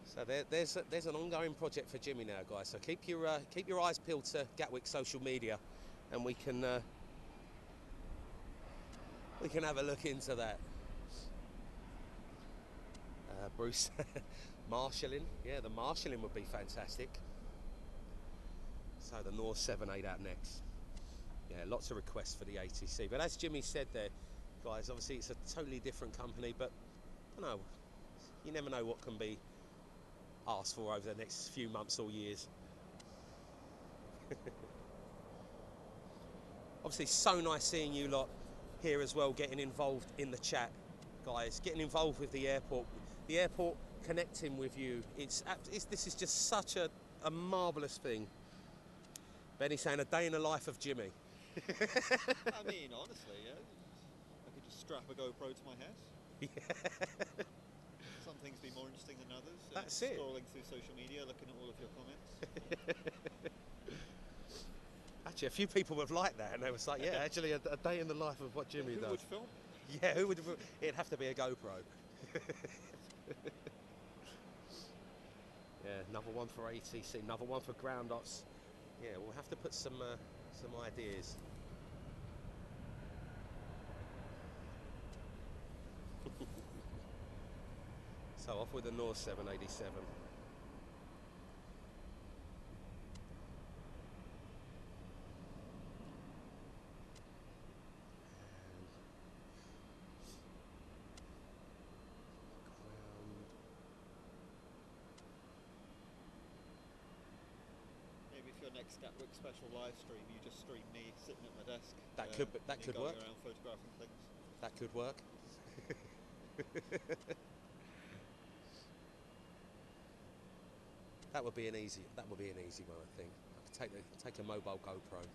[SPEAKER 1] So there's an ongoing project for Jimmy now, guys. So keep your eyes peeled to Gatwick social media, and we can have a look into that. Bruce, marshalling. Yeah, the marshalling would be fantastic. So the North 78 out next. Yeah, lots of requests for the ATC. But as Jimmy said there, guys, obviously it's a totally different company, but I don't know, you never know what can be asked for over the next few months or years. Obviously, so nice seeing you lot here as well, getting involved in the chat, guys, getting involved with the airport connecting with you. This is just such a marvellous thing. Benny saying a day in the life of Jimmy.
[SPEAKER 2] I mean, honestly, yeah, I could just strap a GoPro to my head.
[SPEAKER 1] Yeah.
[SPEAKER 2] Some things be more interesting than others.
[SPEAKER 1] That's it.
[SPEAKER 2] Scrolling through social media, looking at all of your comments.
[SPEAKER 1] Actually, a few people would have liked that, and they was like, yeah, actually, a day in the life of what Jimmy does.
[SPEAKER 2] Who would film?
[SPEAKER 1] Yeah, who would? It'd have to be a GoPro. Yeah, another one for ATC, another one for ground ops. Yeah, we'll have to put some ideas. So off with the North 787.
[SPEAKER 2] Next Gatwick special live stream, you just stream me sitting at my desk.
[SPEAKER 1] That could work.
[SPEAKER 2] Around photographing things.
[SPEAKER 1] That could work. That would be an easy one, I think. I could take a mobile GoPro.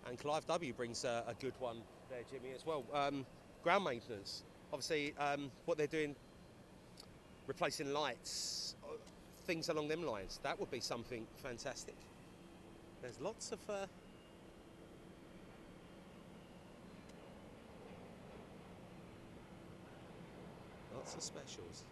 [SPEAKER 1] And Clive W brings a good one there, Jimmy, as well. Ground maintenance. Obviously, what they're doing, replacing lights, things along them lines. That would be something fantastic. There's lots of specials.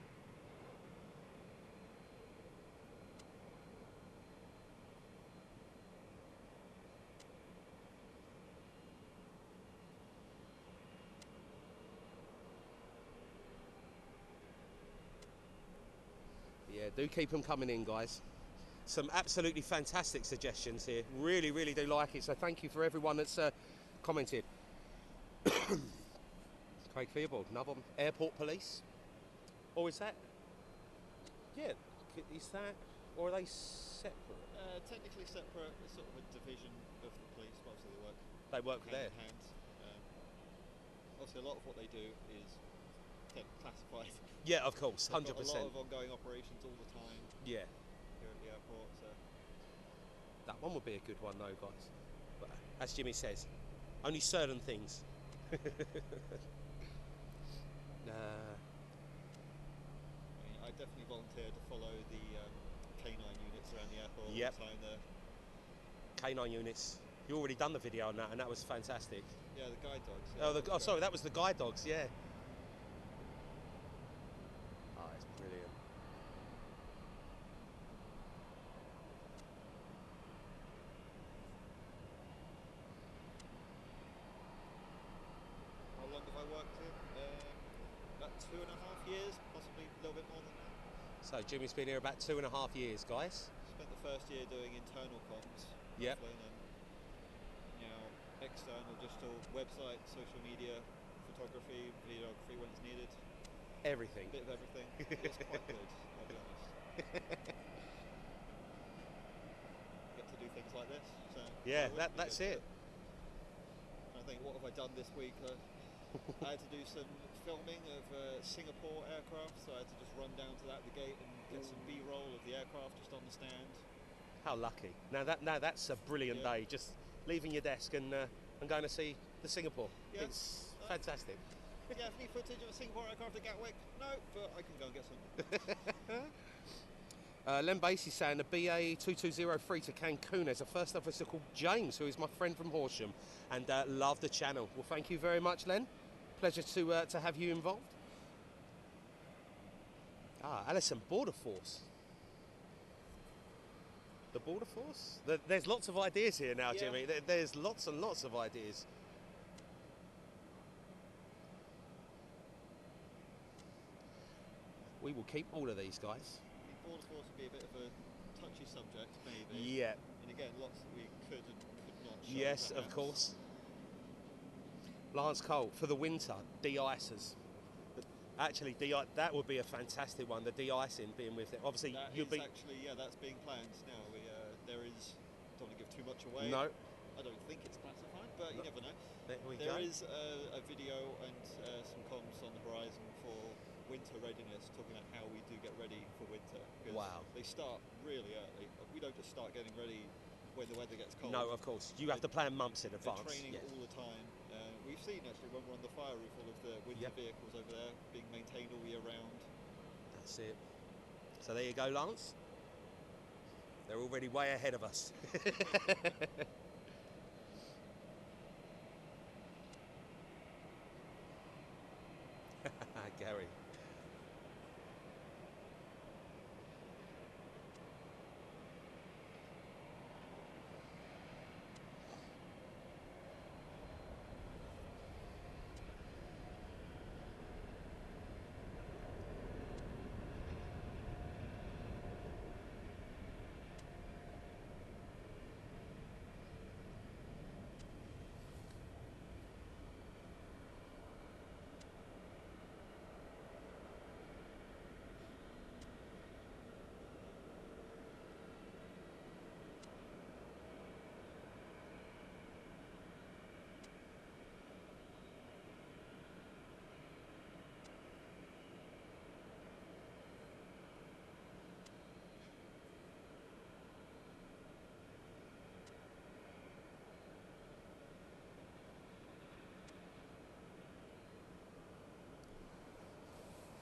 [SPEAKER 1] Do keep them coming in, guys. Some absolutely fantastic suggestions here. Really, really do like it. So thank you for everyone that's commented. Craig Theobald, another one. Airport police. Or is that? Yeah, is that? Or are they separate?
[SPEAKER 2] Technically separate. It's sort of a division of the police. But obviously
[SPEAKER 1] they work
[SPEAKER 2] hand in hand. Obviously, a lot of what they do is classified.
[SPEAKER 1] Yeah, of course, 100%.
[SPEAKER 2] A lot of ongoing operations all the time.
[SPEAKER 1] Yeah.
[SPEAKER 2] Here at the airport, so.
[SPEAKER 1] That one would be a good one, though, guys. But as Jimmy says, only certain things.
[SPEAKER 2] I definitely volunteer to follow the K9 units around the airport all the time there.
[SPEAKER 1] K9 units. You already done the video on that, and that was fantastic.
[SPEAKER 2] Yeah, the guide dogs. Yeah,
[SPEAKER 1] oh, sorry, that was the guide dogs, yeah. Oh, it's brilliant.
[SPEAKER 2] How long have I worked here? About 2.5 years, possibly a little bit more than that.
[SPEAKER 1] So Jimmy's been here about 2.5 years, guys.
[SPEAKER 2] Spent the first year doing internal comms.
[SPEAKER 1] Yep.
[SPEAKER 2] External, digital, website, social media, photography, videography when it's needed.
[SPEAKER 1] Everything.
[SPEAKER 2] Bit of everything. It's quite good, I'll be honest. Get to do things like this. So
[SPEAKER 1] yeah, that's it.
[SPEAKER 2] I think, what have I done this week? I had to do some filming of Singapore aircraft, so I had to just run down to the gate and get some B-roll of the aircraft just on the stand. How
[SPEAKER 1] lucky. Now that's a brilliant day. Just leaving your desk and going to see the Singapore. Yeah. It's fantastic.
[SPEAKER 2] Yeah, any footage of a Singapore aircraft at Gatwick? No, but I can go and get some.
[SPEAKER 1] Len Basie saying the BA 2203 to Cancun. There's a first officer called James, who is my friend from Horsham, and love the channel. Well, thank you very much, Len. Pleasure to have you involved. Alison, Border Force. The Border Force? There's lots of ideas here now, Jimmy. There's lots and lots of ideas. We will keep all of these, guys.
[SPEAKER 2] The Border Force would be a bit of a touchy subject, maybe.
[SPEAKER 1] Yeah.
[SPEAKER 2] And again, lots that we could and could not show.
[SPEAKER 1] Yes, of course. Lance Cole, for the winter, de-icers. Actually, that would be a fantastic one. The de-icing being with it. Obviously,
[SPEAKER 2] that's being planned now. There is. Don't want to give too much away.
[SPEAKER 1] No.
[SPEAKER 2] I don't think it's classified, but you never know.
[SPEAKER 1] There
[SPEAKER 2] is a video and some comms on the horizon for winter readiness, talking about how we do get ready for winter.
[SPEAKER 1] Wow.
[SPEAKER 2] They start really early. We don't just start getting ready when the weather gets cold.
[SPEAKER 1] No, of course. You have to plan months in advance.
[SPEAKER 2] They're training all the time. We've seen actually when we're on the fire roof, all of the winter vehicles over there being maintained all year round.
[SPEAKER 1] That's it. So there you go, Lance. They're already way ahead of us. Gary.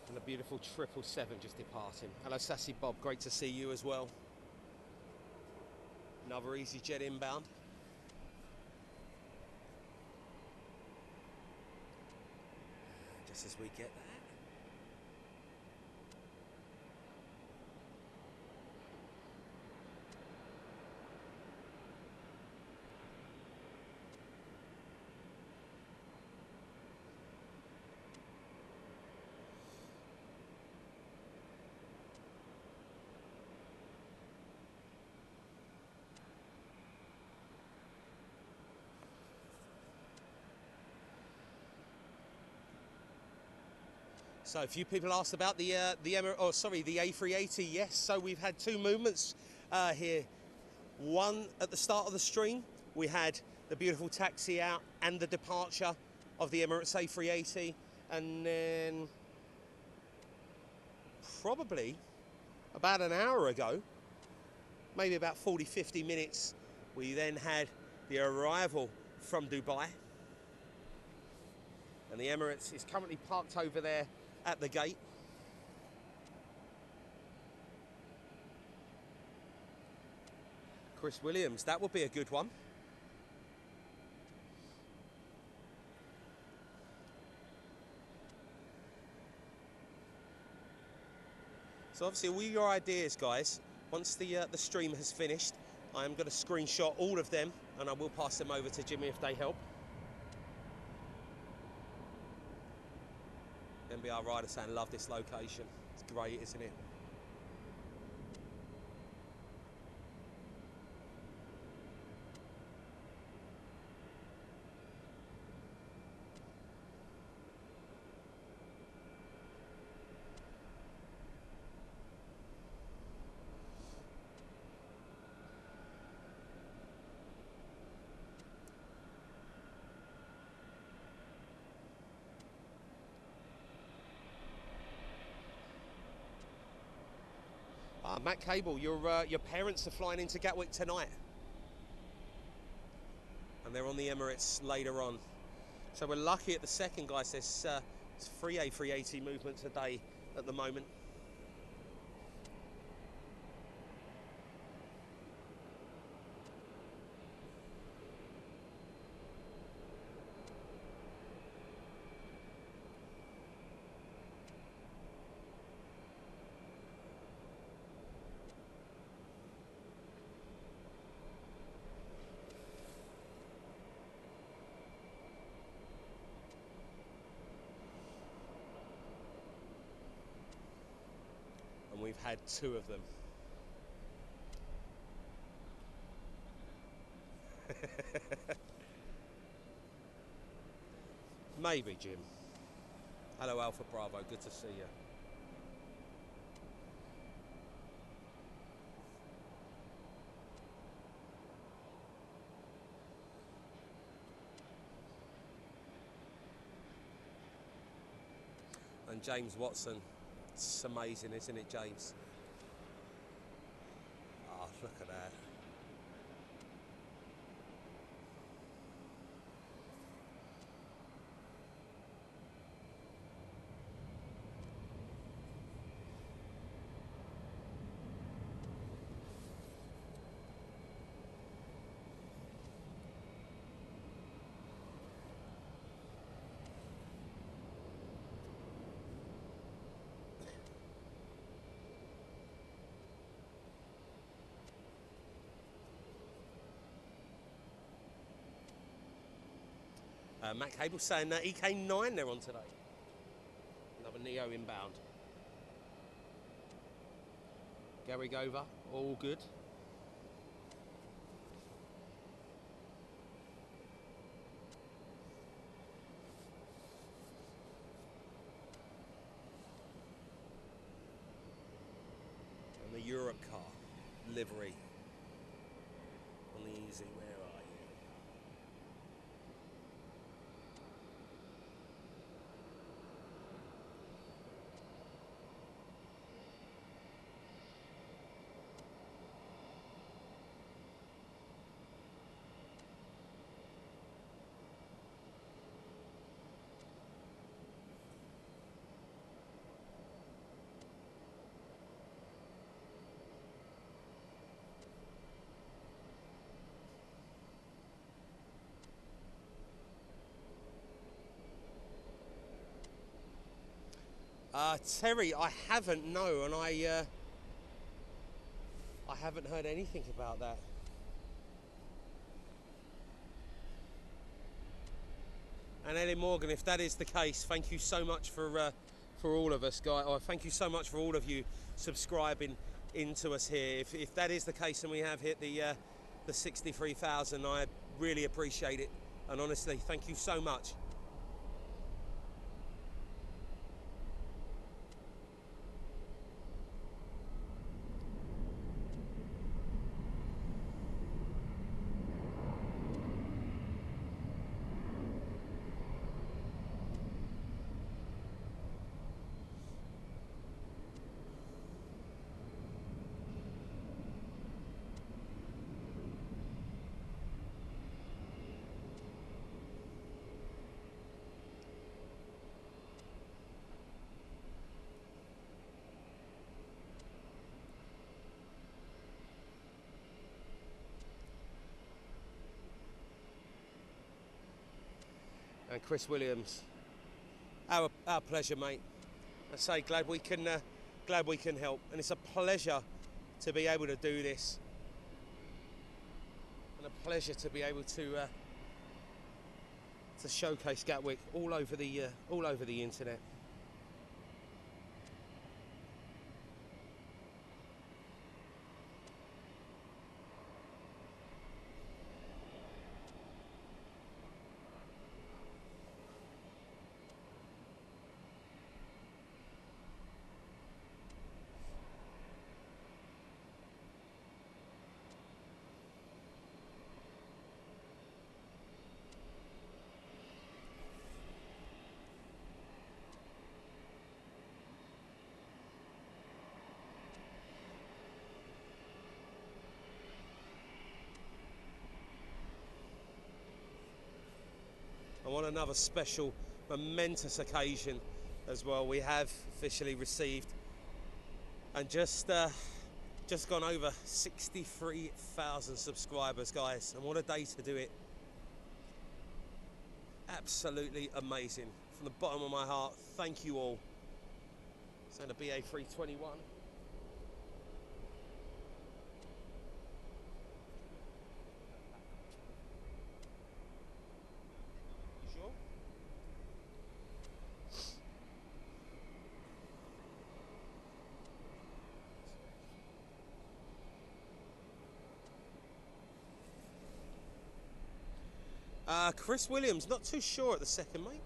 [SPEAKER 1] And a beautiful 777 just departing. Hello, Sassy Bob. Great to see you as well. Another EasyJet inbound. Just as we get that. So a few people asked about the A380. Yes, so we've had two movements here. One at the start of the stream, we had the beautiful taxi out and the departure of the Emirates A380, and then probably about an hour ago, maybe about 40-50 minutes, we then had the arrival from Dubai, and the Emirates is currently parked over there at the gate. Chris Williams, that would be a good one. So obviously all your ideas, guys, once the stream has finished, I am going to screenshot all of them and I will pass them over to Jimmy if they help. MBR Rider saying, love this location. It's great, isn't it? Matt Cable, your parents are flying into Gatwick tonight, and they're on the Emirates later on. So we're lucky at the second, guys. There's 3 A380 movements a day at the moment. We've had 2 of them. Maybe, Jim. Hello, Alpha Bravo. Good to see you. And James Watson. It's amazing, isn't it, James? Oh, look at that. Matt Cable saying that EK9 they're on today. Another Neo inbound. Gary Gover, all good. And the Europe car livery on the easy. Where are you? Terry, I haven't, no, and I haven't heard anything about that. And Ellie Morgan, if that is the case, thank you so much for all of us, guys. Oh, thank you so much for all of you subscribing into us here. If that is the case and we have hit the 63,000, I really appreciate it. And honestly, thank you so much. and Chris Williams. Our pleasure, mate. I say glad we can help, and it's a pleasure to be able to do this, and a pleasure to be able to showcase Gatwick all over the internet. And on another special, momentous occasion as well, we have officially received and just gone over 63,000 subscribers, guys. And what a day to do it. Absolutely amazing. From the bottom of my heart, thank you all. So the BA321. Chris Williams, not too sure at the second, mate.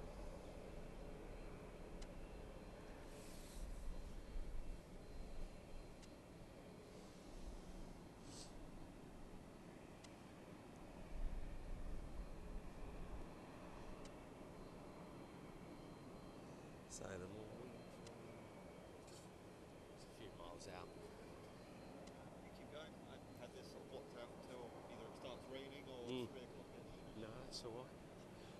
[SPEAKER 1] So the more it's a few miles out.
[SPEAKER 2] You keep going. I had this sort of blocked out until either it starts raining or 3 o'clock-ish.
[SPEAKER 1] No, that's all right.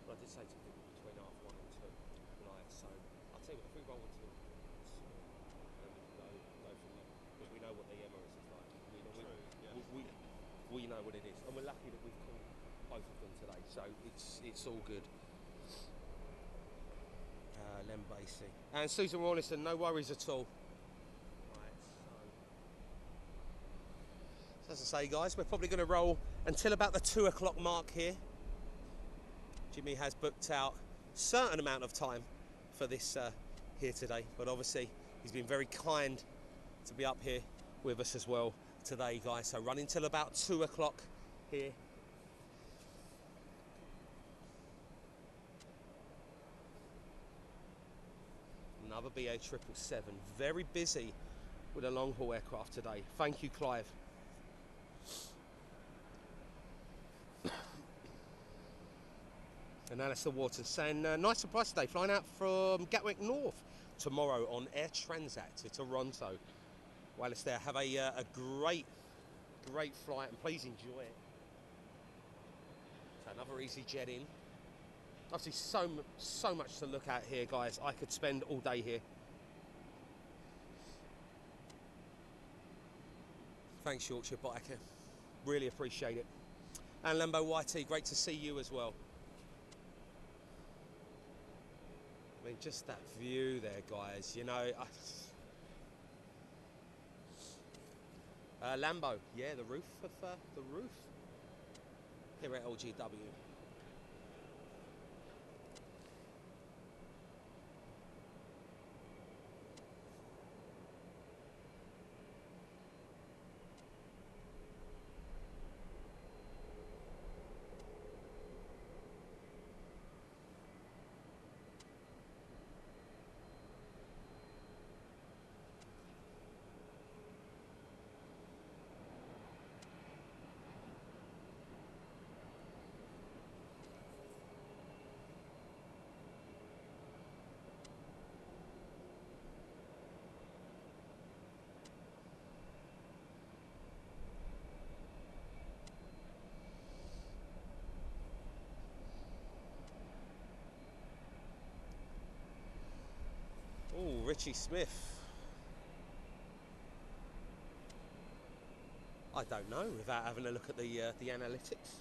[SPEAKER 1] Well, I did say to people between 1:30 and 2, like, so I'll tell you what, if we roll until and we can go from there, because we know what the Emirates is like. We know what it is, and we're lucky that we've called both of them today, so it's all good. Len Basie and Susan Rawlinson, no worries at all. Right, so as I say, guys, we're probably going to roll until about the 2 o'clock mark here. Jimmy has booked out a certain amount of time for this here today, but obviously he's been very kind to be up here with us as well today, guys. So running till about 2 o'clock here. Another BA 777, very busy with a long haul aircraft today. Thank you, Clive. And Alistair Wharton saying, nice surprise today, flying out from Gatwick North tomorrow on Air Transat to Toronto. Well, Alistair, have a great flight and please enjoy it. So another easy jet in. Obviously so much to look at here, guys. I could spend all day here. Thanks, Yorkshire Biker. Really appreciate it. And Lambo YT, great to see you as well. I mean, just that view there, guys, you know. Lambo, yeah, the roof of the roof here at LGW. Oh, Richie Smith. I don't know without having a look at the analytics.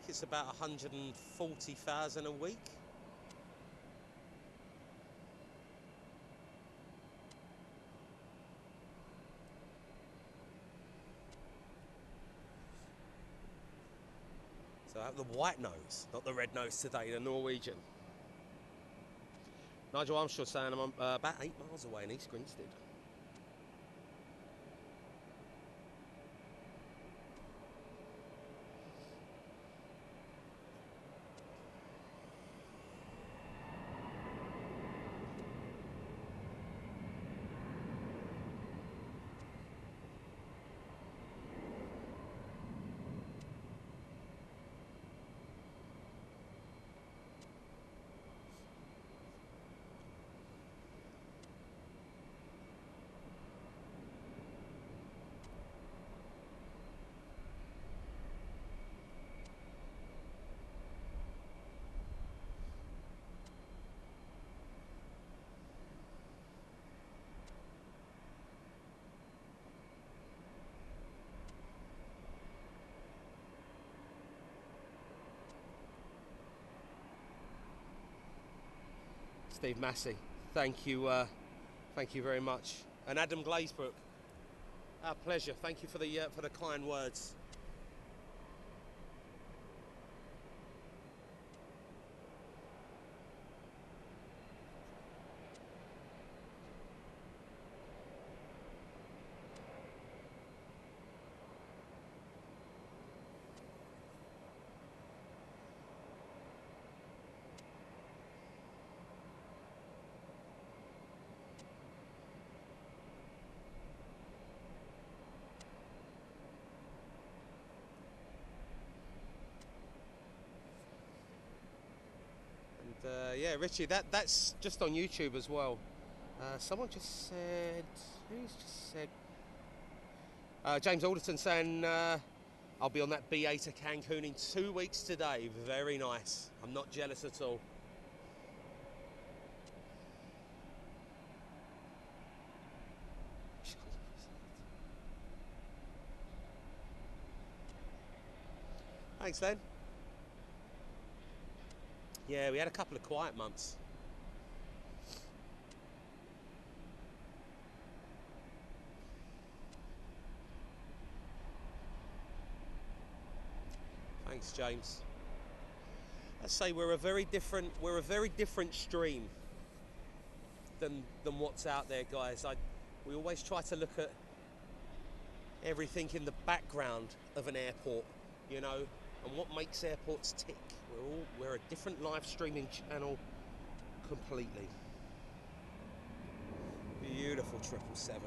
[SPEAKER 1] think it's about 140,000 a week. So I have the white nose, not the red nose today, the Norwegian. Nigel Armstrong saying I'm about 8 miles away in East Grinstead. Steve Massey, thank you very much, and Adam Glazebrook, our pleasure. Thank you for the kind words. Yeah, Richie, that's just on YouTube as well. Someone just said, who's just said? James Alderton saying, I'll be on that BA to Cancun in 2 weeks today. Very nice. I'm not jealous at all. Thanks, then. Yeah, we had a couple of quiet months. Thanks, James. I say we're a very different stream than what's out there, guys. We always try to look at everything in the background of an airport, you know, and what makes airports tick. We're a different live streaming channel completely. Beautiful 777.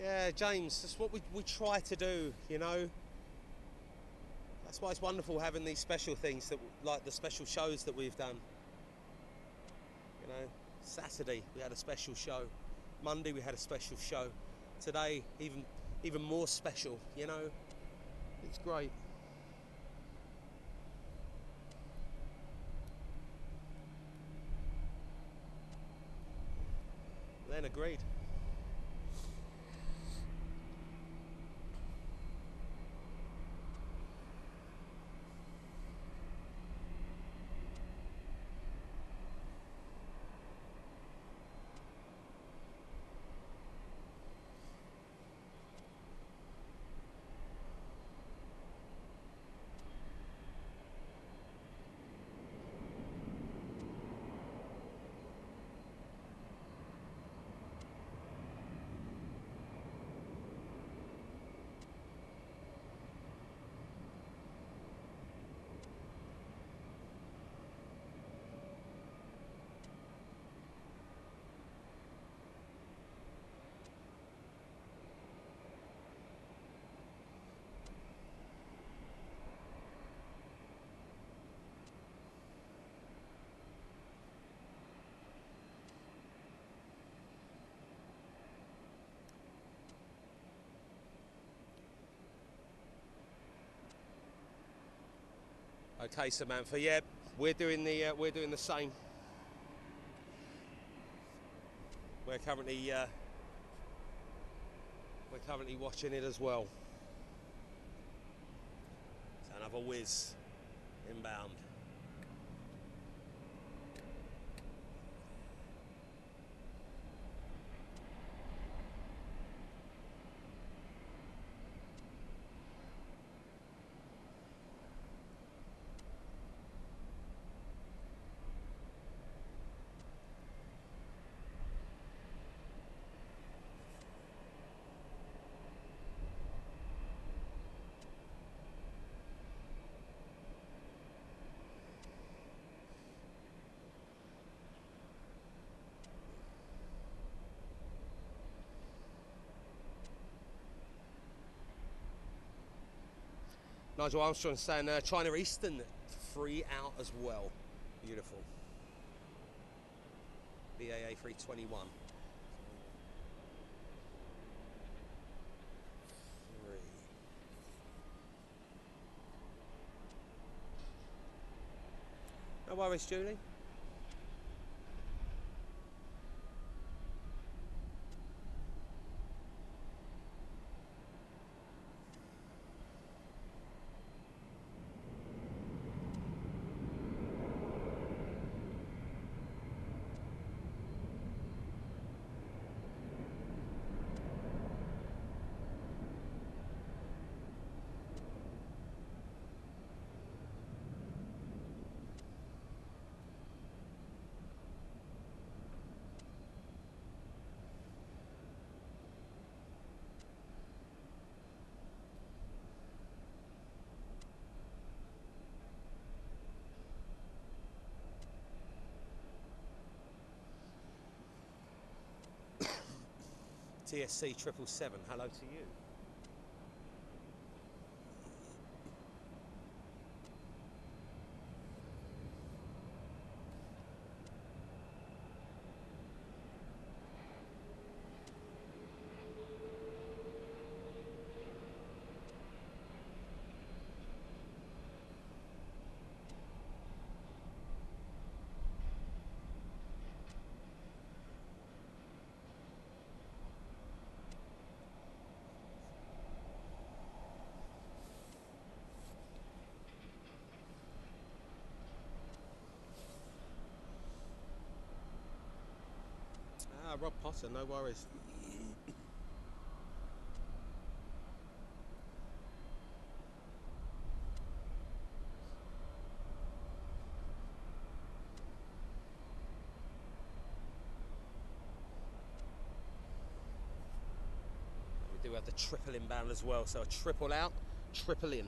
[SPEAKER 1] Yeah, James, that's what we try to do, you know. That's why it's wonderful having these special things, that like the special shows that we've done. You know, Saturday we had a special show. Monday we had a special show. Today, even more special, you know. It's great. Then agreed. Okay, Samantha. Yeah, we're doing the same. We're currently watching it as well. It's another whiz inbound. Nigel Armstrong saying China Eastern 3 out as well. Beautiful. BAA 321. 3. No worries, Julie. TSC 777, hello to you. Rob Potter, no worries. We do have the triple inbound as well, so a triple out, triple in.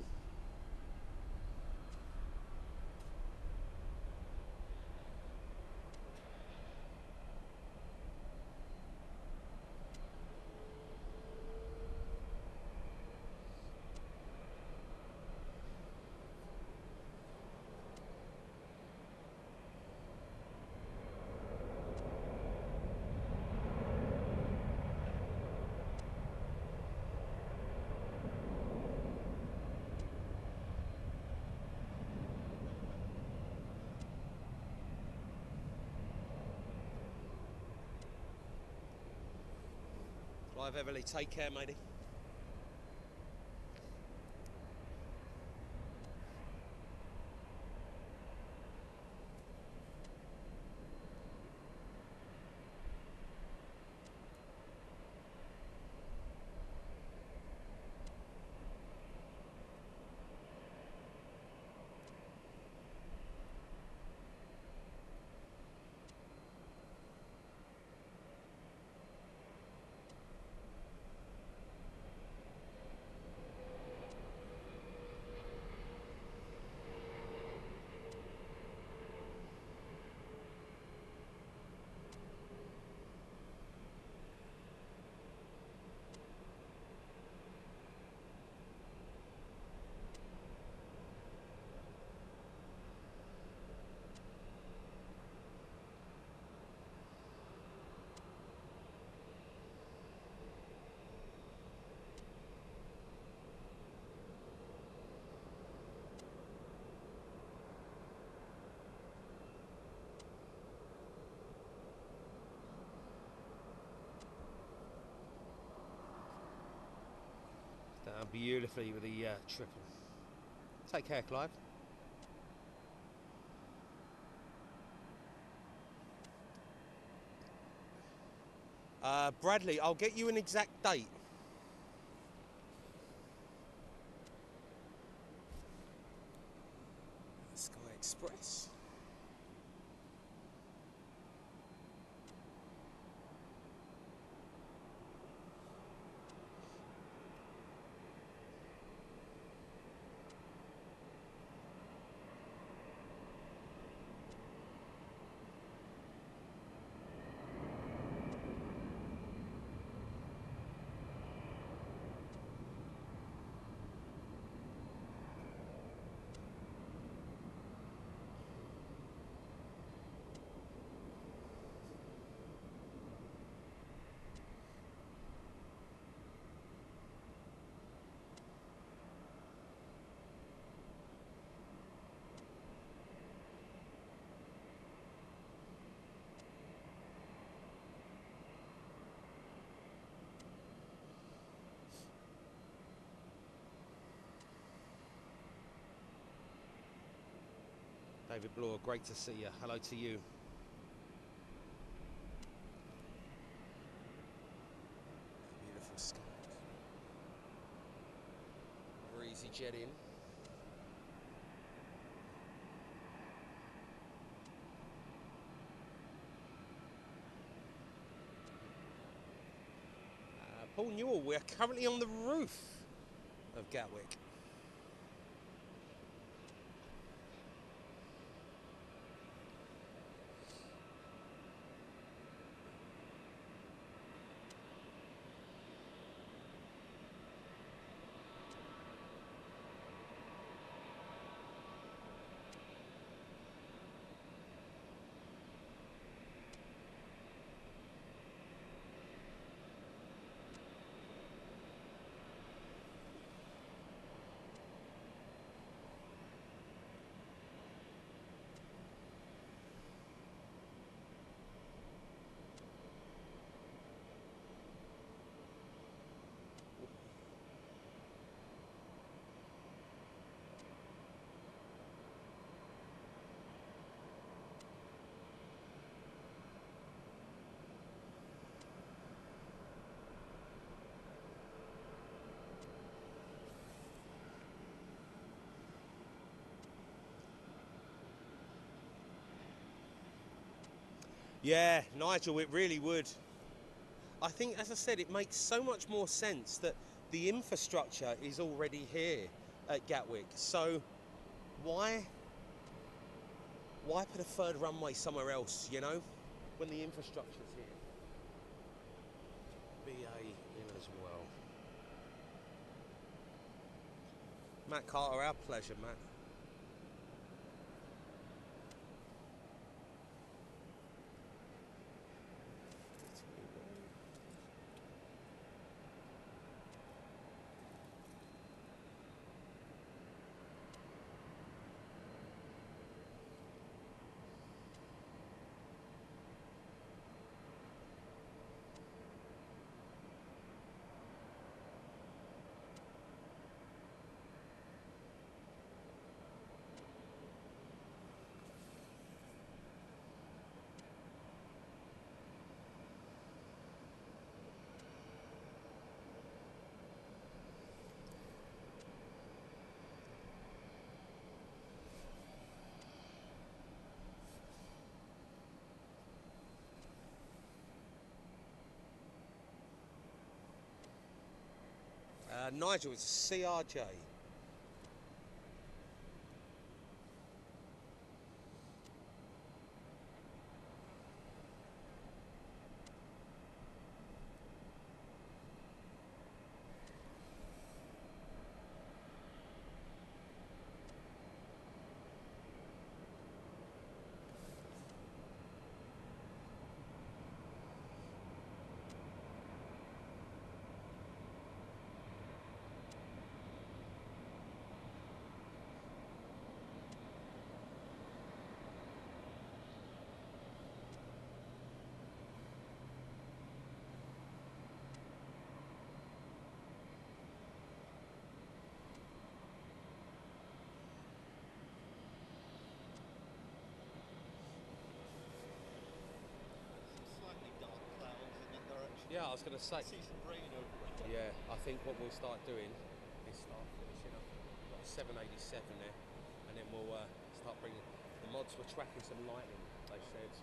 [SPEAKER 1] Clive Everly, take care, matey. beautifully with the triple. Take care, Clive. Bradley, I'll get you an exact date. Sky Express. David Bloor, great to see you. Hello to you. Beautiful skies. Breezy jet in. Paul Newell, we're currently on the roof of Gatwick. Yeah, Nigel, it really would. I think, as I said, it makes so much more sense that the infrastructure is already here at Gatwick. So why put a third runway somewhere else, you know, when the infrastructure's here? BA in as well. Matt Carter, our pleasure, Matt. Nigel, it's CRJ. I was going to say.
[SPEAKER 2] See some rain over it.
[SPEAKER 1] Yeah, I think what we'll start doing is start finishing up. Got a 787 there, and then we'll start bringing the mods. Were tracking some lighting, they said.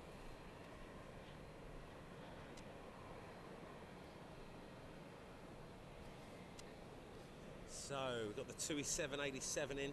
[SPEAKER 1] So we've got the TUI 787 in.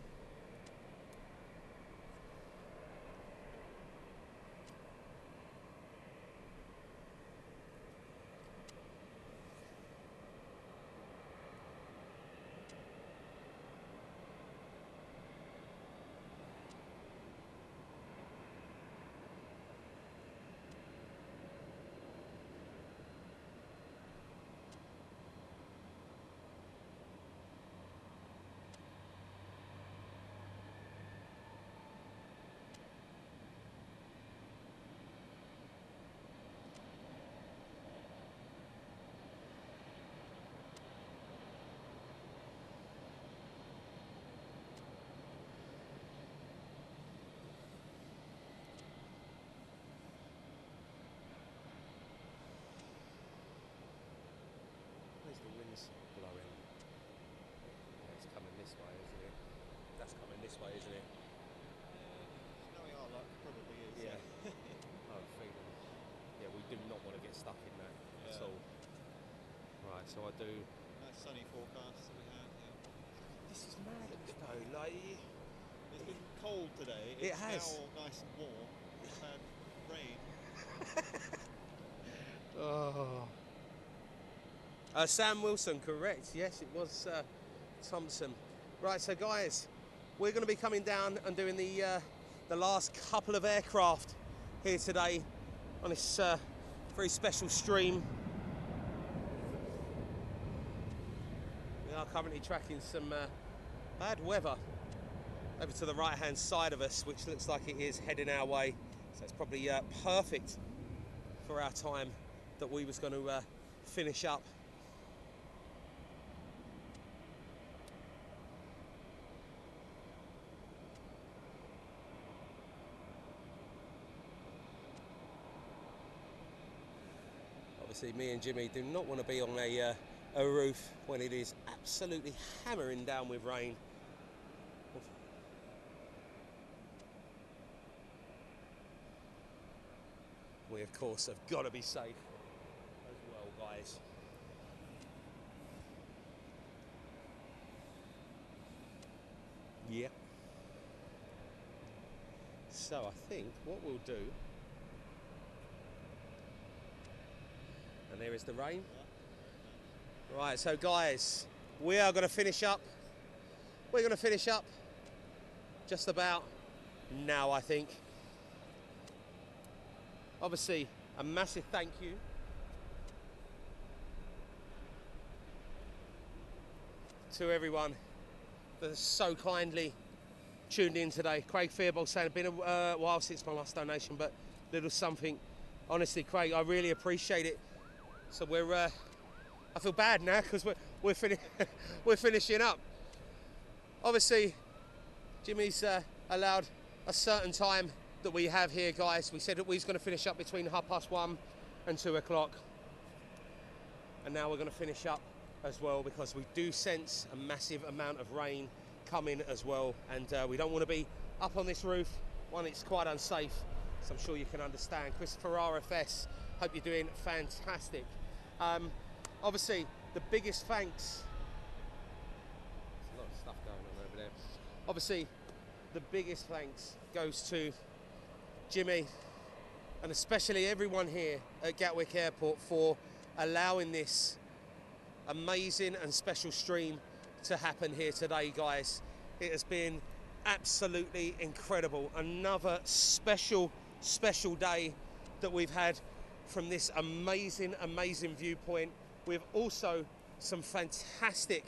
[SPEAKER 1] The wind's blowing. Yeah, it's coming this way, isn't it? That's coming this way, isn't it?
[SPEAKER 2] Knowing our luck, probably is.
[SPEAKER 1] Yeah. I'm feeling. Yeah, we do not want to get stuck in that at all. Right, so I do.
[SPEAKER 2] Nice sunny forecast that we have. Yeah.
[SPEAKER 1] This is madness, though. Like,
[SPEAKER 2] it's been cold today.
[SPEAKER 1] It has.
[SPEAKER 2] Now nice and warm. We've had rain.
[SPEAKER 1] Oh. Sam Wilson, correct. Yes, it was Thompson. Right, so guys, we're going to be coming down and doing the last couple of aircraft here today on this very special stream. We are currently tracking some bad weather over to the right-hand side of us, which looks like it is heading our way. So it's probably perfect for our time that we was going to finish up. Obviously, me and Jimmy do not want to be on a roof when it is absolutely hammering down with rain. We, of course, have got to be safe as well, guys. Yep. So I think what we'll do. And there is the rain. Right, so guys, we are going to finish up. We're going to finish up just about now, I think. Obviously, a massive thank you to everyone that so kindly tuned in today. Craig Fearbold saying it's been a while since my last donation, but little something. Honestly, Craig, I really appreciate it. So we're, I feel bad now because we're finishing up. Obviously, Jimmy's allowed a certain time that we have here, guys. We said that we was going to finish up between 1:30 and 2 o'clock. And now we're going to finish up as well because we do sense a massive amount of rain coming as well. And we don't want to be up on this roof. One, it's quite unsafe, so I'm sure you can understand. Christopher RFS, hope you're doing fantastic. Obviously, the biggest thanks. There's a lot of stuff going on over there. Obviously, the biggest thanks goes to Jimmy and especially everyone here at Gatwick Airport for allowing this amazing and special stream to happen here today, guys. It has been absolutely incredible. Another special day that we've had from this amazing viewpoint, with also some fantastic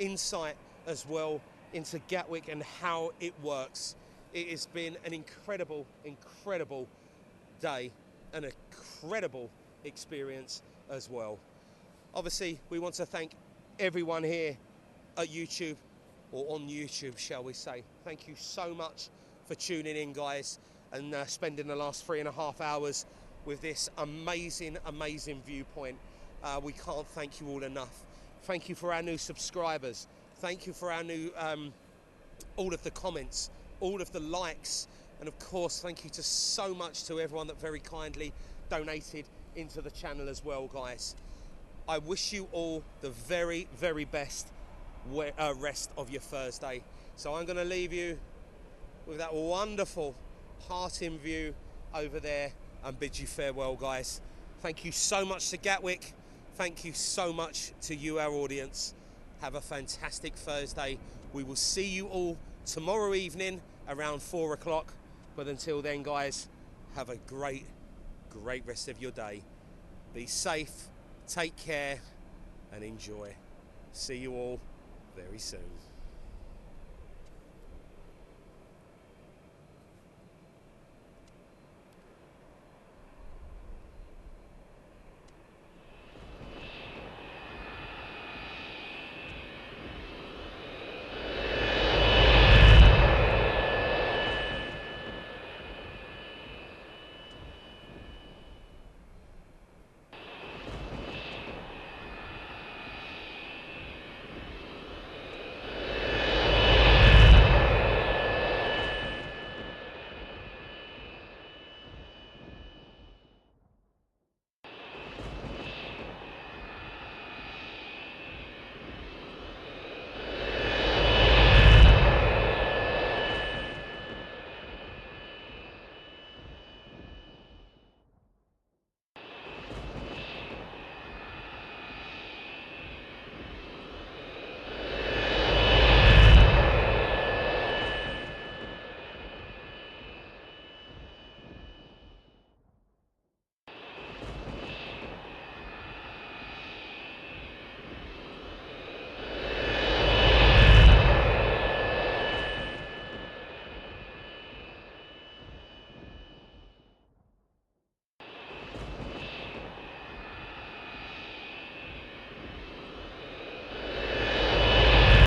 [SPEAKER 1] insight as well into Gatwick and how it works. It has been an incredible day, an incredible experience as well. Obviously, we want to thank everyone here at YouTube, or on YouTube, shall we say. Thank you so much for tuning in, guys, and spending the last 3.5 hours with this amazing viewpoint. We can't thank you all enough. Thank you for our new subscribers. Thank you for our new, all of the comments, all of the likes, and of course, thank you so much to everyone that very kindly donated into the channel as well, guys. I wish you all the very, very best rest of your Thursday. So I'm going to leave you with that wonderful heart-in view over there and bid you farewell, guys. Thank you so much to Gatwick. Thank you so much to you, our audience. Have a fantastic Thursday. We will see you all tomorrow evening around 4 o'clock. But until then, guys, have a great, great rest of your day. Be safe, take care, and enjoy. See you all very soon.